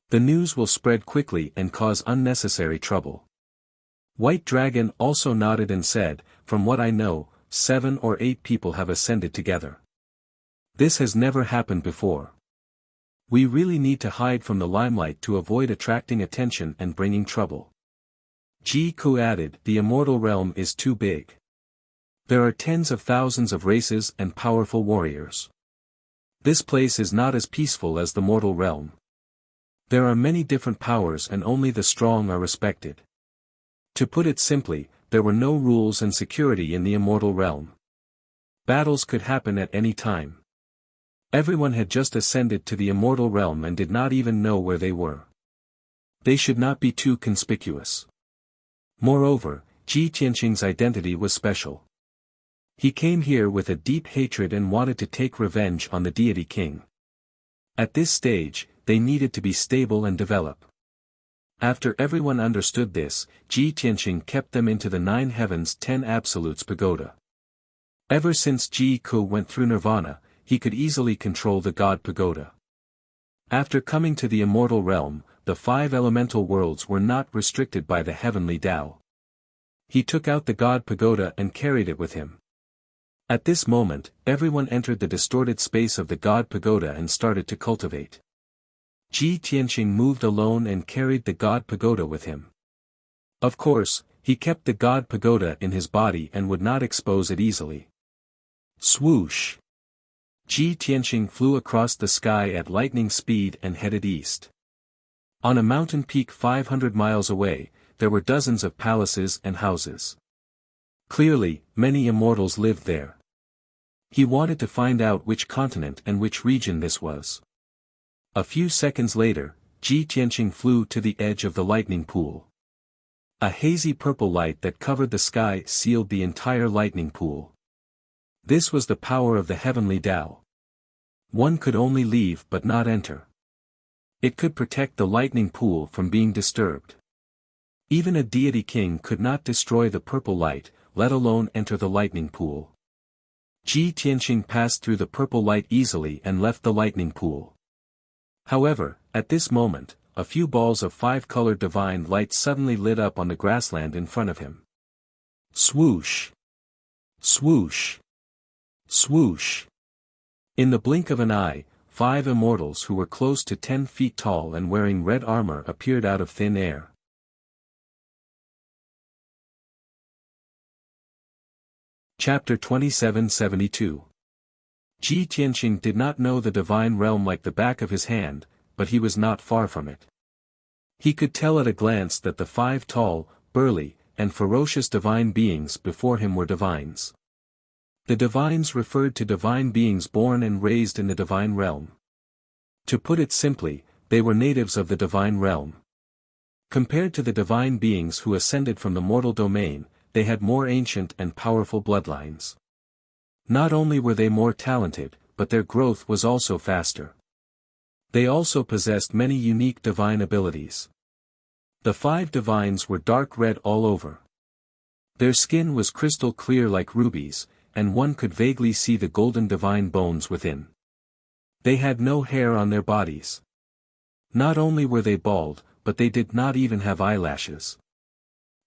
The news will spread quickly and cause unnecessary trouble. White Dragon also nodded and said, from what I know, 7 or 8 people have ascended together. This has never happened before. We really need to hide from the limelight to avoid attracting attention and bringing trouble. Ji Ku added, the immortal realm is too big. There are tens of thousands of races and powerful warriors. This place is not as peaceful as the mortal realm. There are many different powers and only the strong are respected. To put it simply, there were no rules and security in the immortal realm. Battles could happen at any time. Everyone had just ascended to the immortal realm and did not even know where they were. They should not be too conspicuous. Moreover, Ji Tianqing's identity was special. He came here with a deep hatred and wanted to take revenge on the deity king. At this stage, they needed to be stable and develop. After everyone understood this, Ji Tianqing kept them into the 9 Heavens 10 Absolutes Pagoda. Ever since Ji Ku went through Nirvana, he could easily control the God Pagoda. After coming to the immortal realm, the 5 elemental worlds were not restricted by the heavenly Tao. He took out the God Pagoda and carried it with him. At this moment, everyone entered the distorted space of the God Pagoda and started to cultivate. Ji Tianqing moved alone and carried the God Pagoda with him. Of course, he kept the God Pagoda in his body and would not expose it easily. Swoosh! Ji Tianqing flew across the sky at lightning speed and headed east. On a mountain peak 500 miles away, there were dozens of palaces and houses. Clearly, many immortals lived there. He wanted to find out which continent and which region this was. A few seconds later, Ji Tianqing flew to the edge of the lightning pool. A hazy purple light that covered the sky sealed the entire lightning pool. This was the power of the heavenly Tao. One could only leave but not enter. It could protect the lightning pool from being disturbed. Even a deity king could not destroy the purple light, let alone enter the lightning pool. Ji Tianqing passed through the purple light easily and left the lightning pool. However, at this moment, a few balls of 5-colored divine light suddenly lit up on the grassland in front of him. Swoosh! Swoosh! Swoosh! In the blink of an eye, 5 immortals who were close to 10 feet tall and wearing red armor appeared out of thin air. Chapter 2772. Ji Tianqing did not know the divine realm like the back of his hand, but he was not far from it. He could tell at a glance that the 5 tall, burly, and ferocious divine beings before him were divines. The divines referred to divine beings born and raised in the divine realm. To put it simply, they were natives of the divine realm. Compared to the divine beings who ascended from the mortal domain, they had more ancient and powerful bloodlines. Not only were they more talented, but their growth was also faster. They also possessed many unique divine abilities. The 5 divines were dark red all over. Their skin was crystal clear like rubies, and one could vaguely see the golden divine bones within. They had no hair on their bodies. Not only were they bald, but they did not even have eyelashes.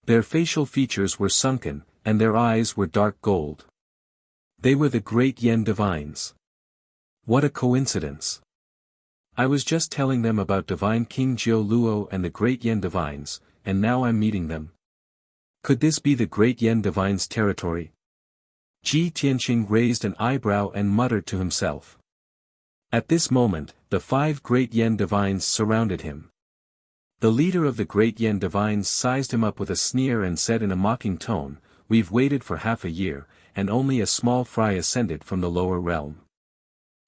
Their facial features were sunken, and their eyes were dark gold. They were the great Yen divines. What a coincidence! I was just telling them about divine King Jiu Luo and the great Yen divines, and now I'm meeting them. Could this be the great Yen divines' territory? Ji Tianqing raised an eyebrow and muttered to himself. At this moment, the 5 great Yen divines surrounded him. The leader of the great Yen divines sized him up with a sneer and said in a mocking tone, "We've waited for half a year, and only a small fry ascended from the lower realm.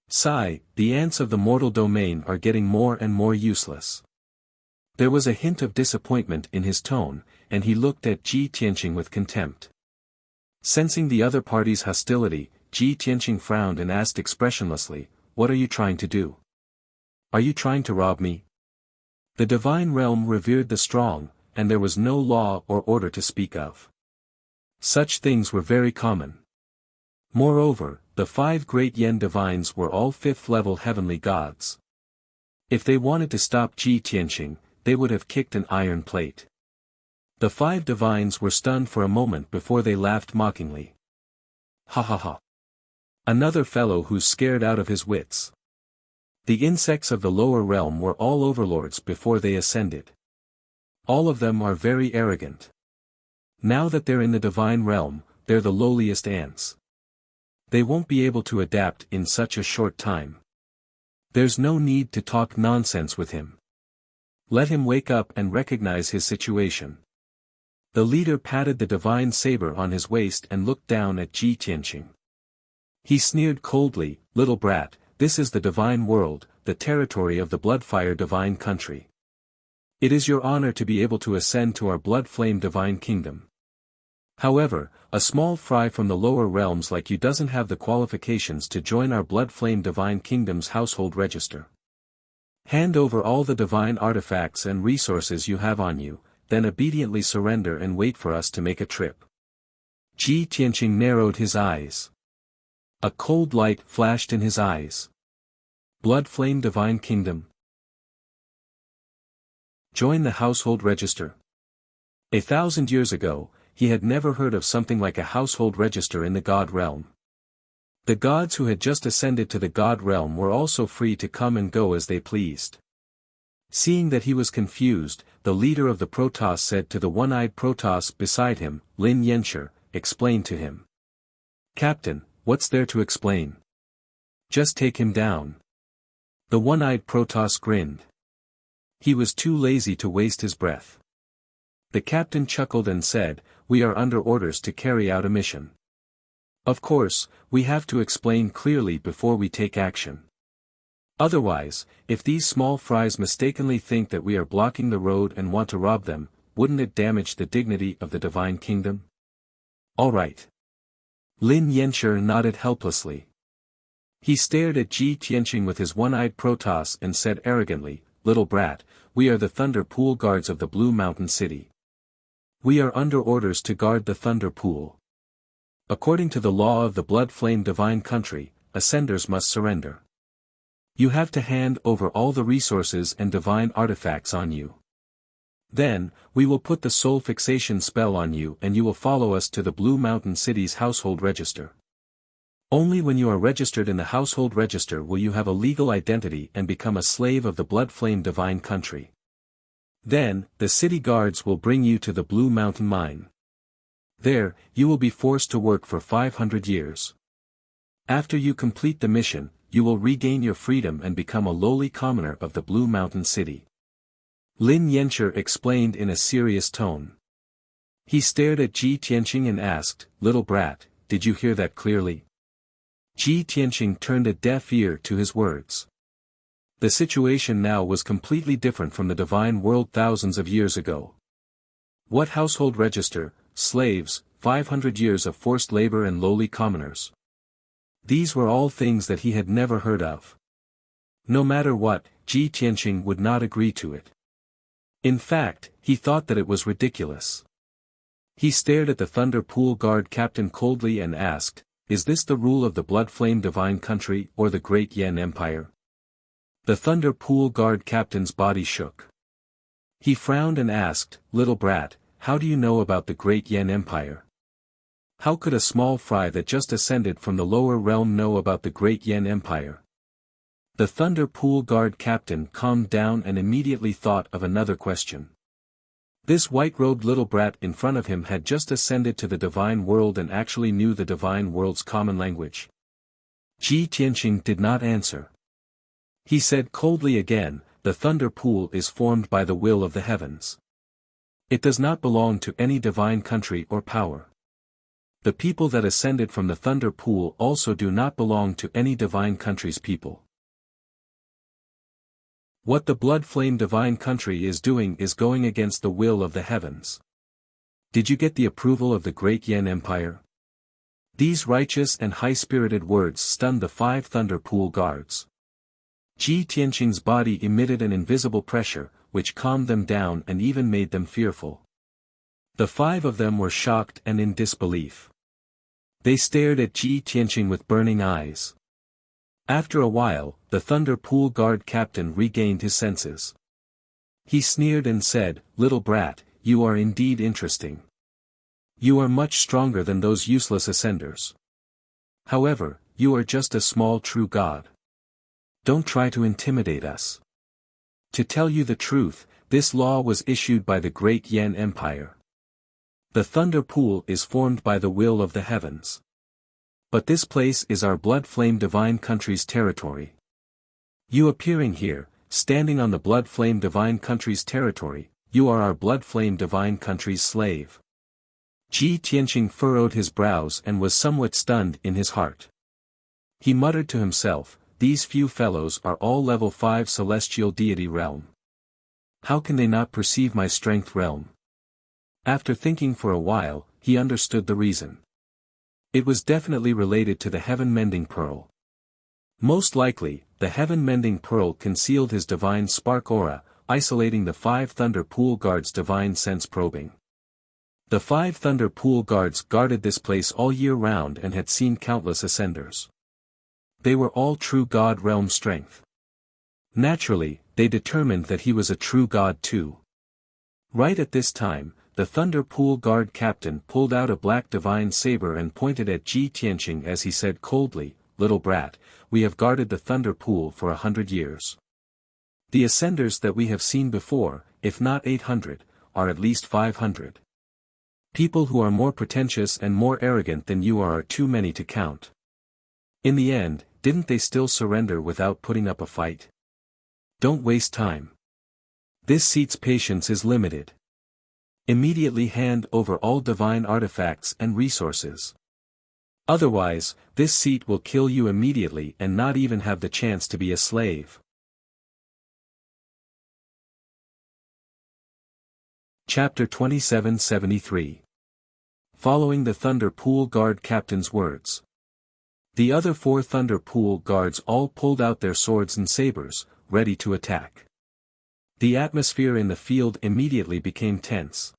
Sigh, the ants of the mortal domain are getting more and more useless." There was a hint of disappointment in his tone, and he looked at Ji Tianqing with contempt. Sensing the other party's hostility, Ji Tianqing frowned and asked expressionlessly, "What are you trying to do? Are you trying to rob me?" The divine realm revered the strong, and there was no law or order to speak of. Such things were very common. Moreover, the 5 great Yen divines were all 5th-level heavenly gods. If they wanted to stop Ji Tianqing, they would have kicked an iron plate. The 5 divines were stunned for a moment before they laughed mockingly. Ha ha ha. Another fellow who's scared out of his wits. The insects of the lower realm were all overlords before they ascended. All of them are very arrogant. Now that they're in the divine realm, they're the lowliest ants. They won't be able to adapt in such a short time. There's no need to talk nonsense with him. Let him wake up and recognize his situation. The leader patted the divine saber on his waist and looked down at Ji Tianqing. He sneered coldly, "Little brat, this is the divine world, the territory of the Bloodfire divine country. It is your honor to be able to ascend to our Blood Flame divine kingdom. However, a small fry from the lower realms like you doesn't have the qualifications to join our Blood Flame Divine Kingdom's household register. Hand over all the divine artifacts and resources you have on you, then obediently surrender and wait for us to make a trip. Ji Tianqing narrowed his eyes. A cold light flashed in his eyes. Blood Flame Divine Kingdom. Join the household register. 1,000 years ago, he had never heard of something like a household register in the God realm. The gods who had just ascended to the God realm were also free to come and go as they pleased. Seeing that he was confused, the leader of the Protoss said to the one-eyed Protoss beside him, Lin Yenshi, explain to him. Captain, what's there to explain? Just take him down. The one-eyed Protoss grinned. He was too lazy to waste his breath. The captain chuckled and said, we are under orders to carry out a mission. Of course, we have to explain clearly before we take action. Otherwise, if these small fries mistakenly think that we are blocking the road and want to rob them, wouldn't it damage the dignity of the divine kingdom? All right. Lin Yenshi nodded helplessly. He stared at Ji Tianqing with his one-eyed Protoss and said arrogantly, little brat, we are the Thunder Pool guards of the Blue Mountain City. We are under orders to guard the Thunder Pool. According to the law of the Blood Flame Divine Country, ascenders must surrender. You have to hand over all the resources and divine artifacts on you. Then, we will put the soul fixation spell on you and you will follow us to the Blue Mountain City's household register. Only when you are registered in the household register will you have a legal identity and become a slave of the Blood Flame Divine Country. Then, the city guards will bring you to the Blue Mountain Mine. There, you will be forced to work for 500 years. After you complete the mission, you will regain your freedom and become a lowly commoner of the Blue Mountain City. Lin Yenshi explained in a serious tone. He stared at Ji Tianqing and asked, little brat, did you hear that clearly? Ji Tianqing turned a deaf ear to his words. The situation now was completely different from the divine world thousands of years ago. What household register, slaves, 500 years of forced labor and lowly commoners. These were all things that he had never heard of. No matter what, Ji Tianqing would not agree to it. In fact, he thought that it was ridiculous. He stared at the Thunder Pool Guard captain coldly and asked, is this the rule of the Blood Flame Divine Country or the Great Yan Empire? The Thunder Pool Guard captain's body shook. He frowned and asked, little brat, how do you know about the Great Yan Empire? How could a small fry that just ascended from the lower realm know about the Great Yan Empire? The Thunder Pool Guard captain calmed down and immediately thought of another question. This white-robed little brat in front of him had just ascended to the divine world and actually knew the divine world's common language. Ji Tianqing did not answer. He said coldly again, the Thunder Pool is formed by the will of the heavens. It does not belong to any divine country or power. The people that ascended from the Thunder Pool also do not belong to any divine country's people. What the Blood Flame Divine Country is doing is going against the will of the heavens. Did you get the approval of the Great Yan Empire? These righteous and high-spirited words stunned the 5 Thunder Pool guards. Ji Tianqing's body emitted an invisible pressure, which calmed them down and even made them fearful. The 5 of them were shocked and in disbelief. They stared at Ji Tianqing with burning eyes. After a while, the Thunder Pool Guard captain regained his senses. He sneered and said, little brat, you are indeed interesting. You are much stronger than those useless ascenders. However, you are just a small true god. Don't try to intimidate us. To tell you the truth, this law was issued by the Great Yan Empire. The Thunder Pool is formed by the will of the heavens. But this place is our Blood Flame Divine Country's territory. You appearing here, standing on the Blood Flame Divine Country's territory, you are our Blood Flame Divine Country's slave. Ji Tianqing furrowed his brows and was somewhat stunned in his heart. He muttered to himself, these few fellows are all level 5 celestial deity realm. How can they not perceive my strength realm? After thinking for a while, he understood the reason. It was definitely related to the heaven-mending pearl. Most likely, the heaven-mending pearl concealed his divine spark aura, isolating the 5 Thunder Pool Guards' divine sense probing. The 5 Thunder Pool Guards guarded this place all year round and had seen countless ascenders. They were all true God realm strength. Naturally, they determined that he was a true god too. Right at this time, the Thunder Pool Guard captain pulled out a black divine saber and pointed at Ji Tianqing as he said coldly, "Little brat, we have guarded the Thunder Pool for 100 years. The ascenders that we have seen before, if not 800, are at least 500. People who are more pretentious and more arrogant than you are too many to count." In the end, didn't they still surrender without putting up a fight? Don't waste time. This seat's patience is limited. Immediately hand over all divine artifacts and resources. Otherwise, this seat will kill you immediately and not even have the chance to be a slave. Chapter 2773. Following the Thunder Pool Guard captain's words. The other 4 Thunder Pool Guards all pulled out their swords and sabers, ready to attack. The atmosphere in the field immediately became tense.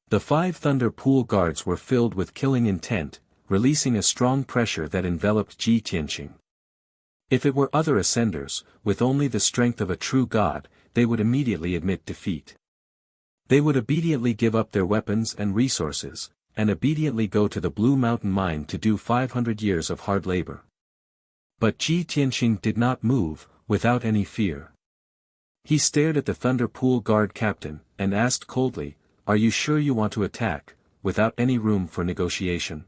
The 5 Thunder Pool Guards were filled with killing intent, releasing a strong pressure that enveloped Ji Tianqing. If it were other ascenders, with only the strength of a true god, they would immediately admit defeat. They would obediently give up their weapons and resources, and obediently go to the Blue Mountain Mine to do 500 years of hard labor. But Ji Tianqing did not move, without any fear. He stared at the Thunder Pool Guard captain, and asked coldly, "Are you sure you want to attack, without any room for negotiation?"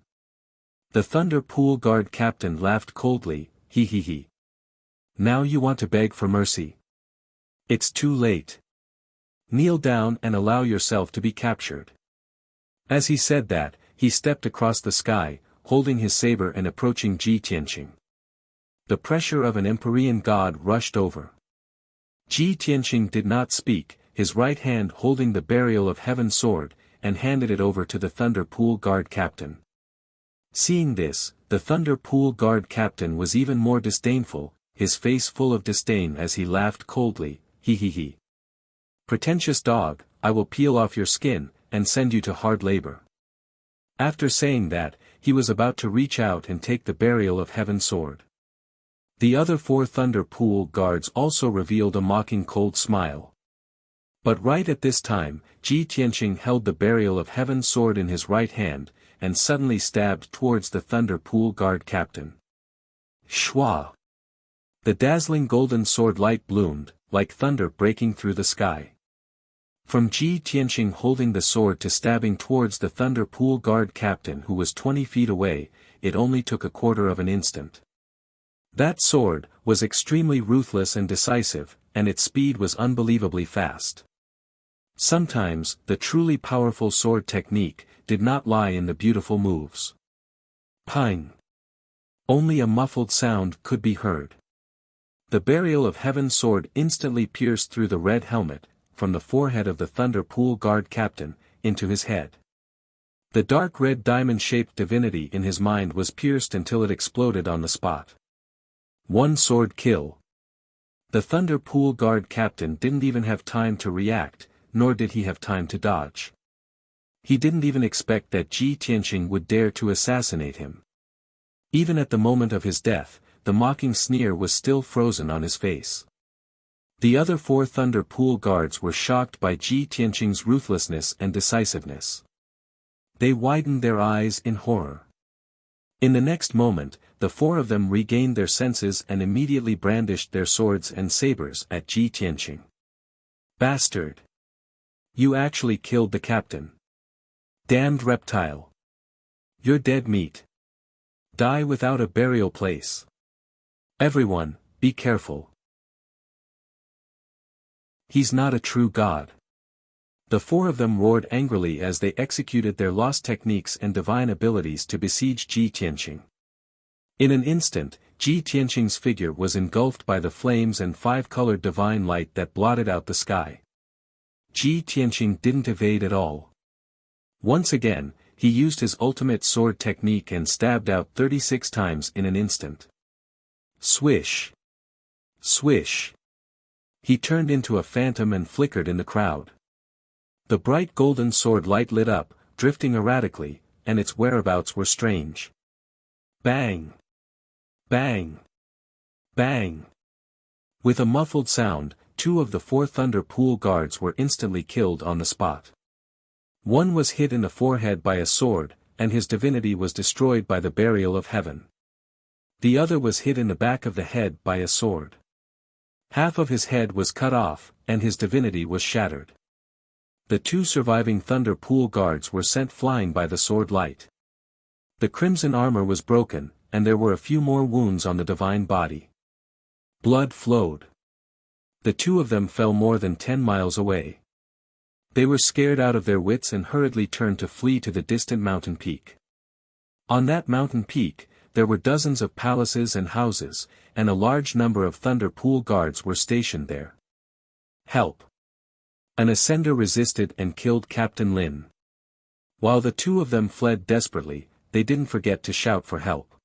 The Thunder Pool Guard captain laughed coldly, he. "Now you want to beg for mercy? It's too late. Kneel down and allow yourself to be captured." As he said that, he stepped across the sky, holding his saber and approaching Ji Tianqing. The pressure of an Empyrean god rushed over. Ji Tianqing did not speak, his right hand holding the Burial of Heaven sword, and handed it over to the Thunder Pool Guard captain. Seeing this, the Thunder Pool Guard captain was even more disdainful, his face full of disdain as he laughed coldly, he. "Pretentious dog, I will peel off your skin, and send you to hard labor." After saying that, he was about to reach out and take the Burial of Heaven sword. The other 4 Thunder Pool Guards also revealed a mocking cold smile. But right at this time, Ji Tianqing held the Burial of Heaven sword in his right hand, and suddenly stabbed towards the Thunder Pool Guard captain. Shwa! The dazzling golden sword light bloomed, like thunder breaking through the sky. From Ji Tianqing holding the sword to stabbing towards the Thunder Pool Guard captain who was 20 feet away, it only took a quarter of an instant. That sword was extremely ruthless and decisive, and its speed was unbelievably fast. Sometimes, the truly powerful sword technique did not lie in the beautiful moves. Ping! Only a muffled sound could be heard. The Burial of Heaven sword instantly pierced through the red helmet, from the forehead of the Thunder Pool Guard captain, into his head. The dark red diamond-shaped divinity in his mind was pierced until it exploded on the spot. One sword kill. The Thunder Pool Guard captain didn't even have time to react, nor did he have time to dodge. He didn't even expect that Ji Tianqing would dare to assassinate him. Even at the moment of his death, the mocking sneer was still frozen on his face. The other 4 Thunder Pool Guards were shocked by Ji Tianqing's ruthlessness and decisiveness. They widened their eyes in horror. In the next moment, the 4 of them regained their senses and immediately brandished their swords and sabers at Ji Tianqing. "Bastard! You actually killed the captain. Damned reptile! You're dead meat. Die without a burial place. Everyone, be careful. He's not a true god." The 4 of them roared angrily as they executed their lost techniques and divine abilities to besiege Ji Tianqing. In an instant, Ji Tianqing's figure was engulfed by the flames and 5-colored divine light that blotted out the sky. Ji Tianqing didn't evade at all. Once again, he used his ultimate sword technique and stabbed out 36 times in an instant. Swish! Swish! He turned into a phantom and flickered in the crowd. The bright golden sword light lit up, drifting erratically, and its whereabouts were strange. Bang! Bang! Bang! With a muffled sound, 2 of the 4 Thunder Pool guards were instantly killed on the spot. One was hit in the forehead by a sword, and his divinity was destroyed by the burial of heaven. The other was hit in the back of the head by a sword. Half of his head was cut off, and his divinity was shattered. The 2 surviving Thunder Pool guards were sent flying by the sword light. The crimson armor was broken, and there were a few more wounds on the divine body. Blood flowed. The 2 of them fell more than 10 miles away. They were scared out of their wits and hurriedly turned to flee to the distant mountain peak. On that mountain peak, there were dozens of palaces and houses, and a large number of Thunder Pool guards were stationed there. Help! An ascender resisted and killed Captain Lin. While the 2 of them fled desperately, they didn't forget to shout for help.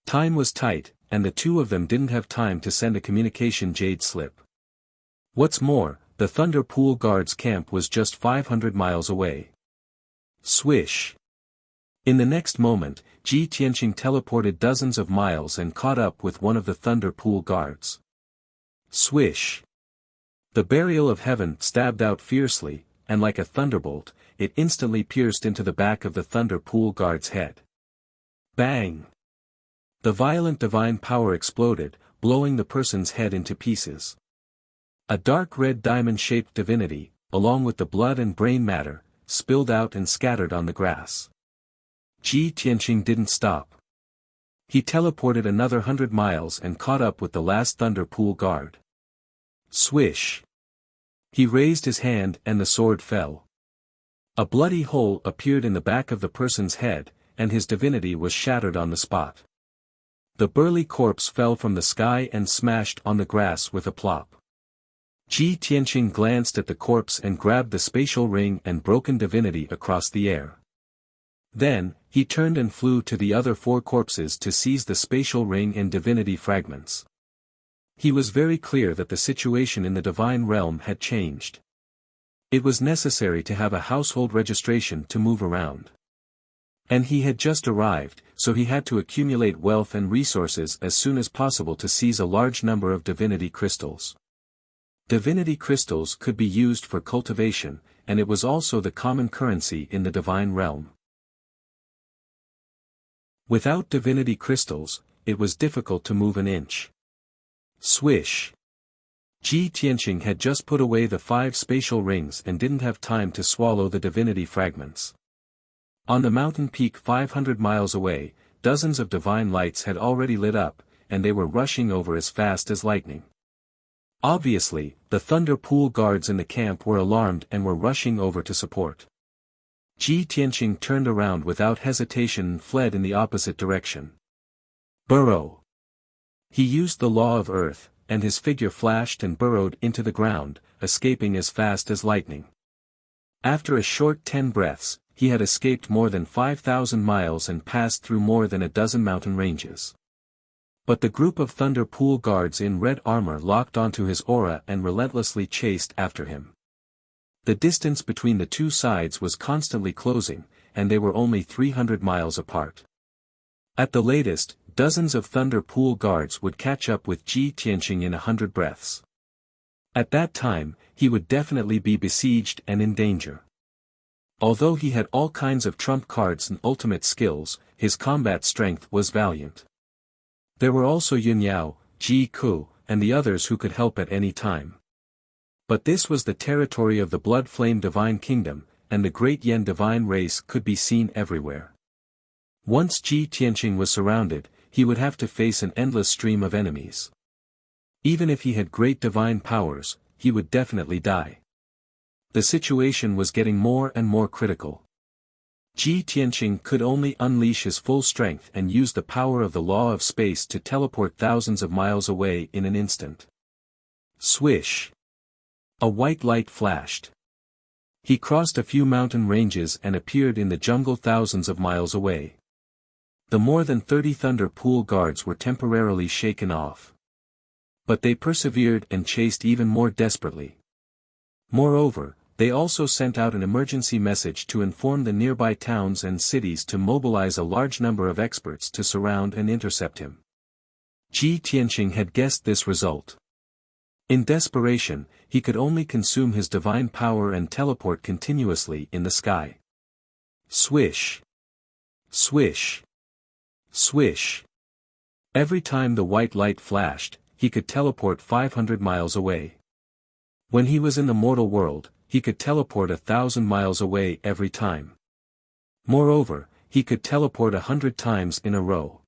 Time was tight, and the 2 of them didn't have time to send a communication jade slip. What's more, the Thunder Pool guards' camp was just 500 miles away. Swish! In the next moment, Ji Tianqing teleported dozens of miles and caught up with one of the Thunder Pool guards. Swish! The burial of heaven stabbed out fiercely, and like a thunderbolt, it instantly pierced into the back of the Thunder Pool guard's head. Bang! The violent divine power exploded, blowing the person's head into pieces. A dark red diamond-shaped divinity, along with the blood and brain matter, spilled out and scattered on the grass. Ji Tianqing didn't stop. He teleported another 100 miles and caught up with the last Thunder Pool guard. Swish! He raised his hand and the sword fell. A bloody hole appeared in the back of the person's head, and his divinity was shattered on the spot. The burly corpse fell from the sky and smashed on the grass with a plop. Ji Tianqing glanced at the corpse and grabbed the spatial ring and broken divinity across the air. Then, he turned and flew to the other 4 corpses to seize the spatial ring and divinity fragments. He was very clear that the situation in the divine realm had changed. It was necessary to have a household registration to move around. And he had just arrived, so he had to accumulate wealth and resources as soon as possible to seize a large number of divinity crystals. Divinity crystals could be used for cultivation, and it was also the common currency in the divine realm. Without divinity crystals, it was difficult to move an inch. Swish! Ji Tianqing had just put away the 5 spatial rings and didn't have time to swallow the divinity fragments. On the mountain peak 500 miles away, dozens of divine lights had already lit up, and they were rushing over as fast as lightning. Obviously, the Thunder Pool guards in the camp were alarmed and were rushing over to support. Ji Tianqing turned around without hesitation and fled in the opposite direction. Burrow! He used the law of earth, and his figure flashed and burrowed into the ground, escaping as fast as lightning. After a short 10 breaths, he had escaped more than 5,000 miles and passed through more than a dozen mountain ranges. But the group of Thunder Pool guards in red armor locked onto his aura and relentlessly chased after him. The distance between the 2 sides was constantly closing, and they were only 300 miles apart. At the latest, dozens of Thunder Pool guards would catch up with Ji Tianqing in 100 breaths. At that time, he would definitely be besieged and in danger. Although he had all kinds of trump cards and ultimate skills, his combat strength was valiant. There were also Yun Yao, Ji Ku, and the others who could help at any time. But this was the territory of the Blood Flame Divine Kingdom, and the Great Yen Divine Race could be seen everywhere. Once Ji Tianqing was surrounded, he would have to face an endless stream of enemies. Even if he had great divine powers, he would definitely die. The situation was getting more and more critical. Ji Tianqing could only unleash his full strength and use the power of the law of space to teleport thousands of miles away in an instant. Swish! A white light flashed. He crossed a few mountain ranges and appeared in the jungle thousands of miles away. The more than 30 Thunder Pool guards were temporarily shaken off. But they persevered and chased even more desperately. Moreover, they also sent out an emergency message to inform the nearby towns and cities to mobilize a large number of experts to surround and intercept him. Ji Tianqing had guessed this result. In desperation, he could only consume his divine power and teleport continuously in the sky. Swish! Swish! Swish! Every time the white light flashed, he could teleport 500 miles away. When he was in the mortal world, he could teleport 1,000 miles away every time. Moreover, he could teleport 100 times in a row.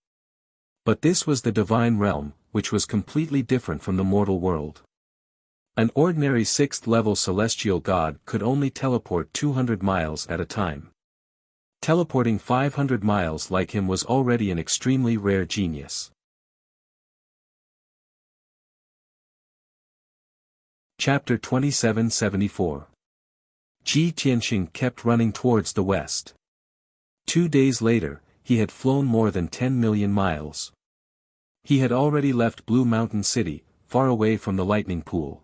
But this was the divine realm, which was completely different from the mortal world. An ordinary 6th-level celestial god could only teleport 200 miles at a time. Teleporting 500 miles like him was already an extremely rare genius. Chapter 2774. Ji Tianqing kept running towards the west. 2 days later, he had flown more than 10 million miles. He had already left Blue Mountain City, far away from the lightning pool.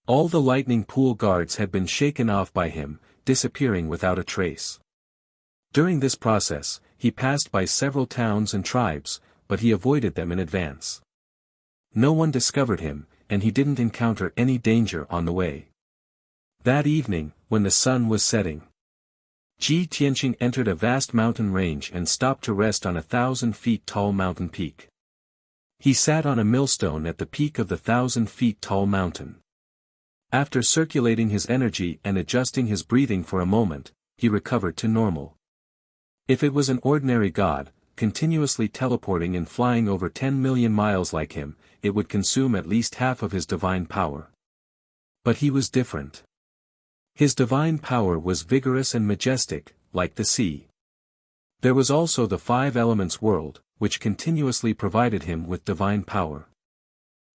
All the lightning pool guards had been shaken off by him, disappearing without a trace. During this process, he passed by several towns and tribes, but he avoided them in advance. No one discovered him, and he didn't encounter any danger on the way. That evening, when the sun was setting, Ji Tianqing entered a vast mountain range and stopped to rest on a 1,000 feet tall mountain peak. He sat on a millstone at the peak of the 1,000 feet tall mountain. After circulating his energy and adjusting his breathing for a moment, he recovered to normal. If it was an ordinary god, continuously teleporting and flying over 10 million miles like him, it would consume at least half of his divine power. But he was different. His divine power was vigorous and majestic, like the sea. There was also the 5 elements world, which continuously provided him with divine power.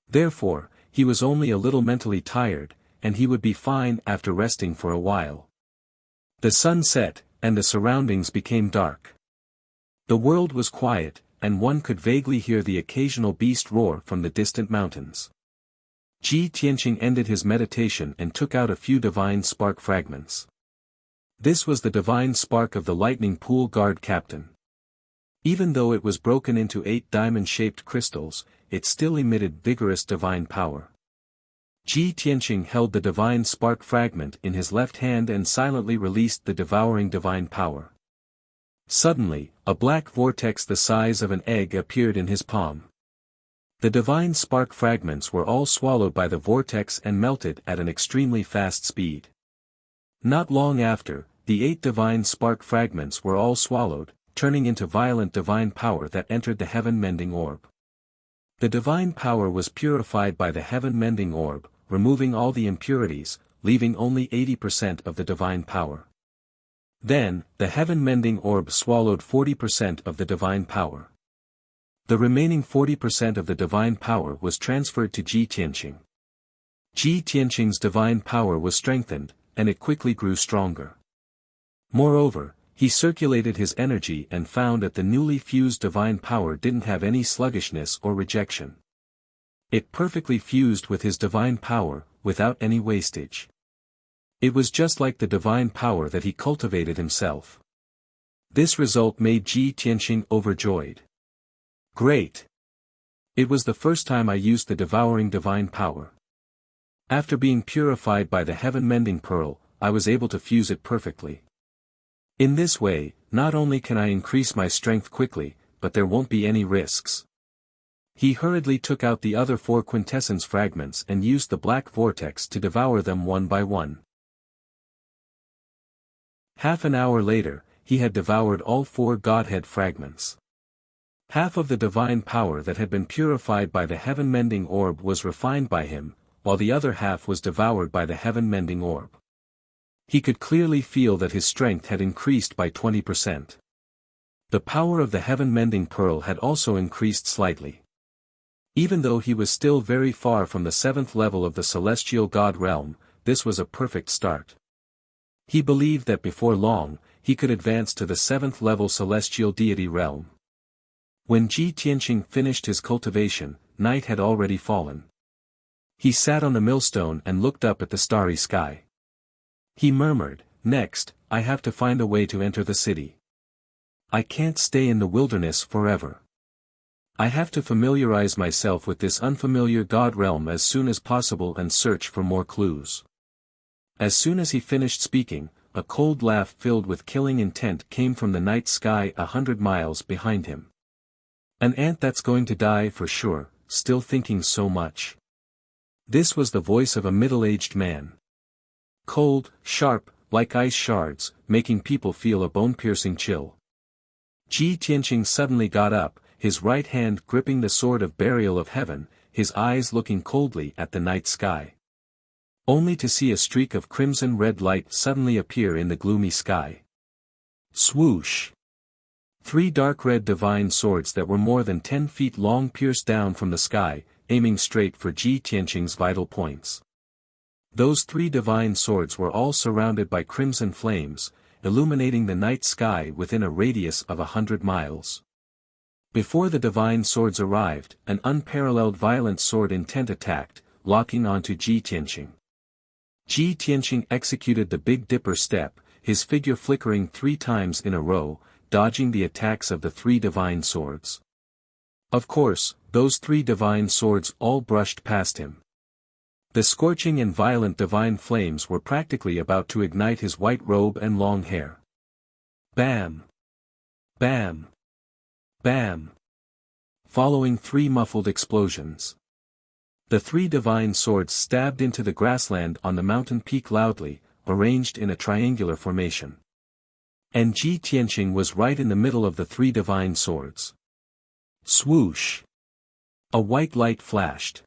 Therefore, he was only a little mentally tired, and he would be fine after resting for a while. The sun set, and the surroundings became dark. The world was quiet, and one could vaguely hear the occasional beast roar from the distant mountains. Ji Tianqing ended his meditation and took out a few divine spark fragments. This was the divine spark of the lightning pool guard captain. Even though it was broken into 8 diamond-shaped crystals, it still emitted vigorous divine power. Ji Tianqing held the divine spark fragment in his left hand and silently released the devouring divine power. Suddenly, a black vortex the size of an egg appeared in his palm. The divine spark fragments were all swallowed by the vortex and melted at an extremely fast speed. Not long after, the 8 divine spark fragments were all swallowed, turning into violent divine power that entered the heaven-mending orb. The divine power was purified by the heaven-mending orb, removing all the impurities, leaving only 80% of the divine power. Then, the heaven-mending orb swallowed 40% of the divine power. The remaining 40% of the divine power was transferred to Ji Tianqing. Ji Tianqing's divine power was strengthened, and it quickly grew stronger. Moreover, he circulated his energy and found that the newly fused divine power didn't have any sluggishness or rejection. It perfectly fused with his divine power, without any wastage. It was just like the divine power that he cultivated himself. This result made Ji Tianqing overjoyed. Great! It was the first time I used the devouring divine power. After being purified by the heaven-mending pearl, I was able to fuse it perfectly. In this way, not only can I increase my strength quickly, but there won't be any risks. He hurriedly took out the other 4 quintessence fragments and used the black vortex to devour them one by one. Half an hour later, he had devoured all 4 Godhead fragments. Half of the divine power that had been purified by the heaven-mending orb was refined by him, while the other half was devoured by the heaven-mending orb. He could clearly feel that his strength had increased by 20%. The power of the heaven-mending pearl had also increased slightly. Even though he was still very far from the 7th level of the celestial god realm, this was a perfect start. He believed that before long, he could advance to the 7th level celestial deity realm. When Ji Tianqing finished his cultivation, night had already fallen. He sat on the millstone and looked up at the starry sky. He murmured, "Next, I have to find a way to enter the city. I can't stay in the wilderness forever. I have to familiarize myself with this unfamiliar god realm as soon as possible and search for more clues." As soon as he finished speaking, a cold laugh filled with killing intent came from the night sky 100 miles behind him. "An ant that's going to die for sure, still thinking so much." This was the voice of a middle-aged man. Cold, sharp, like ice shards, making people feel a bone-piercing chill. Ji Tianqing suddenly got up, his right hand gripping the sword of burial of heaven, his eyes looking coldly at the night sky. Only to see a streak of crimson-red light suddenly appear in the gloomy sky. Swoosh! 3 dark red divine swords that were more than 10 feet long pierced down from the sky, aiming straight for Ji Tianqing's vital points. Those 3 divine swords were all surrounded by crimson flames, illuminating the night sky within a radius of 100 miles. Before the divine swords arrived, an unparalleled violent sword intent attacked, locking onto Ji Tianqing. Ji Tianqing executed the Big Dipper step, his figure flickering 3 times in a row, dodging the attacks of the 3 divine swords. Of course, those 3 divine swords all brushed past him. The scorching and violent divine flames were practically about to ignite his white robe and long hair. Bam! Bam! Bam! Following 3 muffled explosions. The 3 divine swords stabbed into the grassland on the mountain peak loudly, arranged in a triangular formation. And Ji Tianqing was right in the middle of the 3 divine swords. Swoosh! A white light flashed.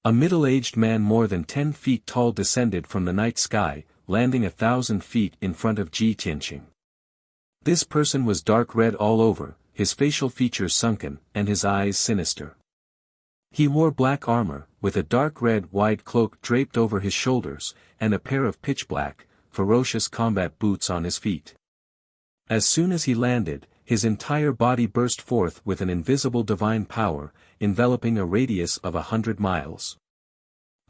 A middle-aged man more than 10 feet tall descended from the night sky, landing 1,000 feet in front of Ji Tianqing. This person was dark red all over, his facial features sunken, and his eyes sinister. He wore black armor, with a dark red wide cloak draped over his shoulders, and a pair of pitch-black, ferocious combat boots on his feet. As soon as he landed, his entire body burst forth with an invisible divine power, enveloping a radius of 100 miles.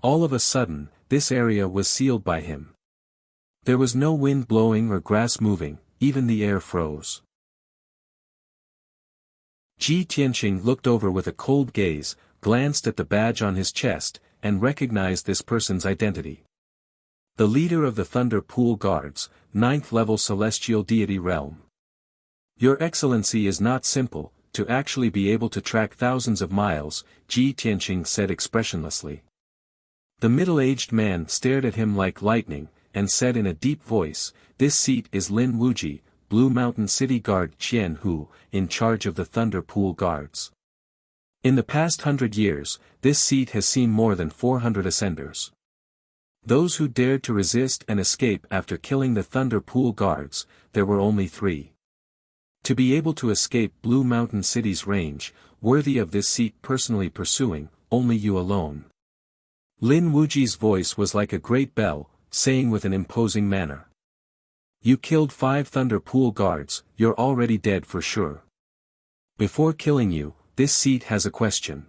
All of a sudden, this area was sealed by him. There was no wind blowing or grass moving, even the air froze. Ji Tianqing looked over with a cold gaze, glanced at the badge on his chest, and recognized this person's identity. The leader of the Thunder Pool Guards, 9th level celestial deity realm. Your Excellency is not simple, to actually be able to track thousands of miles, Ji Tianqing said expressionlessly. The middle-aged man stared at him like lightning, and said in a deep voice, "This seat is Lin Wuji, Blue Mountain City Guard Qian Hu, in charge of the Thunder Pool Guards. In the past 100 years, this seat has seen more than 400 ascenders. Those who dared to resist and escape after killing the Thunder Pool Guards, there were only 3. To be able to escape Blue Mountain City's range, worthy of this seat personally pursuing, only you alone." Lin Wuji's voice was like a great bell, saying with an imposing manner. "You killed 5 Thunder Pool Guards, you're already dead for sure. Before killing you, this seat has a question."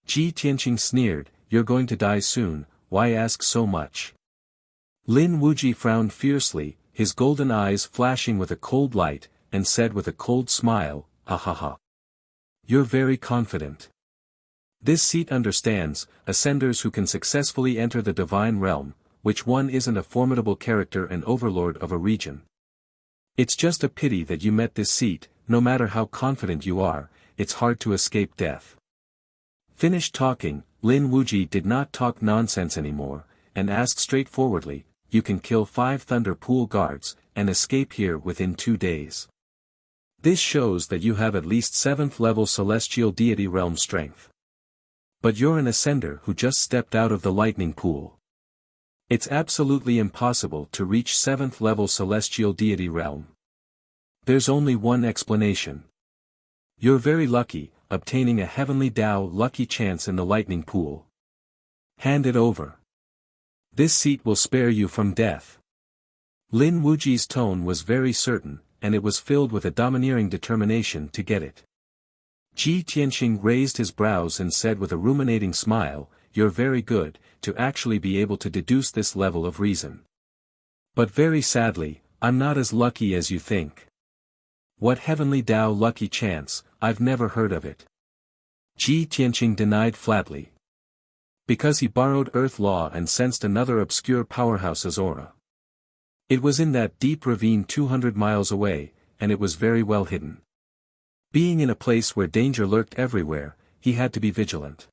Ji Tianqing sneered, "You're going to die soon, why ask so much?" Lin Wuji frowned fiercely, his golden eyes flashing with a cold light, and said with a cold smile, "Ha ha ha. You're very confident. This seat understands, ascenders who can successfully enter the divine realm, which one isn't a formidable character and overlord of a region. It's just a pity that you met this seat, no matter how confident you are, it's hard to escape death." Finished talking, Lin Wuji did not talk nonsense anymore, and asked straightforwardly, "You can kill 5 Thunder Pool Guards, and escape here within 2 days. This shows that you have at least 7th level celestial deity realm strength. But you're an ascender who just stepped out of the lightning pool. It's absolutely impossible to reach 7th level celestial deity realm. There's only one explanation. You're very lucky, obtaining a heavenly Tao lucky chance in the lightning pool. Hand it over. This seat will spare you from death." Lin Wuji's tone was very certain, and it was filled with a domineering determination to get it. Ji Tianqing raised his brows and said with a ruminating smile, "You're very good, to actually be able to deduce this level of reason. But very sadly, I'm not as lucky as you think." "What heavenly Tao lucky chance, I've never heard of it." Ji Tianqing denied flatly. "Because he borrowed Earth Law and sensed another obscure powerhouse's aura. It was in that deep ravine 200 miles away, and it was very well hidden. Being in a place where danger lurked everywhere, he had to be vigilant."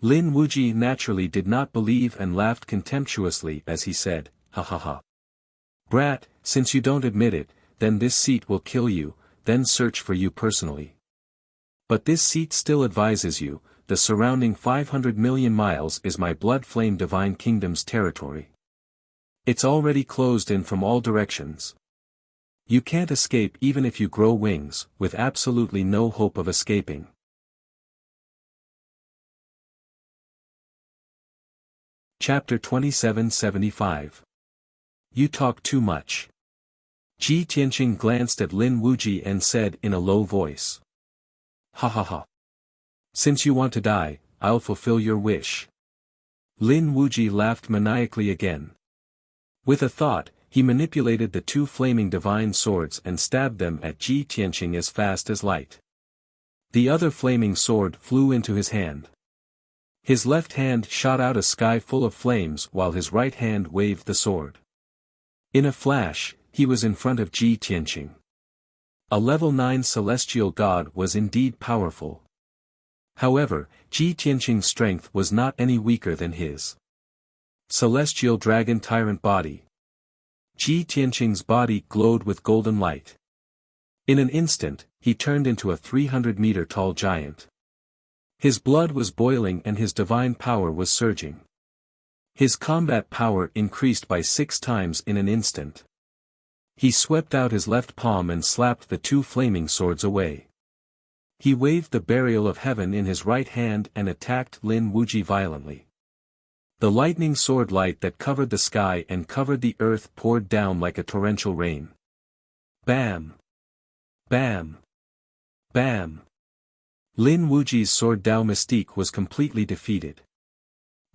Lin Wuji naturally did not believe and laughed contemptuously as he said, "Ha ha ha. Brat, since you don't admit it, then this seat will kill you, then search for you personally. But this seat still advises you, the surrounding 500 million miles is my blood flame divine kingdom's territory. It's already closed in from all directions. You can't escape even if you grow wings, with absolutely no hope of escaping." Chapter 2775. You talk too much. Ji Tianqing glanced at Lin Wuji and said in a low voice. "Ha ha ha. Since you want to die, I'll fulfill your wish." Lin Wuji laughed maniacally again. With a thought, he manipulated the two flaming divine swords and stabbed them at Ji Tianqing as fast as light. The other flaming sword flew into his hand. His left hand shot out a sky full of flames while his right hand waved the sword. In a flash, he was in front of Ji Tianqing. A level 9 celestial god was indeed powerful. However, Ji Tianqing's strength was not any weaker than his celestial dragon tyrant body. Ji Tianqing's body glowed with golden light. In an instant, he turned into a 300-meter tall giant. His blood was boiling and his divine power was surging. His combat power increased by 6 times in an instant. He swept out his left palm and slapped the two flaming swords away. He waved the burial of heaven in his right hand and attacked Lin Wuji violently. The lightning sword light that covered the sky and covered the earth poured down like a torrential rain. Bam! Bam! Bam! Lin Wuji's sword Dao mystique was completely defeated.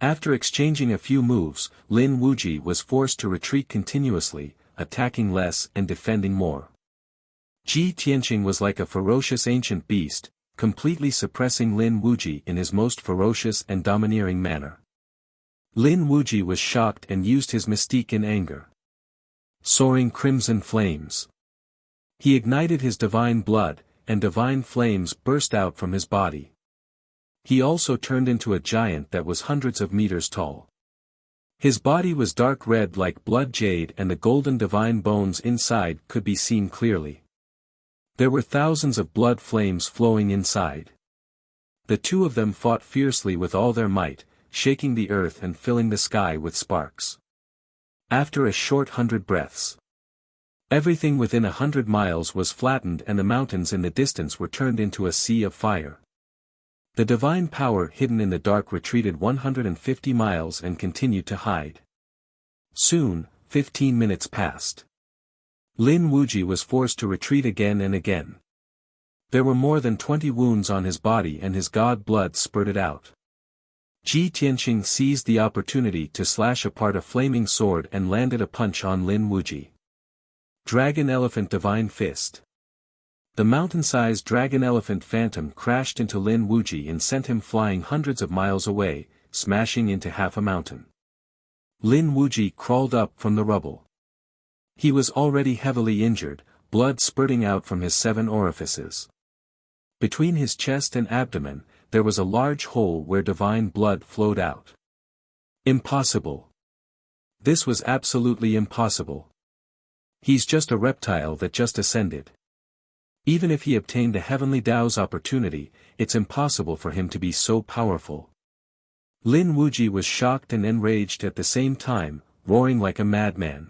After exchanging a few moves, Lin Wuji was forced to retreat continuously, attacking less and defending more. Ji Tianqing was like a ferocious ancient beast, completely suppressing Lin Wuji in his most ferocious and domineering manner. Lin Wuji was shocked and used his mystique in anger. Soaring crimson flames. He ignited his divine blood, and divine flames burst out from his body. He also turned into a giant that was hundreds of meters tall. His body was dark red like blood jade and the golden divine bones inside could be seen clearly. There were thousands of blood flames flowing inside. The two of them fought fiercely with all their might, shaking the earth and filling the sky with sparks. After a short 100 breaths, everything within 100 miles was flattened and the mountains in the distance were turned into a sea of fire. The divine power hidden in the dark retreated 150 miles and continued to hide. Soon, 15 minutes passed. Lin Wuji was forced to retreat again and again. There were more than 20 wounds on his body and his god blood spurted out. Ji Tianqing seized the opportunity to slash apart a flaming sword and landed a punch on Lin Wuji. Dragon Elephant Divine Fist. The mountain-sized dragon elephant phantom crashed into Lin Wuji and sent him flying hundreds of miles away, smashing into half a mountain. Lin Wuji crawled up from the rubble. He was already heavily injured, blood spurting out from his 7 orifices. Between his chest and abdomen, there was a large hole where divine blood flowed out. Impossible. This was absolutely impossible. He's just a reptile that just ascended. Even if he obtained the heavenly Tao's opportunity, it's impossible for him to be so powerful. Lin Wuji was shocked and enraged at the same time, roaring like a madman.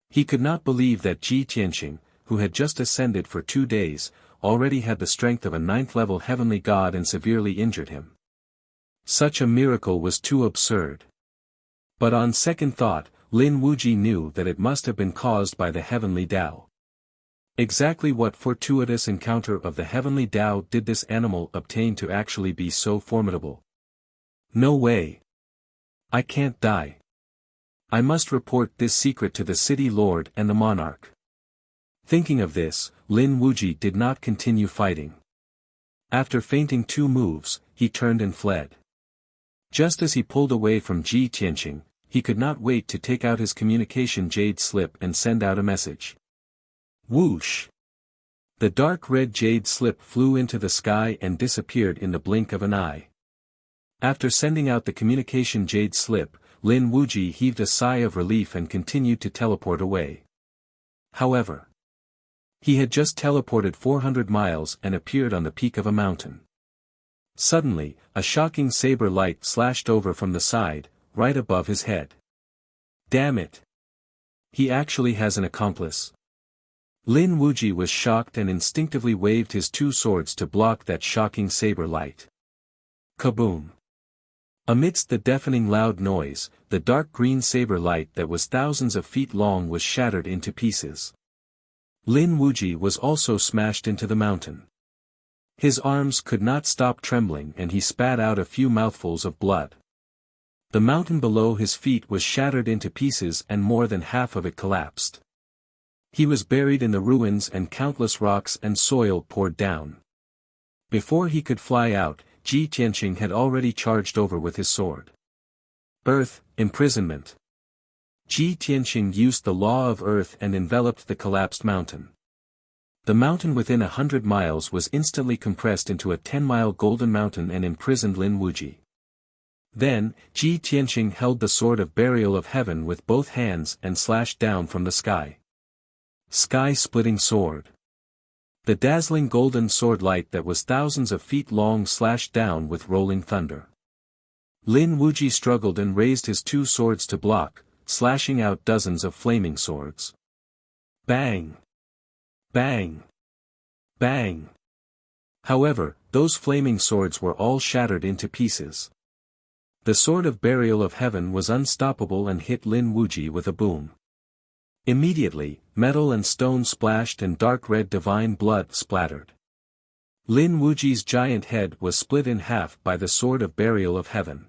He could not believe that Ji Tianqing, who had just ascended for 2 days, already had the strength of a 9th-level heavenly god and severely injured him. Such a miracle was too absurd. But on second thought, Lin Wuji knew that it must have been caused by the heavenly Tao. Exactly what fortuitous encounter of the heavenly Tao did this animal obtain to actually be so formidable? No way. I can't die. I must report this secret to the city lord and the monarch. Thinking of this, Lin Wuji did not continue fighting. After feinting 2 moves, he turned and fled. Just as he pulled away from Ji Tianqing, he could not wait to take out his communication jade slip and send out a message. Whoosh! The dark red jade slip flew into the sky and disappeared in the blink of an eye. After sending out the communication jade slip, Lin Wuji heaved a sigh of relief and continued to teleport away. However, he had just teleported 400 miles and appeared on the peak of a mountain. Suddenly, a shocking saber light slashed over from the side, right above his head. Damn it! He actually has an accomplice. Lin Wuji was shocked and instinctively waved his 2 swords to block that shocking saber light. Kaboom! Amidst the deafening loud noise, the dark green saber light that was thousands of feet long was shattered into pieces. Lin Wuji was also smashed into the mountain. His arms could not stop trembling and he spat out a few mouthfuls of blood. The mountain below his feet was shattered into pieces and more than half of it collapsed. He was buried in the ruins and countless rocks and soil poured down. Before he could fly out, Ji Tianqing had already charged over with his sword. Earth, imprisonment. Ji Tianqing used the law of earth and enveloped the collapsed mountain. The mountain within 100 miles was instantly compressed into a 10-mile golden mountain and imprisoned Lin Wuji. Then, Ji Tianqing held the sword of burial of heaven with both hands and slashed down from the sky. Sky-splitting sword. The dazzling golden sword light that was thousands of feet long slashed down with rolling thunder. Lin Wuji struggled and raised his 2 swords to block, slashing out dozens of flaming swords. Bang! Bang! Bang! However, those flaming swords were all shattered into pieces. The sword of burial of heaven was unstoppable and hit Lin Wuji with a boom. Immediately, metal and stone splashed and dark red divine blood splattered. Lin Wuji's giant head was split in half by the sword of burial of heaven.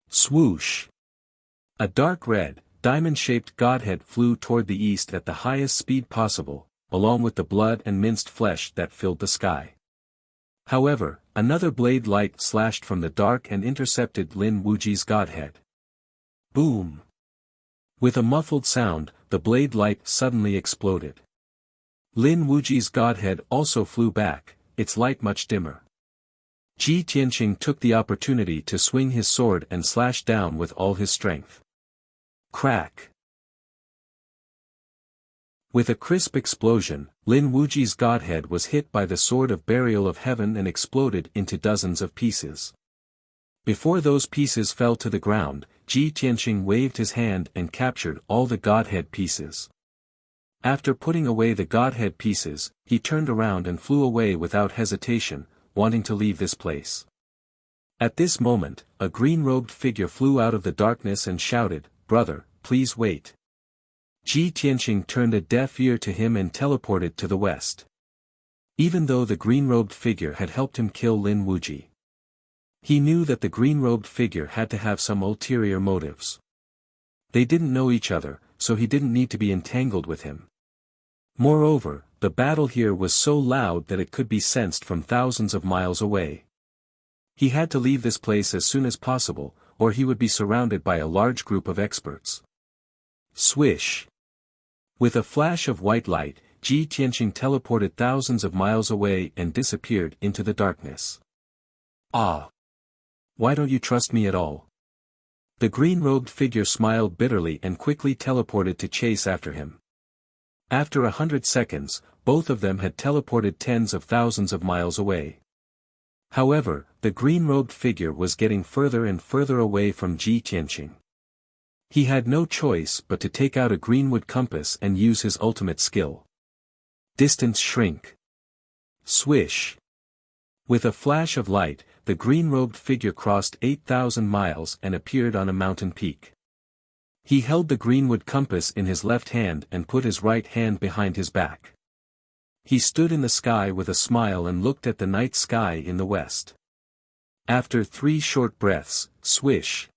Swoosh! A dark red, diamond-shaped godhead flew toward the east at the highest speed possible, along with the blood and minced flesh that filled the sky. However, another blade light slashed from the dark and intercepted Lin Wuji's godhead. Boom! With a muffled sound, the blade light suddenly exploded. Lin Wuji's godhead also flew back, its light much dimmer. Ji Tianqing took the opportunity to swing his sword and slash down with all his strength. Crack! With a crisp explosion, Lin Wuji's godhead was hit by the sword of burial of heaven and exploded into dozens of pieces. Before those pieces fell to the ground, Ji Tianqing waved his hand and captured all the godhead pieces. After putting away the godhead pieces, he turned around and flew away without hesitation, wanting to leave this place. At this moment, a green-robed figure flew out of the darkness and shouted, "Brother, please wait." Ji Tianqing turned a deaf ear to him and teleported to the west. Even though the green-robed figure had helped him kill Lin Wuji, he knew that the green-robed figure had to have some ulterior motives. They didn't know each other, so he didn't need to be entangled with him. Moreover, the battle here was so loud that it could be sensed from thousands of miles away. He had to leave this place as soon as possible, or he would be surrounded by a large group of experts. Swish! With a flash of white light, Ji Tianqing teleported thousands of miles away and disappeared into the darkness. Ah! Why don't you trust me at all? The green-robed figure smiled bitterly and quickly teleported to chase after him. After 100 seconds, both of them had teleported tens of thousands of miles away. However, the green-robed figure was getting further and further away from Ji Tianqing. He had no choice but to take out a greenwood compass and use his ultimate skill. Distance shrink. Swish! With a flash of light, the green-robed figure crossed 8,000 miles and appeared on a mountain peak. He held the greenwood compass in his left hand and put his right hand behind his back. He stood in the sky with a smile and looked at the night sky in the west. After 3 short breaths, swish!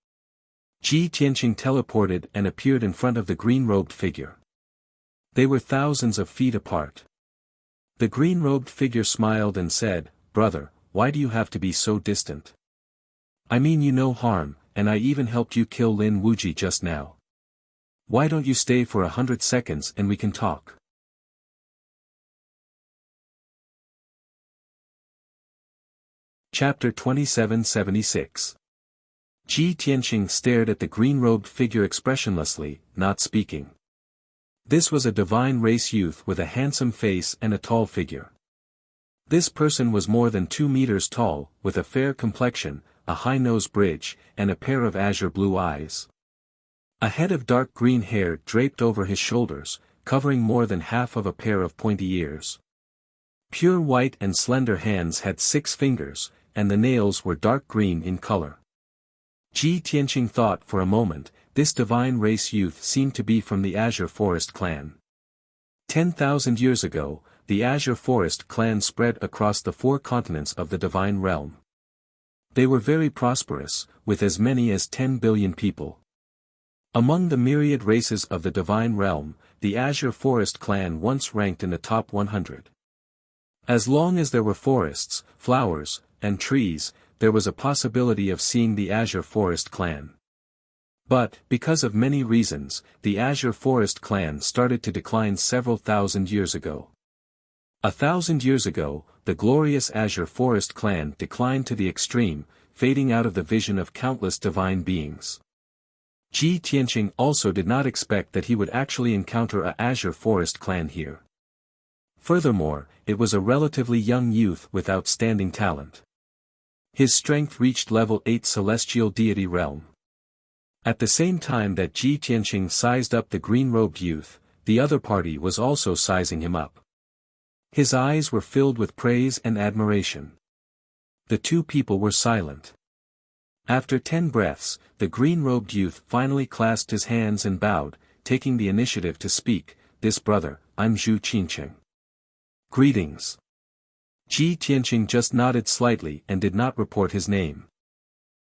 Ji Tianqing teleported and appeared in front of the green-robed figure. They were thousands of feet apart. The green-robed figure smiled and said, "Brother, why do you have to be so distant? I mean you no harm, and I even helped you kill Lin Wuji just now. Why don't you stay for 100 seconds and we can talk?" Chapter 2776. Ji Tianqing stared at the green-robed figure expressionlessly, not speaking. This was a divine race youth with a handsome face and a tall figure. This person was more than 2 meters tall, with a fair complexion, a high nose bridge, and a pair of azure blue eyes. A head of dark green hair draped over his shoulders, covering more than half of a pair of pointy ears. Pure white and slender hands had 6 fingers, and the nails were dark green in color. Ji Tianqing thought for a moment, this divine race youth seemed to be from the Azure Forest clan. 10,000 years ago, the Azure Forest clan spread across the 4 continents of the divine realm. They were very prosperous, with as many as 10 billion people. Among the myriad races of the divine realm, the Azure Forest clan once ranked in the top 100. As long as there were forests, flowers, and trees, there was a possibility of seeing the Azure Forest clan. But, because of many reasons, the Azure Forest clan started to decline several thousand years ago. 1,000 years ago, the glorious Azure Forest clan declined to the extreme, fading out of the vision of countless divine beings. Ji Tianqing also did not expect that he would actually encounter a Azure Forest clan here. Furthermore, it was a relatively young youth with outstanding talent. His strength reached level 8 celestial deity realm. At the same time that Ji Tianqing sized up the green-robed youth, the other party was also sizing him up. His eyes were filled with praise and admiration. The 2 people were silent. After 10 breaths, the green-robed youth finally clasped his hands and bowed, taking the initiative to speak. "This brother, I'm Zhu Qingqing. Greetings." Ji Tianqing just nodded slightly and did not report his name.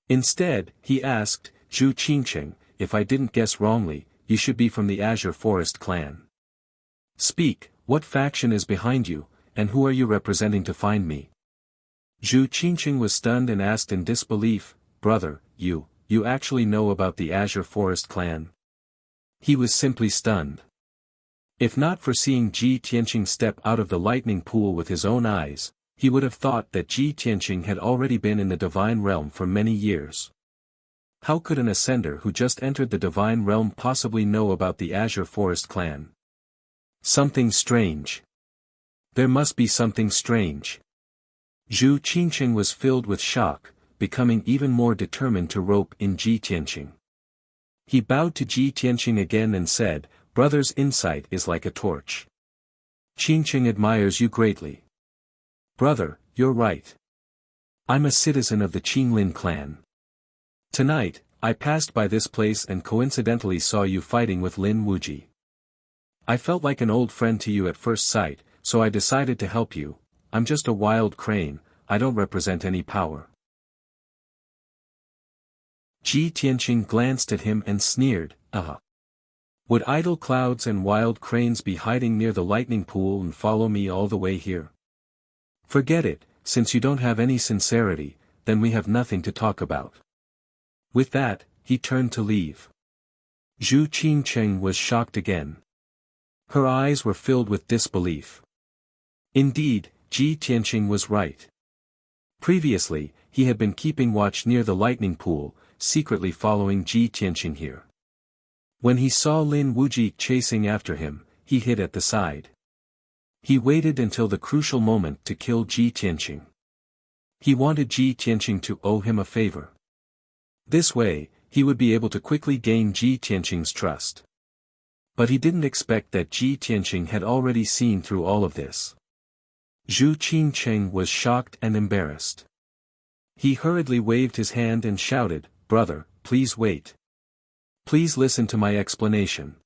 Instead, he asked, "Zhu Qingqing, if I didn't guess wrongly, you should be from the Azure Forest clan. Speak, what faction is behind you, and who are you representing to find me?" Zhu Qingqing was stunned and asked in disbelief, "Brother, you actually know about the Azure Forest clan?" He was simply stunned. If not for seeing Ji Tianqing step out of the lightning pool with his own eyes, he would have thought that Ji Tianqing had already been in the divine realm for many years. How could an ascender who just entered the divine realm possibly know about the Azure Forest clan? Something strange. There must be something strange. Zhu Qingqing was filled with shock, becoming even more determined to rope in Ji Tianqing. He bowed to Ji Tianqing again and said, "Brother's insight is like a torch. Qingqing admires you greatly." "Brother, you're right. I'm a citizen of the Qinglin clan. Tonight, I passed by this place and coincidentally saw you fighting with Lin Wuji. I felt like an old friend to you at first sight, so I decided to help you. I'm just a wild crane, I don't represent any power." Ji Tianqing glanced at him and sneered, "Would idle clouds and wild cranes be hiding near the lightning pool and follow me all the way here? Forget it, since you don't have any sincerity, then we have nothing to talk about." With that, he turned to leave. Zhu Qingqing was shocked again. Her eyes were filled with disbelief. Indeed, Ji Tianqing was right. Previously, he had been keeping watch near the lightning pool, secretly following Ji Tianqing here. When he saw Lin Wuji chasing after him, he hid at the side. He waited until the crucial moment to kill Ji Tianqing. He wanted Ji Tianqing to owe him a favor. This way, he would be able to quickly gain Ji Tianqing's trust. But he didn't expect that Ji Tianqing had already seen through all of this. Zhu Qingqing was shocked and embarrassed. He hurriedly waved his hand and shouted, "Brother, please wait. Please listen to my explanation.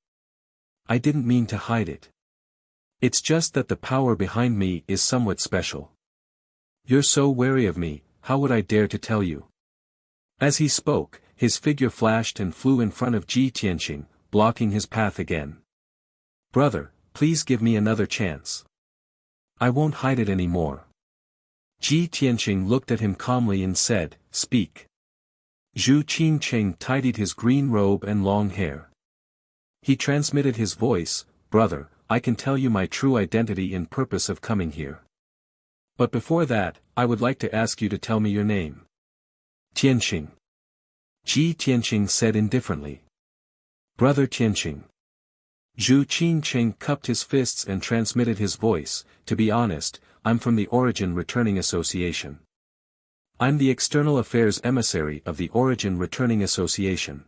I didn't mean to hide it. It's just that the power behind me is somewhat special. You're so wary of me, how would I dare to tell you? As he spoke, his figure flashed and flew in front of Ji Tianqing, blocking his path again. Brother, please give me another chance. I won't hide it anymore. Ji Tianqing looked at him calmly and said, Speak. Zhu Qingcheng tidied his green robe and long hair. He transmitted his voice, Brother, I can tell you my true identity and purpose of coming here. But before that, I would like to ask you to tell me your name. Tianqing. Ji Tianqing said indifferently. Brother Tianqing. Zhu Qingcheng cupped his fists and transmitted his voice, To be honest, I'm from the Origin Returning Association. I'm the External Affairs Emissary of the Origin Returning Association.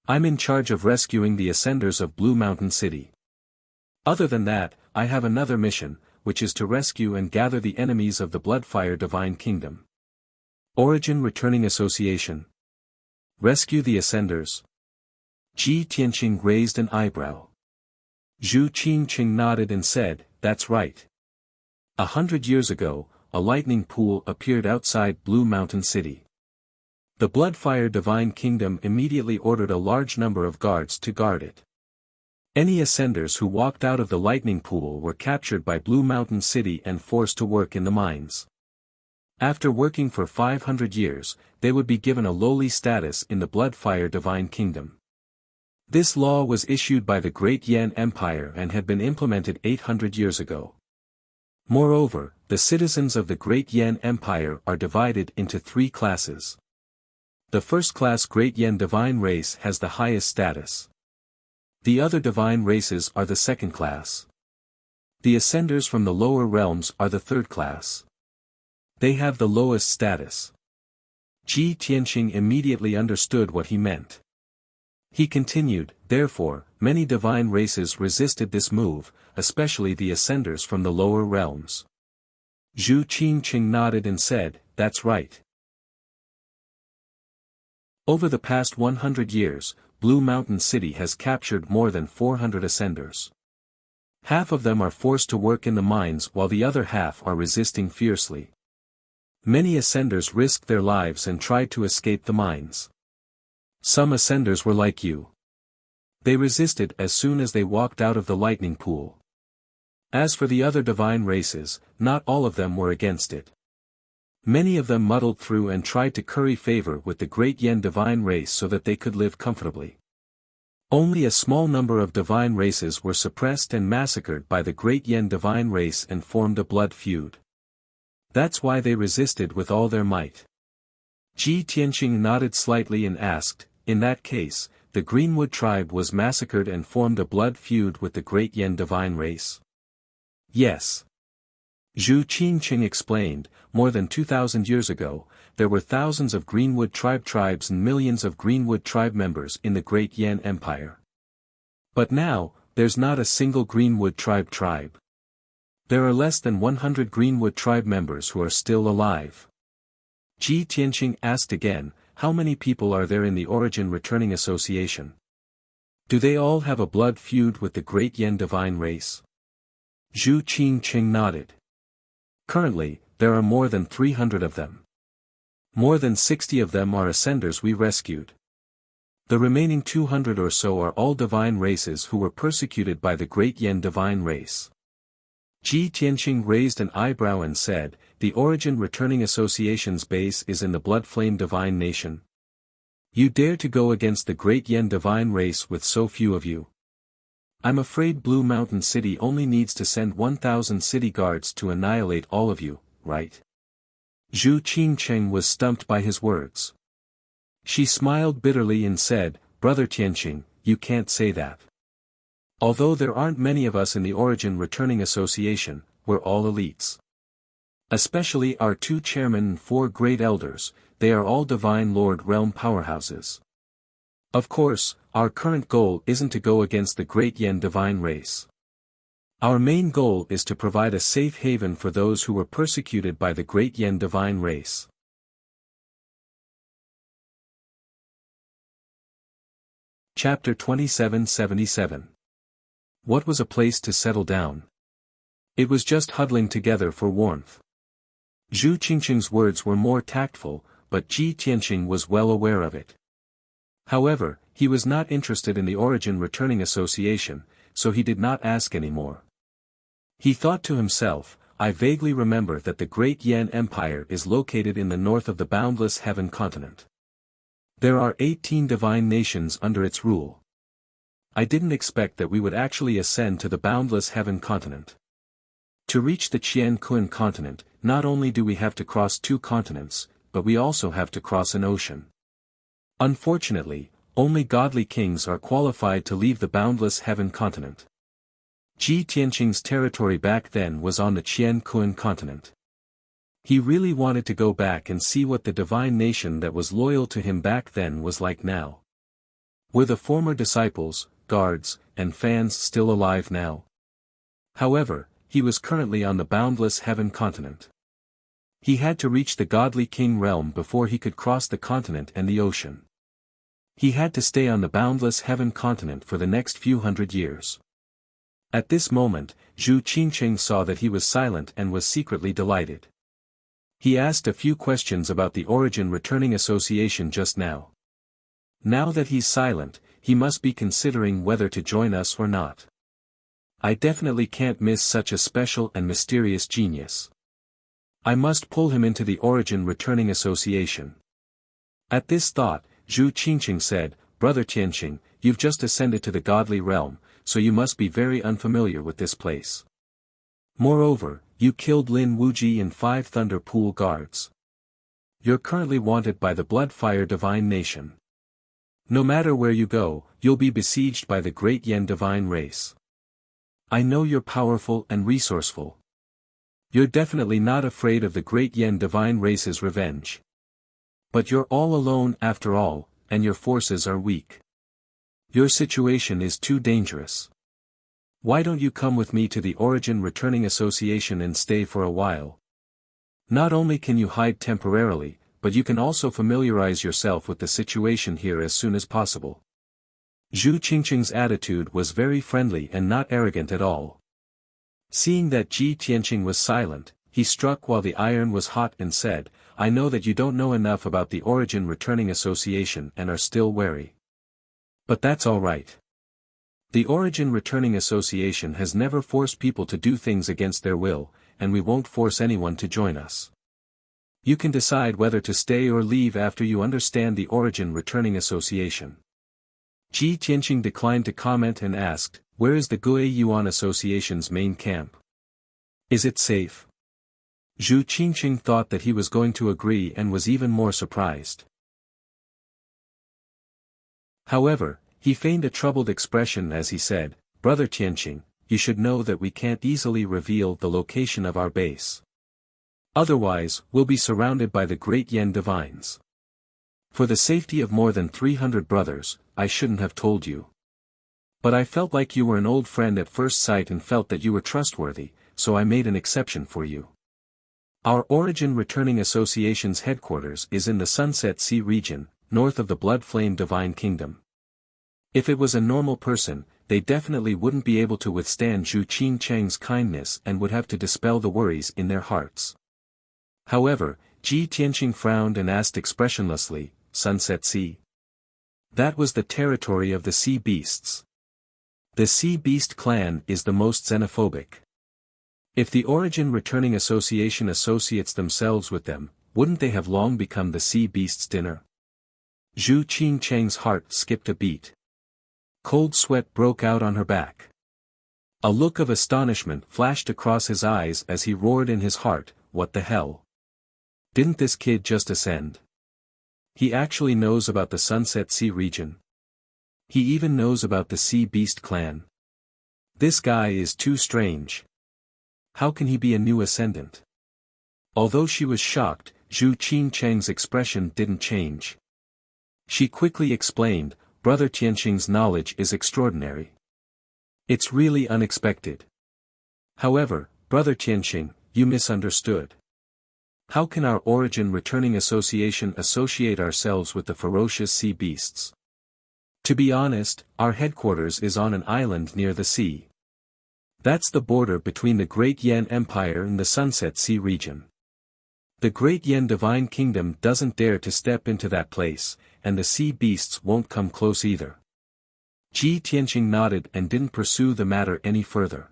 I'm in charge of rescuing the Ascenders of Blue Mountain City. Other than that, I have another mission, which is to rescue and gather the enemies of the Bloodfire Divine Kingdom. Origin Returning Association. Rescue the Ascenders. Ji Tianqing raised an eyebrow. Zhu Qingcheng nodded and said, That's right. 100 years ago, a lightning pool appeared outside Blue Mountain City. The Bloodfire Divine Kingdom immediately ordered a large number of guards to guard it. Any Ascenders who walked out of the lightning pool were captured by Blue Mountain City and forced to work in the mines. After working for 500 years, they would be given a lowly status in the Bloodfire Divine Kingdom. This law was issued by the Great Yan Empire and had been implemented 800 years ago. Moreover, the citizens of the Great Yan Empire are divided into 3 classes. The first class Great Yan Divine Race has the highest status. The other divine races are the second class. The Ascenders from the lower realms are the third class. They have the lowest status. Ji Tianqing immediately understood what he meant. He continued, Therefore, many divine races resisted this move, especially the Ascenders from the lower realms. Zhu Qingcheng nodded and said, That's right. Over the past 100 years, Blue Mountain City has captured more than 400 Ascenders. Half of them are forced to work in the mines while the other half are resisting fiercely. Many Ascenders risked their lives and tried to escape the mines. Some Ascenders were like you. They resisted as soon as they walked out of the lightning pool. As for the other divine races, not all of them were against it. Many of them muddled through and tried to curry favor with the Great Yan divine race so that they could live comfortably. Only a small number of divine races were suppressed and massacred by the Great Yan divine race and formed a blood feud. That's why they resisted with all their might. Ji Tianqing nodded slightly and asked, In that case, the Greenwood tribe was massacred and formed a blood feud with the Great Yan divine race? Yes. Zhu Qingcheng explained, more than 2,000 years ago, there were thousands of Greenwood tribes and millions of Greenwood tribe members in the Great Yan Empire. But now, there's not a single Greenwood tribe. There are less than 100 Greenwood tribe members who are still alive. Ji Tianqing asked again, How many people are there in the Origin Returning Association? Do they all have a blood feud with the Great Yan divine race? Zhu Qingcheng nodded. Currently, there are more than 300 of them. More than 60 of them are Ascenders we rescued. The remaining 200 or so are all divine races who were persecuted by the Great Yan divine race. Ji Tianqing raised an eyebrow and said, The Origin Returning Association's base is in the Bloodflame Divine Nation. You dare to go against the Great Yan divine race with so few of you? I'm afraid Blue Mountain City only needs to send 1,000 city guards to annihilate all of you, right? Zhu Qingcheng was stumped by his words. She smiled bitterly and said, Brother Tianqing, you can't say that. Although there aren't many of us in the Origin Returning Association, we're all elites. Especially our 2 chairmen and 4 great elders, they are all Divine Lord realm powerhouses. Of course, our current goal isn't to go against the Great Yan divine race. Our main goal is to provide a safe haven for those who were persecuted by the Great Yan divine race. Chapter 2777. What was a place to settle down? It was just huddling together for warmth. Zhu Qingqing's words were more tactful, but Ji Tianqing was well aware of it. However, he was not interested in the Origin Returning Association, so he did not ask any more. He thought to himself, I vaguely remember that the Great Yan Empire is located in the north of the boundless heaven continent. There are 18 divine nations under its rule. I didn't expect that we would actually ascend to the boundless heaven continent. To reach the Qian Kun continent, not only do we have to cross 2 continents, but we also have to cross an ocean. Unfortunately, only godly kings are qualified to leave the boundless heaven continent. Ji Tianqing's territory back then was on the Qian Kun continent. He really wanted to go back and see what the divine nation that was loyal to him back then was like now. Were the former disciples, guards, and fans still alive now? However, he was currently on the boundless heaven continent. He had to reach the godly king realm before he could cross the continent and the ocean. He had to stay on the boundless heaven continent for the next few hundred years. At this moment, Zhu Qingqing saw that he was silent and was secretly delighted. He asked a few questions about the Origin Returning Association just now. Now that he's silent, he must be considering whether to join us or not. I definitely can't miss such a special and mysterious genius. I must pull him into the Origin Returning Association. At this thought, Zhu Qingqing said, Brother Tianqing, you've just ascended to the godly realm, so you must be very unfamiliar with this place. Moreover, you killed Lin Wuji and 5 Thunder Pool guards. You're currently wanted by the Bloodfire Divine Nation. No matter where you go, you'll be besieged by the Great Yan Divine Race. I know you're powerful and resourceful. You're definitely not afraid of the Great Yan Divine Race's revenge. But you're all alone after all, and your forces are weak. Your situation is too dangerous. Why don't you come with me to the Origin Returning Association and stay for a while? Not only can you hide temporarily, but you can also familiarize yourself with the situation here as soon as possible. Zhu Qingqing's attitude was very friendly and not arrogant at all. Seeing that Ji Tianqing was silent, he struck while the iron was hot and said, I know that you don't know enough about the Origin Returning Association and are still wary. But that's all right. The Origin Returning Association has never forced people to do things against their will, and we won't force anyone to join us. You can decide whether to stay or leave after you understand the Origin Returning Association. Ji Tianqing declined to comment and asked, where is the Gue Yuan Association's main camp? Is it safe? Zhu Qingqing thought that he was going to agree and was even more surprised. However, he feigned a troubled expression as he said, Brother Tianqing, you should know that we can't easily reveal the location of our base. Otherwise, we'll be surrounded by the Great Yan Divines. For the safety of more than 300 brothers, I shouldn't have told you. But I felt like you were an old friend at first sight and felt that you were trustworthy, so I made an exception for you. Our Origin Returning Association's headquarters is in the Sunset Sea region, north of the Blood Flame Divine Kingdom. If it was a normal person, they definitely wouldn't be able to withstand Zhu Qingqing's kindness and would have to dispel the worries in their hearts. However, Ji Tianqing frowned and asked expressionlessly, Sunset Sea? That was the territory of the sea beasts. The Sea Beast clan is the most xenophobic. If the Origin Returning Association associates themselves with them, wouldn't they have long become the Sea Beast's dinner? Zhu Qingqing's heart skipped a beat. Cold sweat broke out on her back. A look of astonishment flashed across his eyes as he roared in his heart, what the hell? Didn't this kid just ascend? He actually knows about the Sunset Sea region. He even knows about the Sea Beast clan. This guy is too strange. How can he be a new ascendant? Although she was shocked, Zhu Qingqing's expression didn't change. She quickly explained, Brother Tianqing's knowledge is extraordinary. It's really unexpected. However, Brother Tianqing, you misunderstood. How can our Origin Returning Association associate ourselves with the ferocious sea beasts? To be honest, our headquarters is on an island near the sea. That's the border between the Great Yen Empire and the Sunset Sea region. The Great Yen Divine Kingdom doesn't dare to step into that place, and the sea beasts won't come close either. Ji Tianqing nodded and didn't pursue the matter any further.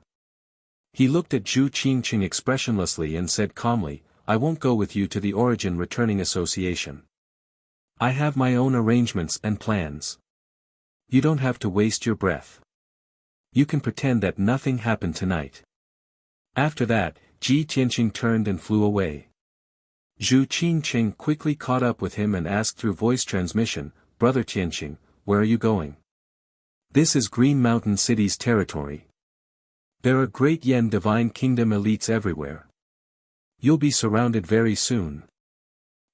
He looked at Zhu Qingqing expressionlessly and said calmly, I won't go with you to the Origin Returning Association. I have my own arrangements and plans. You don't have to waste your breath. You can pretend that nothing happened tonight. After that, Ji Tianqing turned and flew away. Zhu Qingqing quickly caught up with him and asked through voice transmission, Brother Tianqing, where are you going? This is Green Mountain City's territory. There are Great Yen Divine Kingdom elites everywhere. You'll be surrounded very soon.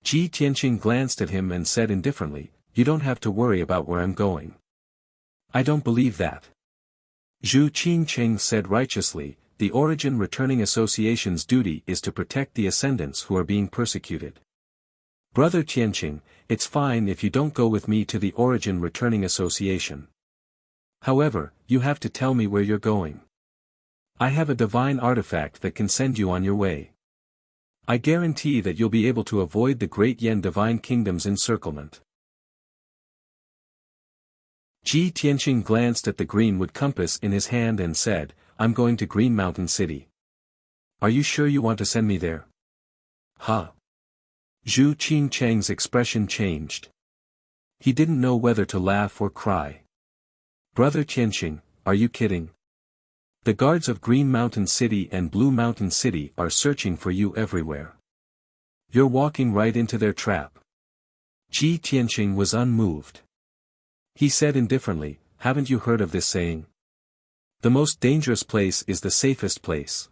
Ji Tianqing glanced at him and said indifferently, You don't have to worry about where I'm going. I don't believe that. Zhu Qingqing said righteously, The Origin Returning Association's duty is to protect the ascendants who are being persecuted. Brother Tianqing, it's fine if you don't go with me to the Origin Returning Association. However, you have to tell me where you're going. I have a divine artifact that can send you on your way. I guarantee that you'll be able to avoid the Great Yen Divine Kingdom's encirclement. Ji Tianqing glanced at the greenwood compass in his hand and said, I'm going to Green Mountain City. Are you sure you want to send me there? Huh? Zhu Qingcheng's expression changed. He didn't know whether to laugh or cry. Brother Tianqing, are you kidding? The guards of Green Mountain City and Blue Mountain City are searching for you everywhere. You're walking right into their trap. Ji Tianqing was unmoved. He said indifferently, Haven't you heard of this saying? The most dangerous place is the safest place.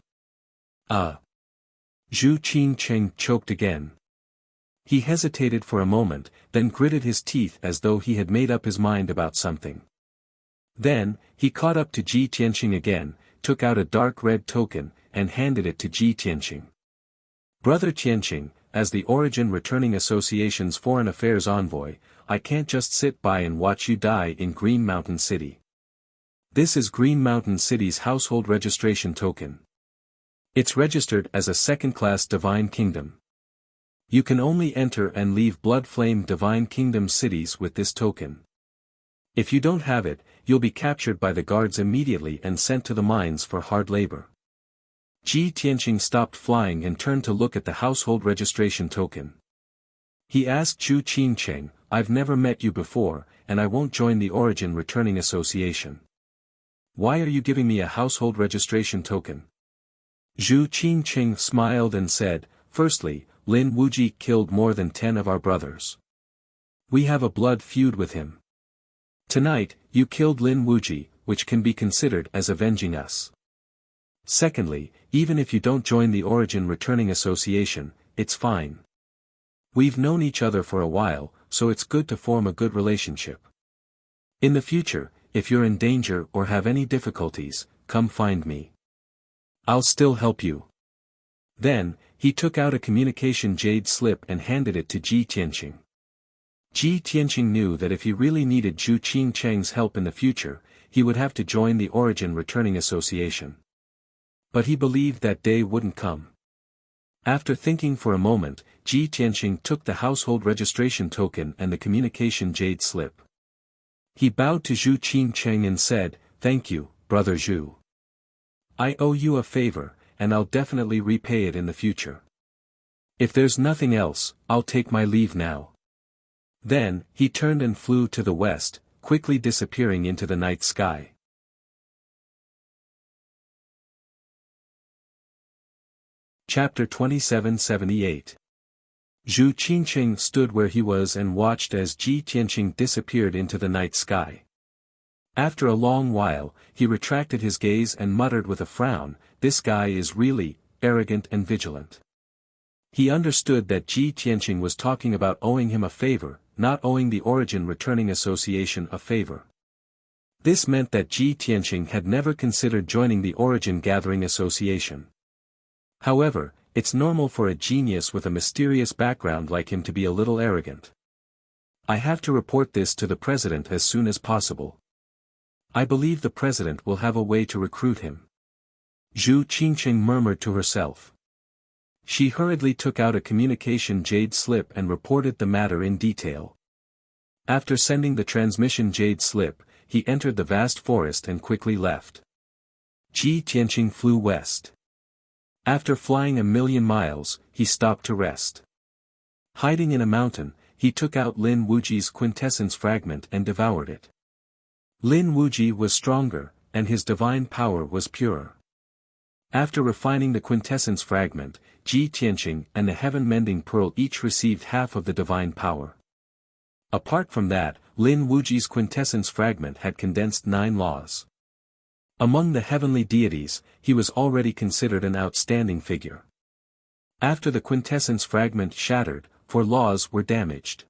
Zhu Qingcheng choked again. He hesitated for a moment, then gritted his teeth as though he had made up his mind about something. Then, he caught up to Ji Tianqing again, took out a dark red token, and handed it to Ji Tianqing. Brother Tianqing, as the Origin Returning Association's Foreign Affairs envoy, I can't just sit by and watch you die in Green Mountain City. This is Green Mountain City's household registration token. It's registered as a second-class Divine Kingdom. You can only enter and leave Blood Flame Divine Kingdom cities with this token. If you don't have it, you'll be captured by the guards immediately and sent to the mines for hard labor. Ji Tianqing stopped flying and turned to look at the household registration token. He asked Zhu Qingcheng, I've never met you before, and I won't join the Origin Returning Association. Why are you giving me a household registration token? Zhu Qingcheng smiled and said, Firstly, Lin Wuji killed more than 10 of our brothers. We have a blood feud with him. Tonight, you killed Lin Wuji, which can be considered as avenging us. Secondly, even if you don't join the Origin Returning Association, it's fine. We've known each other for a while, so it's good to form a good relationship. In the future, if you're in danger or have any difficulties, come find me. I'll still help you. Then, he took out a communication jade slip and handed it to Ji Tianqing. Ji Tianqing knew that if he really needed Zhu Qingcheng's help in the future, he would have to join the Origin Returning Association. But he believed that day wouldn't come. After thinking for a moment, Ji Tianqing took the household registration token and the communication jade slip. He bowed to Zhu Qingcheng and said, Thank you, Brother Zhu. I owe you a favor, and I'll definitely repay it in the future. If there's nothing else, I'll take my leave now. Then, he turned and flew to the west, quickly disappearing into the night sky. Chapter 2778. Zhu Qingcheng stood where he was and watched as Ji Tianqing disappeared into the night sky. After a long while, he retracted his gaze and muttered with a frown, This guy is really arrogant and vigilant. He understood that Ji Tianqing was talking about owing him a favor, not owing the Origin Returning Association a favor. This meant that Ji Tianqing had never considered joining the Origin Gathering Association. However, it's normal for a genius with a mysterious background like him to be a little arrogant. I have to report this to the president as soon as possible. I believe the president will have a way to recruit him. Zhu Qingqing murmured to herself. She hurriedly took out a communication jade slip and reported the matter in detail. After sending the transmission jade slip, he entered the vast forest and quickly left. Qi Tianqing flew west. After flying 1,000,000 miles, he stopped to rest. Hiding in a mountain, he took out Lin Wuji's quintessence fragment and devoured it. Lin Wuji was stronger, and his divine power was purer. After refining the quintessence fragment, Qi Tianqing and the heaven-mending pearl each received half of the divine power. Apart from that, Lin Wuji's quintessence fragment had condensed 9 laws. Among the heavenly deities, he was already considered an outstanding figure. After the quintessence fragment shattered, 4 laws were damaged.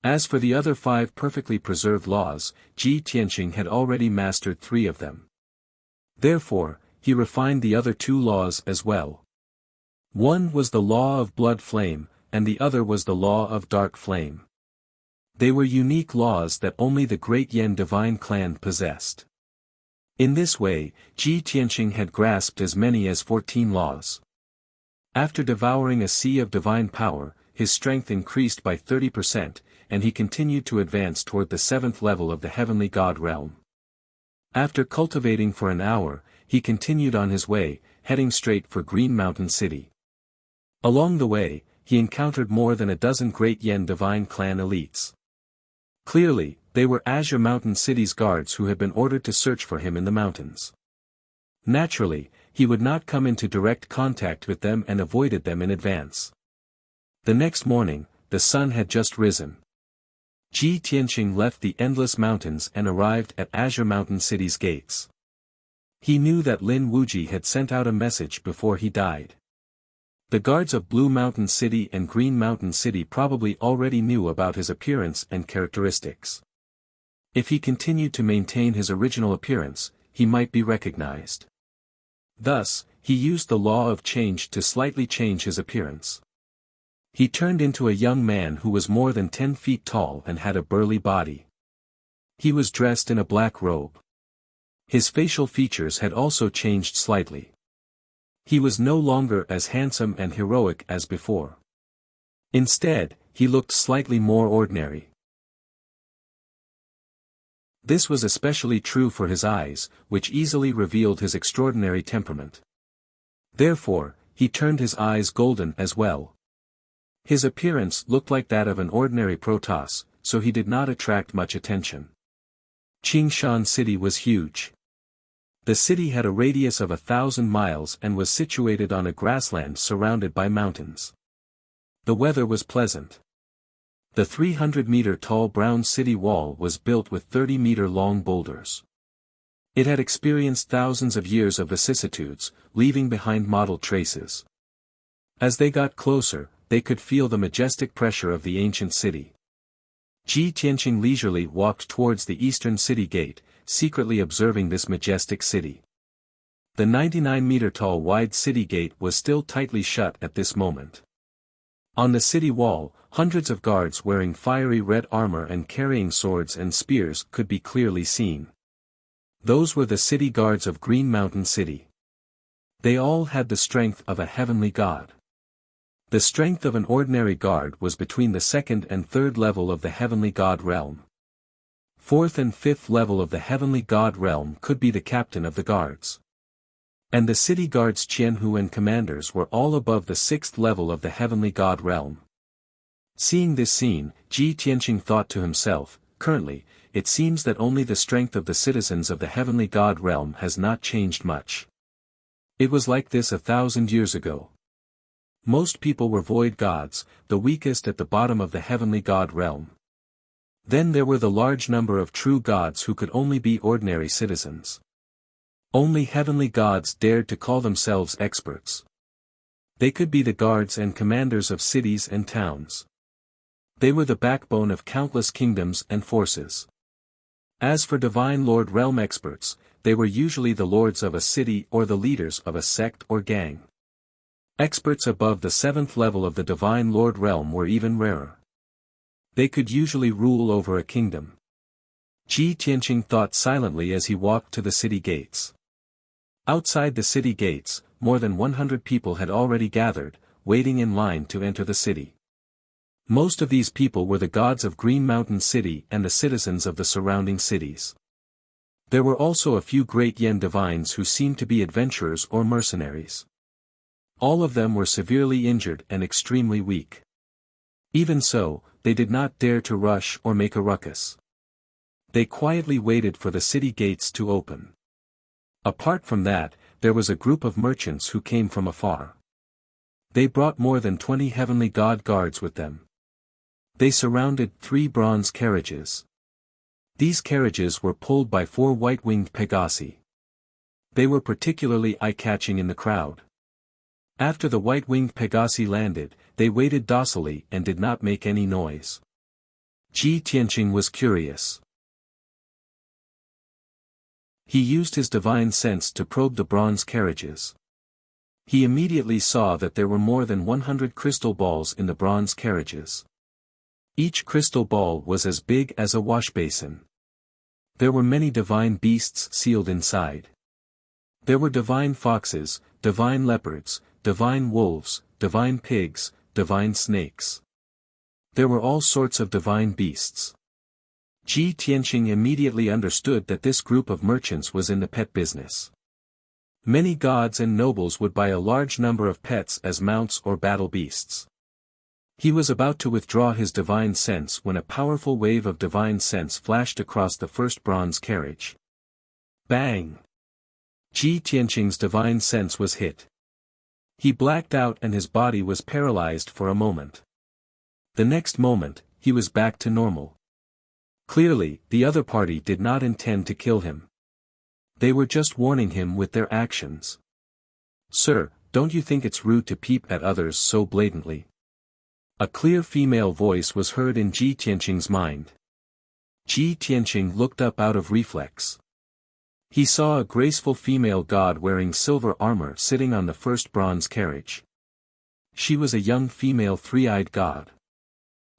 As for the other 5 perfectly preserved laws, Qi Tianqing had already mastered 3 of them. Therefore, he refined the other 2 laws as well. One was the law of blood flame, and the other was the law of dark flame. They were unique laws that only the great Yan divine clan possessed. In this way, Qi Tianqing had grasped as many as 14 laws. After devouring a sea of divine power, his strength increased by 30%, and he continued to advance toward the 7th level of the heavenly god realm. After cultivating for an hour, he continued on his way, heading straight for Green Mountain City. Along the way, he encountered more than a dozen great Yan divine clan elites. Clearly, they were Azure Mountain City's guards who had been ordered to search for him in the mountains. Naturally, he would not come into direct contact with them and avoided them in advance. The next morning, the sun had just risen. Qi Tianqing left the endless mountains and arrived at Azure Mountain City's gates. He knew that Lin Wuji had sent out a message before he died. The guards of Blue Mountain City and Green Mountain City probably already knew about his appearance and characteristics. If he continued to maintain his original appearance, he might be recognized. Thus, he used the law of change to slightly change his appearance. He turned into a young man who was more than 10 feet tall and had a burly body. He was dressed in a black robe. His facial features had also changed slightly. He was no longer as handsome and heroic as before. Instead, he looked slightly more ordinary. This was especially true for his eyes, which easily revealed his extraordinary temperament. Therefore, he turned his eyes golden as well. His appearance looked like that of an ordinary Protoss, so he did not attract much attention. Qingshan City was huge. The city had a radius of 1,000 miles and was situated on a grassland surrounded by mountains. The weather was pleasant. The 300-meter-tall brown city wall was built with 30-meter-long boulders. It had experienced thousands of years of vicissitudes, leaving behind mottled traces. As they got closer, they could feel the majestic pressure of the ancient city. Qi Tianqing leisurely walked towards the eastern city gate, secretly observing this majestic city. The 99-meter-tall wide city gate was still tightly shut at this moment. On the city wall, hundreds of guards wearing fiery red armor and carrying swords and spears could be clearly seen. Those were the city guards of Green Mountain City. They all had the strength of a heavenly god. The strength of an ordinary guard was between the 2nd and 3rd level of the heavenly god realm. 4th and 5th level of the heavenly god realm could be the captain of the guards. And the city guards Qianhu and commanders were all above the 6th level of the heavenly god realm. Seeing this scene, Qi Tianqing thought to himself, currently, it seems that only the strength of the citizens of the heavenly god realm has not changed much. It was like this 1,000 years ago. Most people were void gods, the weakest at the bottom of the heavenly god realm. Then there were the large number of true gods who could only be ordinary citizens. Only heavenly gods dared to call themselves experts. They could be the guards and commanders of cities and towns. They were the backbone of countless kingdoms and forces. As for divine lord realm experts, they were usually the lords of a city or the leaders of a sect or gang. Experts above the 7th level of the divine lord realm were even rarer. They could usually rule over a kingdom. Ji Tianqing thought silently as he walked to the city gates. Outside the city gates, more than 100 people had already gathered, waiting in line to enter the city. Most of these people were the gods of Green Mountain City and the citizens of the surrounding cities. There were also a few great Yen divines who seemed to be adventurers or mercenaries. All of them were severely injured and extremely weak. Even so, they did not dare to rush or make a ruckus. They quietly waited for the city gates to open. Apart from that, there was a group of merchants who came from afar. They brought more than 20 heavenly god guards with them. They surrounded 3 bronze carriages. These carriages were pulled by 4 white-winged Pegasi. They were particularly eye-catching in the crowd. After the white-winged Pegasi landed, they waited docilely and did not make any noise. Ji Tianqing was curious. He used his divine sense to probe the bronze carriages. He immediately saw that there were more than 100 crystal balls in the bronze carriages. Each crystal ball was as big as a washbasin. There were many divine beasts sealed inside. There were divine foxes, divine leopards, divine wolves, divine pigs, divine snakes. There were all sorts of divine beasts. Ji Tianqing immediately understood that this group of merchants was in the pet business. Many gods and nobles would buy a large number of pets as mounts or battle beasts. He was about to withdraw his divine sense when a powerful wave of divine sense flashed across the first bronze carriage. Bang! Ji Tianqing's divine sense was hit. He blacked out and his body was paralyzed for a moment. The next moment, he was back to normal. Clearly, the other party did not intend to kill him. They were just warning him with their actions. "Sir, don't you think it's rude to peep at others so blatantly?" A clear female voice was heard in Ji Tianqing's mind. Ji Tianqing looked up out of reflex. He saw a graceful female god wearing silver armor sitting on the first bronze carriage. She was a young female three-eyed god.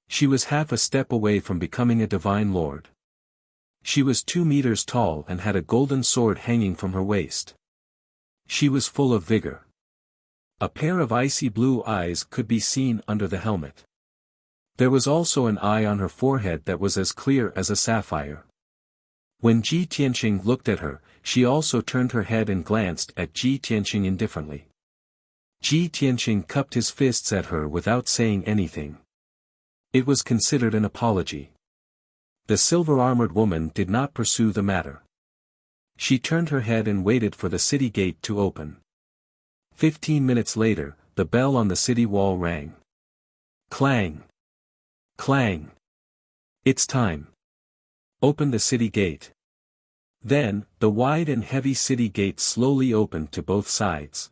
She was half a step away from becoming a divine lord. She was 2 meters tall and had a golden sword hanging from her waist. She was full of vigor. A pair of icy blue eyes could be seen under the helmet. There was also an eye on her forehead that was as clear as a sapphire. When Ji Tianqing looked at her, she also turned her head and glanced at Ji Tianqing indifferently. Ji Tianqing cupped his fists at her without saying anything. It was considered an apology. The silver-armored woman did not pursue the matter. She turned her head and waited for the city gate to open. 15 minutes later, the bell on the city wall rang. Clang! Clang! It's time. Open the city gate. Then, the wide and heavy city gate slowly opened to both sides.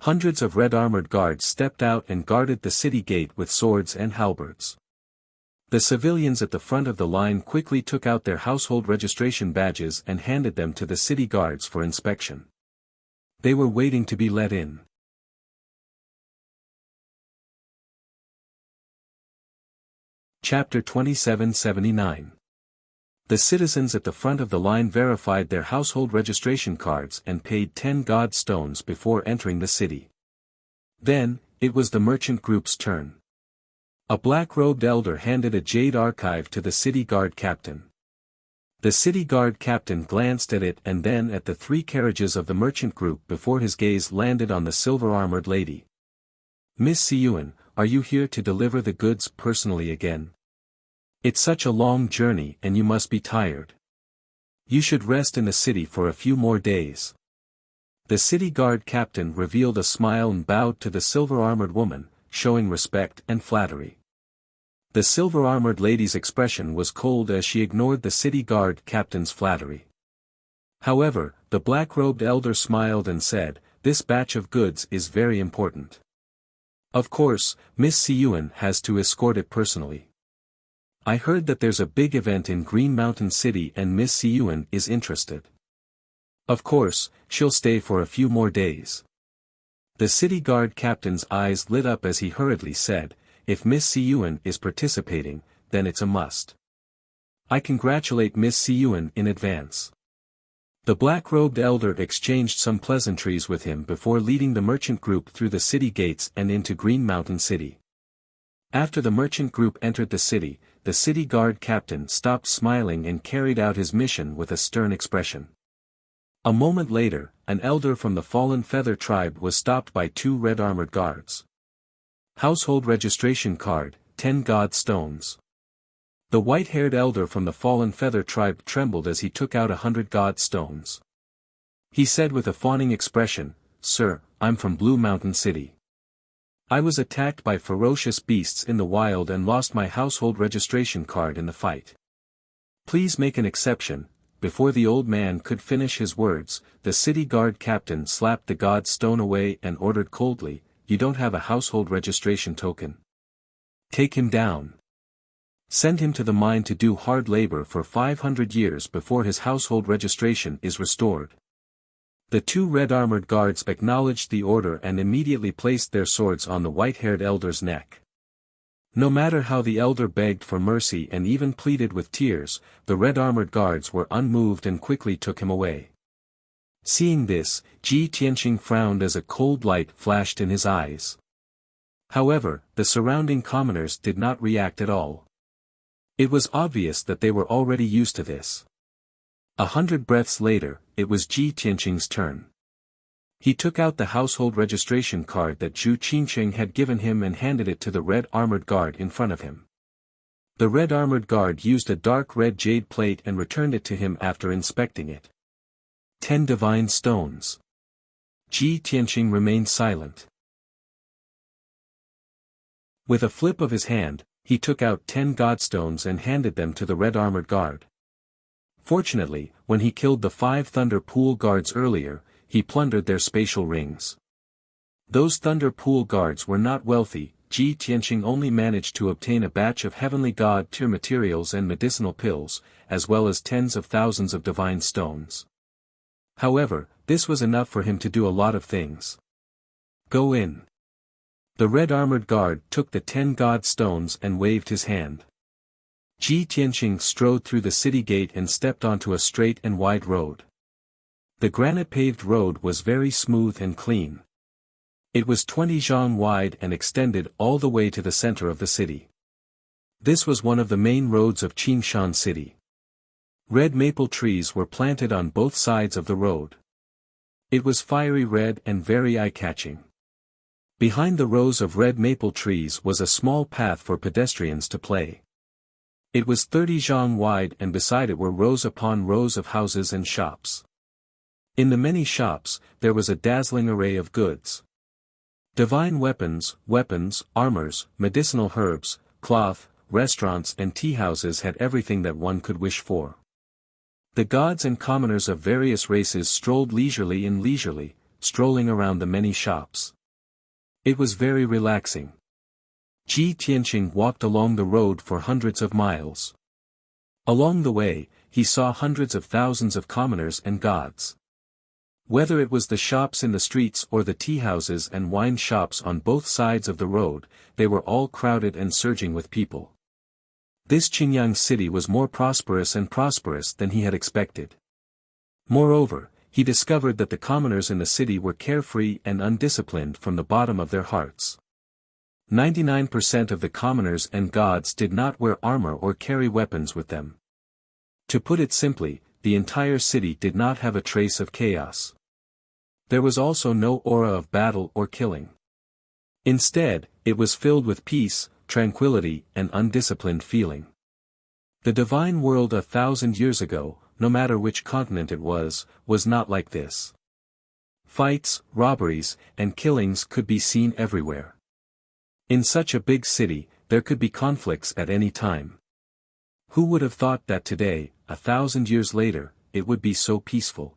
Hundreds of red-armored guards stepped out and guarded the city gate with swords and halberds. The civilians at the front of the line quickly took out their household registration badges and handed them to the city guards for inspection. They were waiting to be let in. Chapter 2779. The citizens at the front of the line verified their household registration cards and paid 10 god stones before entering the city. Then, it was the merchant group's turn. A black-robed elder handed a jade archive to the city guard captain. The city guard captain glanced at it and then at the 3 carriages of the merchant group before his gaze landed on the silver-armored lady. "Miss Siyuan, are you here to deliver the goods personally again? It's such a long journey and you must be tired. You should rest in the city for a few more days." The city guard captain revealed a smile and bowed to the silver-armored woman, showing respect and flattery. The silver-armored lady's expression was cold as she ignored the city guard captain's flattery. However, the black-robed elder smiled and said, "This batch of goods is very important. Of course, Miss Siyuan has to escort it personally. I heard that there's a big event in Green Mountain City and Miss Siyuan is interested. Of course, she'll stay for a few more days." The city guard captain's eyes lit up as he hurriedly said, "If Miss Siyuan is participating, then it's a must. I congratulate Miss Siyuan in advance. The black-robed elder exchanged some pleasantries with him before leading the merchant group through the city gates and into Green Mountain City. After the merchant group entered the city guard captain stopped smiling and carried out his mission with a stern expression. A moment later, an elder from the fallen feather tribe was stopped by 2 red-armored guards. Household registration card, 10 god stones. The white-haired elder from the fallen feather tribe trembled as he took out 100 god stones. He said with a fawning expression, "Sir, I'm from Blue Mountain City. I was attacked by ferocious beasts in the wild and lost my household registration card in the fight. Please make an exception." Before the old man could finish his words, the city guard captain slapped the god stone away and ordered coldly, "You don't have a household registration token. Take him down. Send him to the mine to do hard labor for 500 years before his household registration is restored." The 2 red-armored guards acknowledged the order and immediately placed their swords on the white-haired elder's neck. No matter how the elder begged for mercy and even pleaded with tears, the red-armored guards were unmoved and quickly took him away. Seeing this, Ji Tianqing frowned as a cold light flashed in his eyes. However, the surrounding commoners did not react at all. It was obvious that they were already used to this. 100 breaths later, it was Ji Tianqing's turn. He took out the household registration card that Zhu Qingsheng had given him and handed it to the red-armored guard in front of him. The red-armored guard used a dark red jade plate and returned it to him after inspecting it. 10 divine stones. Ji Tianqing remained silent. With a flip of his hand, he took out 10 godstones and handed them to the red-armored guard. Fortunately, when he killed the 5 Thunder Pool guards earlier, he plundered their spatial rings. Those Thunder Pool guards were not wealthy. Ji Tianqing only managed to obtain a batch of heavenly god tier materials and medicinal pills, as well as tens of thousands of divine stones. However, this was enough for him to do a lot of things. "Go in." The red-armored guard took the 10 god stones and waved his hand. Ji Tianqing strode through the city gate and stepped onto a straight and wide road. The granite-paved road was very smooth and clean. It was 20 zhang wide and extended all the way to the center of the city. This was one of the main roads of Qingshan City. Red maple trees were planted on both sides of the road. It was fiery red and very eye-catching. Behind the rows of red maple trees was a small path for pedestrians to play. It was 30 zhang wide and beside it were rows upon rows of houses and shops. In the many shops, there was a dazzling array of goods. Divine weapons, armors, medicinal herbs, cloth, restaurants and tea-houses had everything that one could wish for. The gods and commoners of various races strolled leisurely, strolling around the many shops. It was very relaxing. Ji Tianqing walked along the road for hundreds of miles. Along the way, he saw hundreds of thousands of commoners and gods. Whether it was the shops in the streets or the tea-houses and wine shops on both sides of the road, they were all crowded and surging with people. This Qingyang city was more prosperous than he had expected. Moreover, he discovered that the commoners in the city were carefree and undisciplined from the bottom of their hearts. 99% of the commoners and gods did not wear armor or carry weapons with them. To put it simply, the entire city did not have a trace of chaos. There was also no aura of battle or killing. Instead, it was filled with peace, tranquility, and undisciplined feeling. The divine world 1,000 years ago, no matter which continent it was not like this. Fights, robberies, and killings could be seen everywhere. In such a big city, there could be conflicts at any time. Who would have thought that today, 1,000 years later, it would be so peaceful?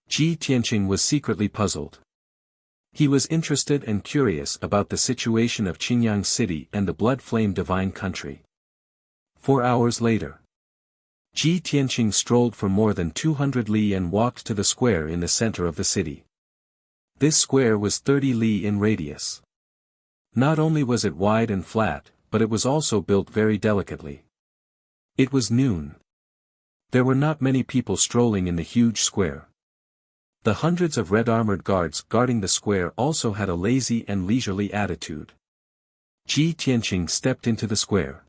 Ji Tianqing was secretly puzzled. He was interested and curious about the situation of Qingyang City and the blood-flame divine country. 4 hours later, Ji Tianqing strolled for more than 200 li and walked to the square in the center of the city. This square was 30 li in radius. Not only was it wide and flat, but it was also built very delicately. It was noon. There were not many people strolling in the huge square. The hundreds of red-armored guards guarding the square also had a lazy and leisurely attitude. Ji Tianqing stepped into the square.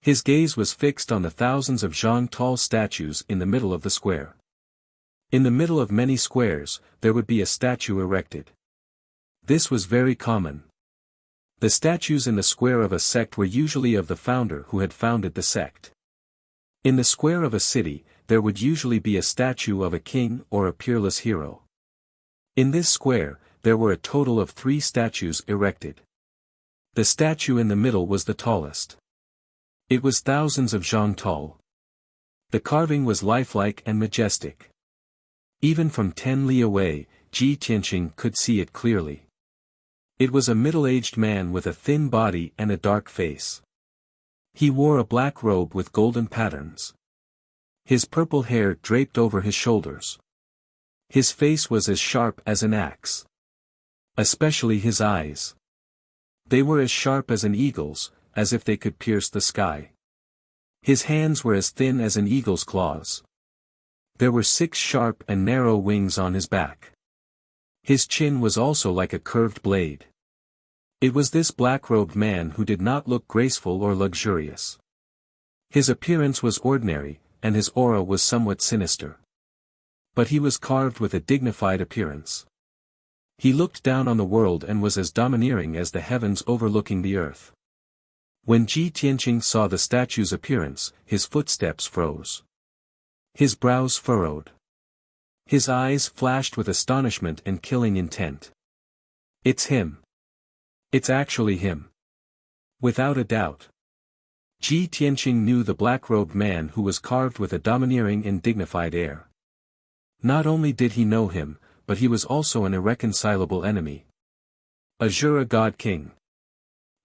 His gaze was fixed on the thousands of zhang tall statues in the middle of the square. In the middle of many squares, there would be a statue erected. This was very common. The statues in the square of a sect were usually of the founder who had founded the sect. In the square of a city, there would usually be a statue of a king or a peerless hero. In this square, there were a total of 3 statues erected. The statue in the middle was the tallest. It was thousands of zhang tall. The carving was lifelike and majestic. Even from 10 li away, Ji Tianqing could see it clearly. It was a middle-aged man with a thin body and a dark face. He wore a black robe with golden patterns. His purple hair draped over his shoulders. His face was as sharp as an axe. Especially his eyes. They were as sharp as an eagle's, as if they could pierce the sky. His hands were as thin as an eagle's claws. There were 6 sharp and narrow wings on his back. His chin was also like a curved blade. It was this black-robed man who did not look graceful or luxurious. His appearance was ordinary, and his aura was somewhat sinister. But he was carved with a dignified appearance. He looked down on the world and was as domineering as the heavens overlooking the earth. When Ji Tianqing saw the statue's appearance, his footsteps froze. His brows furrowed. His eyes flashed with astonishment and killing intent. It's him. It's actually him. Without a doubt. Ji Tianqing knew the black-robed man who was carved with a domineering and dignified air. Not only did he know him, but he was also an irreconcilable enemy. Azura God King.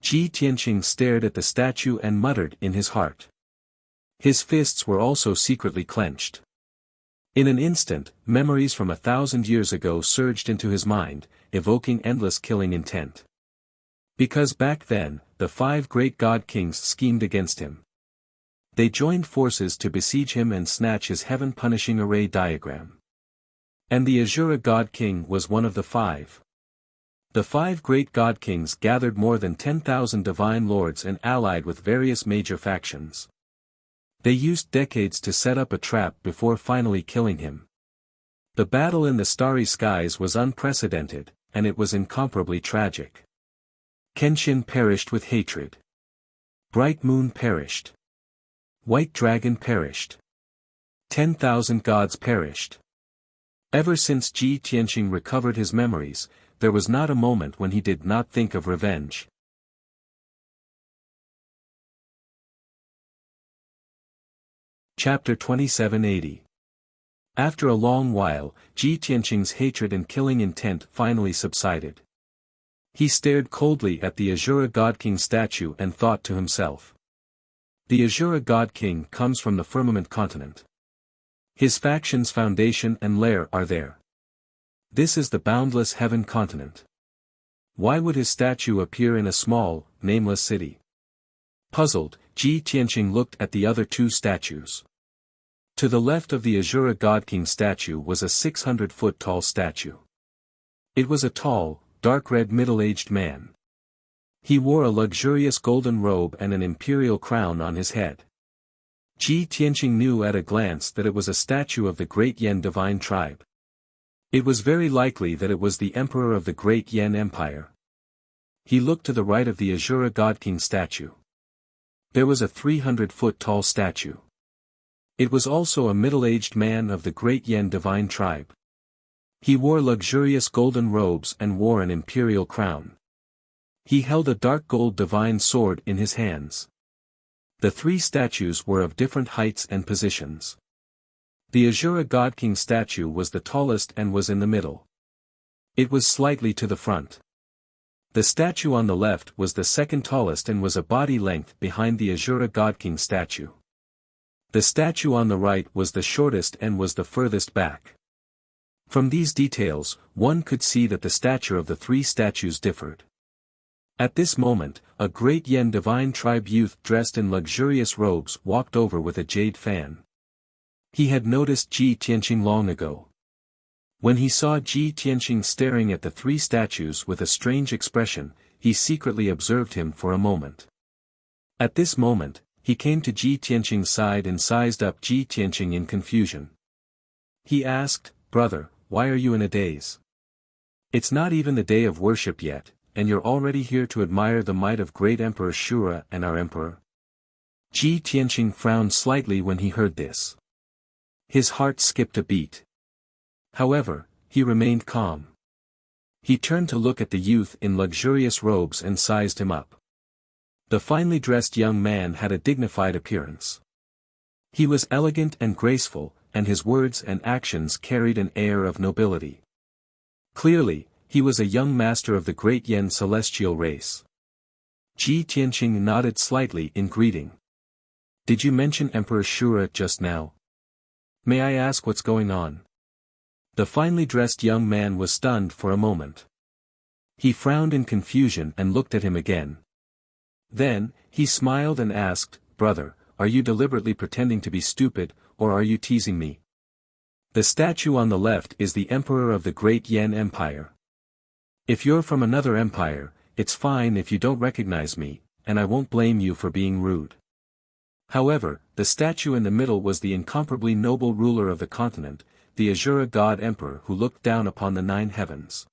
Ji Tianqing stared at the statue and muttered in his heart. His fists were also secretly clenched. In an instant, memories from 1,000 years ago surged into his mind, evoking endless killing intent. Because back then, the 5 great god kings schemed against him. They joined forces to besiege him and snatch his heaven-punishing array diagram. And the Azura God King was one of the 5. The 5 great god kings gathered more than 10,000 divine lords and allied with various major factions. They used decades to set up a trap before finally killing him. The battle in the starry skies was unprecedented, and it was incomparably tragic. Kenshin perished with hatred. Bright Moon perished. White Dragon perished. 10,000 gods perished. Ever since Ji Tianqing recovered his memories, there was not a moment when he did not think of revenge. Chapter 2780. After a long while, Ji Tianqing's hatred and killing intent finally subsided. He stared coldly at the Azura God King statue and thought to himself. The Azura God King comes from the firmament continent. His faction's foundation and lair are there. This is the boundless heaven continent. Why would his statue appear in a small, nameless city? Puzzled, Ji Tianqing looked at the other 2 statues. To the left of the Azura God King statue was a 600-foot-tall statue. It was a tall, dark red middle-aged man. He wore a luxurious golden robe and an imperial crown on his head. Ji Tianqing knew at a glance that it was a statue of the great Yan divine tribe. It was very likely that it was the emperor of the great Yan Empire. He looked to the right of the Azura God King statue. There was a 300-foot-tall statue. It was also a middle-aged man of the great Yan divine tribe. He wore luxurious golden robes and wore an imperial crown. He held a dark gold divine sword in his hands. The 3 statues were of different heights and positions. The Azura God King statue was the tallest and was in the middle. It was slightly to the front. The statue on the left was the second tallest and was a body length behind the Azura God King statue. The statue on the right was the shortest and was the furthest back. From these details, one could see that the stature of the 3 statues differed. At this moment, a great Yen divine tribe youth dressed in luxurious robes walked over with a jade fan. He had noticed Ji Tianqing long ago. When he saw Ji Tianqing staring at the three statues with a strange expression, he secretly observed him for a moment. At this moment, he came to Ji Tianqing's side and sized up Ji Tianqing in confusion. He asked, "Brother, why are you in a daze? It's not even the day of worship yet, and you're already here to admire the might of great Emperor Shura and our emperor?" Ji Tianqing frowned slightly when he heard this. His heart skipped a beat. However, he remained calm. He turned to look at the youth in luxurious robes and sized him up. The finely dressed young man had a dignified appearance. He was elegant and graceful, and his words and actions carried an air of nobility. Clearly, he was a young master of the great Yen celestial race. Ji Tianqing nodded slightly in greeting. "Did you mention Emperor Shura just now? May I ask what's going on?" The finely dressed young man was stunned for a moment. He frowned in confusion and looked at him again. Then, he smiled and asked, "Brother, are you deliberately pretending to be stupid, or are you teasing me? The statue on the left is the emperor of the great Yen Empire. If you're from another empire, it's fine if you don't recognize me, and I won't blame you for being rude. However, the statue in the middle was the incomparably noble ruler of the continent, the Azura God Emperor who looked down upon the 9 heavens.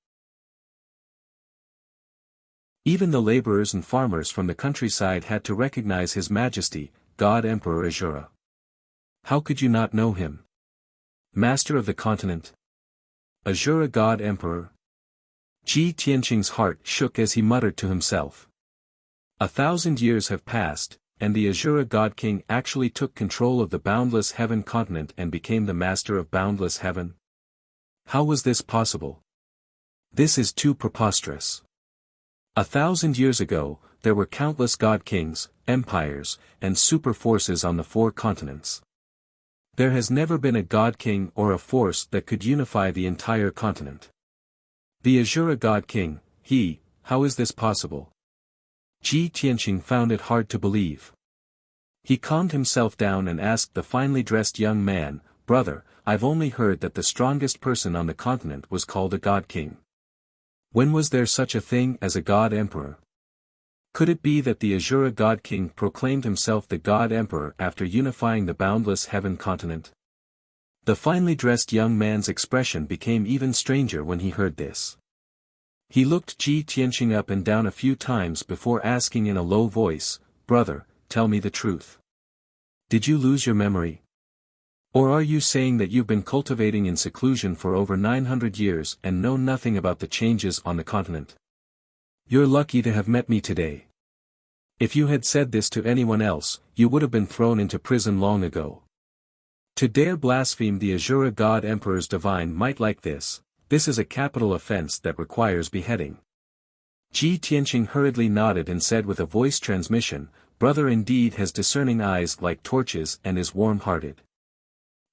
Even the laborers and farmers from the countryside had to recognize His Majesty, God Emperor Azura. How could you not know him? Master of the continent? Azura God Emperor? Ji Tianqing's heart shook as he muttered to himself. 1,000 years have passed, and the Azura God King actually took control of the boundless heaven continent and became the master of boundless heaven? How was this possible? This is too preposterous. 1,000 years ago, there were countless god kings, empires, and super forces on the 4 continents. There has never been a god king or a force that could unify the entire continent. The Azura God King, how is this possible? Ji Tianqing found it hard to believe. He calmed himself down and asked the finely dressed young man, "Brother, I've only heard that the strongest person on the continent was called a god king. When was there such a thing as a god emperor? Could it be that the Azura God King proclaimed himself the God Emperor after unifying the boundless heaven continent?" The finely dressed young man's expression became even stranger when he heard this. He looked Ji Tianqing up and down a few times before asking in a low voice, "Brother, tell me the truth. Did you lose your memory? Or are you saying that you've been cultivating in seclusion for over 900 years and know nothing about the changes on the continent? You're lucky to have met me today. If you had said this to anyone else, you would have been thrown into prison long ago. To dare blaspheme the Azura God Emperor's divine might like this is a capital offense that requires beheading." Ji Tianqing hurriedly nodded and said with a voice transmission, "Brother indeed has discerning eyes like torches and is warm-hearted.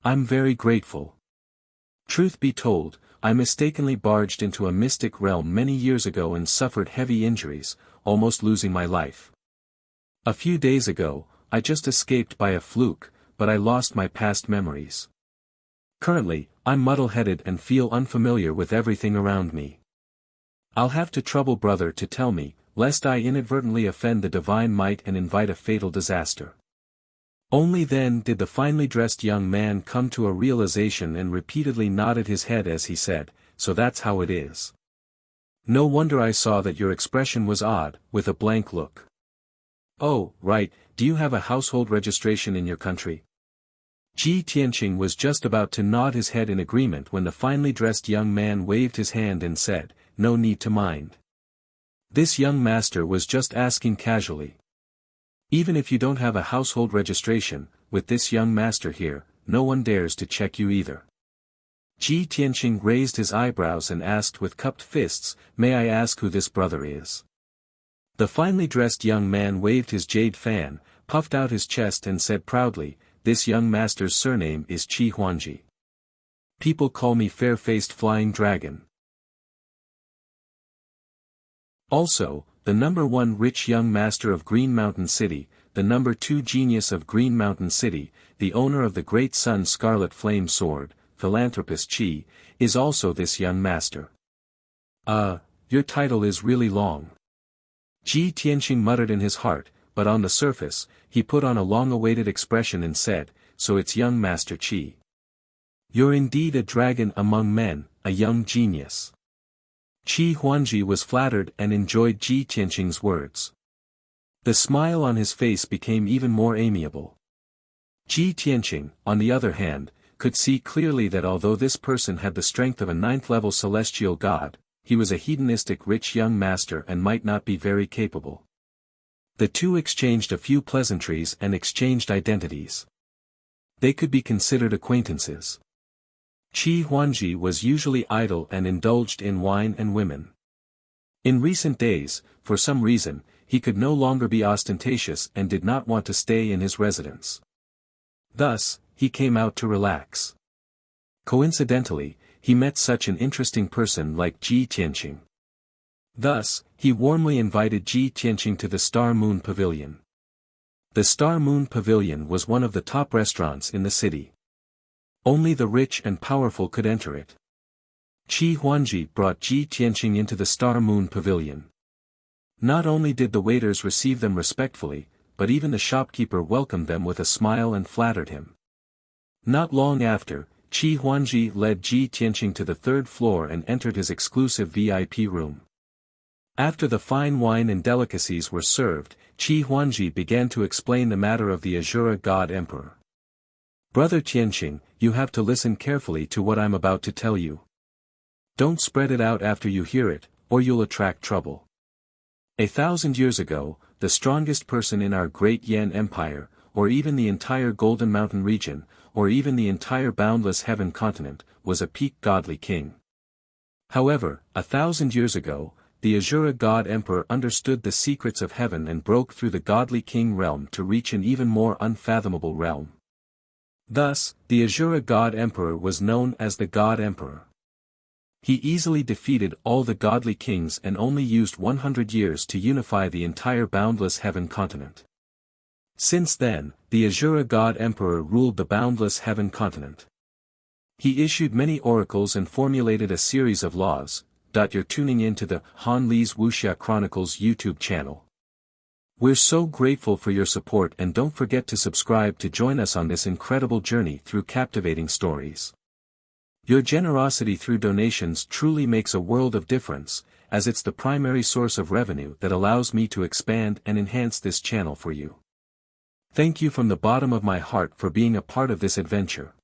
I'm very grateful. Truth be told, I mistakenly barged into a mystic realm many years ago and suffered heavy injuries, almost losing my life. A few days ago, I just escaped by a fluke, but I lost my past memories. Currently, I'm muddle-headed and feel unfamiliar with everything around me. I'll have to trouble brother to tell me, lest I inadvertently offend the divine might and invite a fatal disaster." Only then did the finely dressed young man come to a realization and repeatedly nodded his head as he said, "So that's how it is. No wonder I saw that your expression was odd, with a blank look. Oh, right, do you have a household registration in your country?" Ji Tianqing was just about to nod his head in agreement when the finely dressed young man waved his hand and said, "No need to mind. This young master was just asking casually. Even if you don't have a household registration, with this young master here, no one dares to check you either." Ji Tianqing raised his eyebrows and asked with cupped fists, "May I ask who this brother is?" The finely dressed young man waved his jade fan, puffed out his chest and said proudly, "This young master's surname is Qi Huanji. People call me fair-faced flying dragon. Also, the number 1 rich young master of Green Mountain City, the number 2 genius of Green Mountain City, the owner of the Great Sun Scarlet Flame Sword, Philanthropist Qi, is also this young master. Your title is really long. Ji Tianqing muttered in his heart, but on the surface, he put on a long-awaited expression and said, "So it's young Master Qi. You're indeed a dragon among men, a young genius." Qi Huangji was flattered and enjoyed Ji Tianqing's words. The smile on his face became even more amiable. Ji Tianqing, on the other hand, could see clearly that although this person had the strength of a 9th-level celestial god, he was a hedonistic rich young master and might not be very capable. The two exchanged a few pleasantries and exchanged identities. They could be considered acquaintances. Qi Huangji was usually idle and indulged in wine and women. In recent days, for some reason, he could no longer be ostentatious and did not want to stay in his residence. Thus, he came out to relax. Coincidentally, he met such an interesting person like Ji Tianqing. Thus, he warmly invited Ji Tianqing to the Star Moon Pavilion. The Star Moon Pavilion was one of the top restaurants in the city. Only the rich and powerful could enter it. Qi Huangji brought Ji Tianqing into the Star Moon Pavilion. Not only did the waiters receive them respectfully, but even the shopkeeper welcomed them with a smile and flattered him. Not long after, Qi Huangji led Ji Tianqing to the 3rd floor and entered his exclusive VIP room. After the fine wine and delicacies were served, Qi Huangji began to explain the matter of the Azura God Emperor. "Brother Tianqing, you have to listen carefully to what I'm about to tell you. Don't spread it out after you hear it, or you'll attract trouble. 1,000 years ago, the strongest person in our great Yan Empire, or even the entire Golden Mountain region, or even the entire boundless heaven continent, was a peak godly king. However, 1,000 years ago, the Azura God Emperor understood the secrets of heaven and broke through the godly king realm to reach an even more unfathomable realm. Thus, the Azura God Emperor was known as the God Emperor. He easily defeated all the godly kings and only used 100 years to unify the entire boundless heaven continent. Since then, the Azura God Emperor ruled the boundless heaven continent. He issued many oracles and formulated a series of laws. You're tuning in to the Han Li's Wuxia Chronicles YouTube channel. We're so grateful for your support, and don't forget to subscribe to join us on this incredible journey through captivating stories. Your generosity through donations truly makes a world of difference, as it's the primary source of revenue that allows me to expand and enhance this channel for you. Thank you from the bottom of my heart for being a part of this adventure.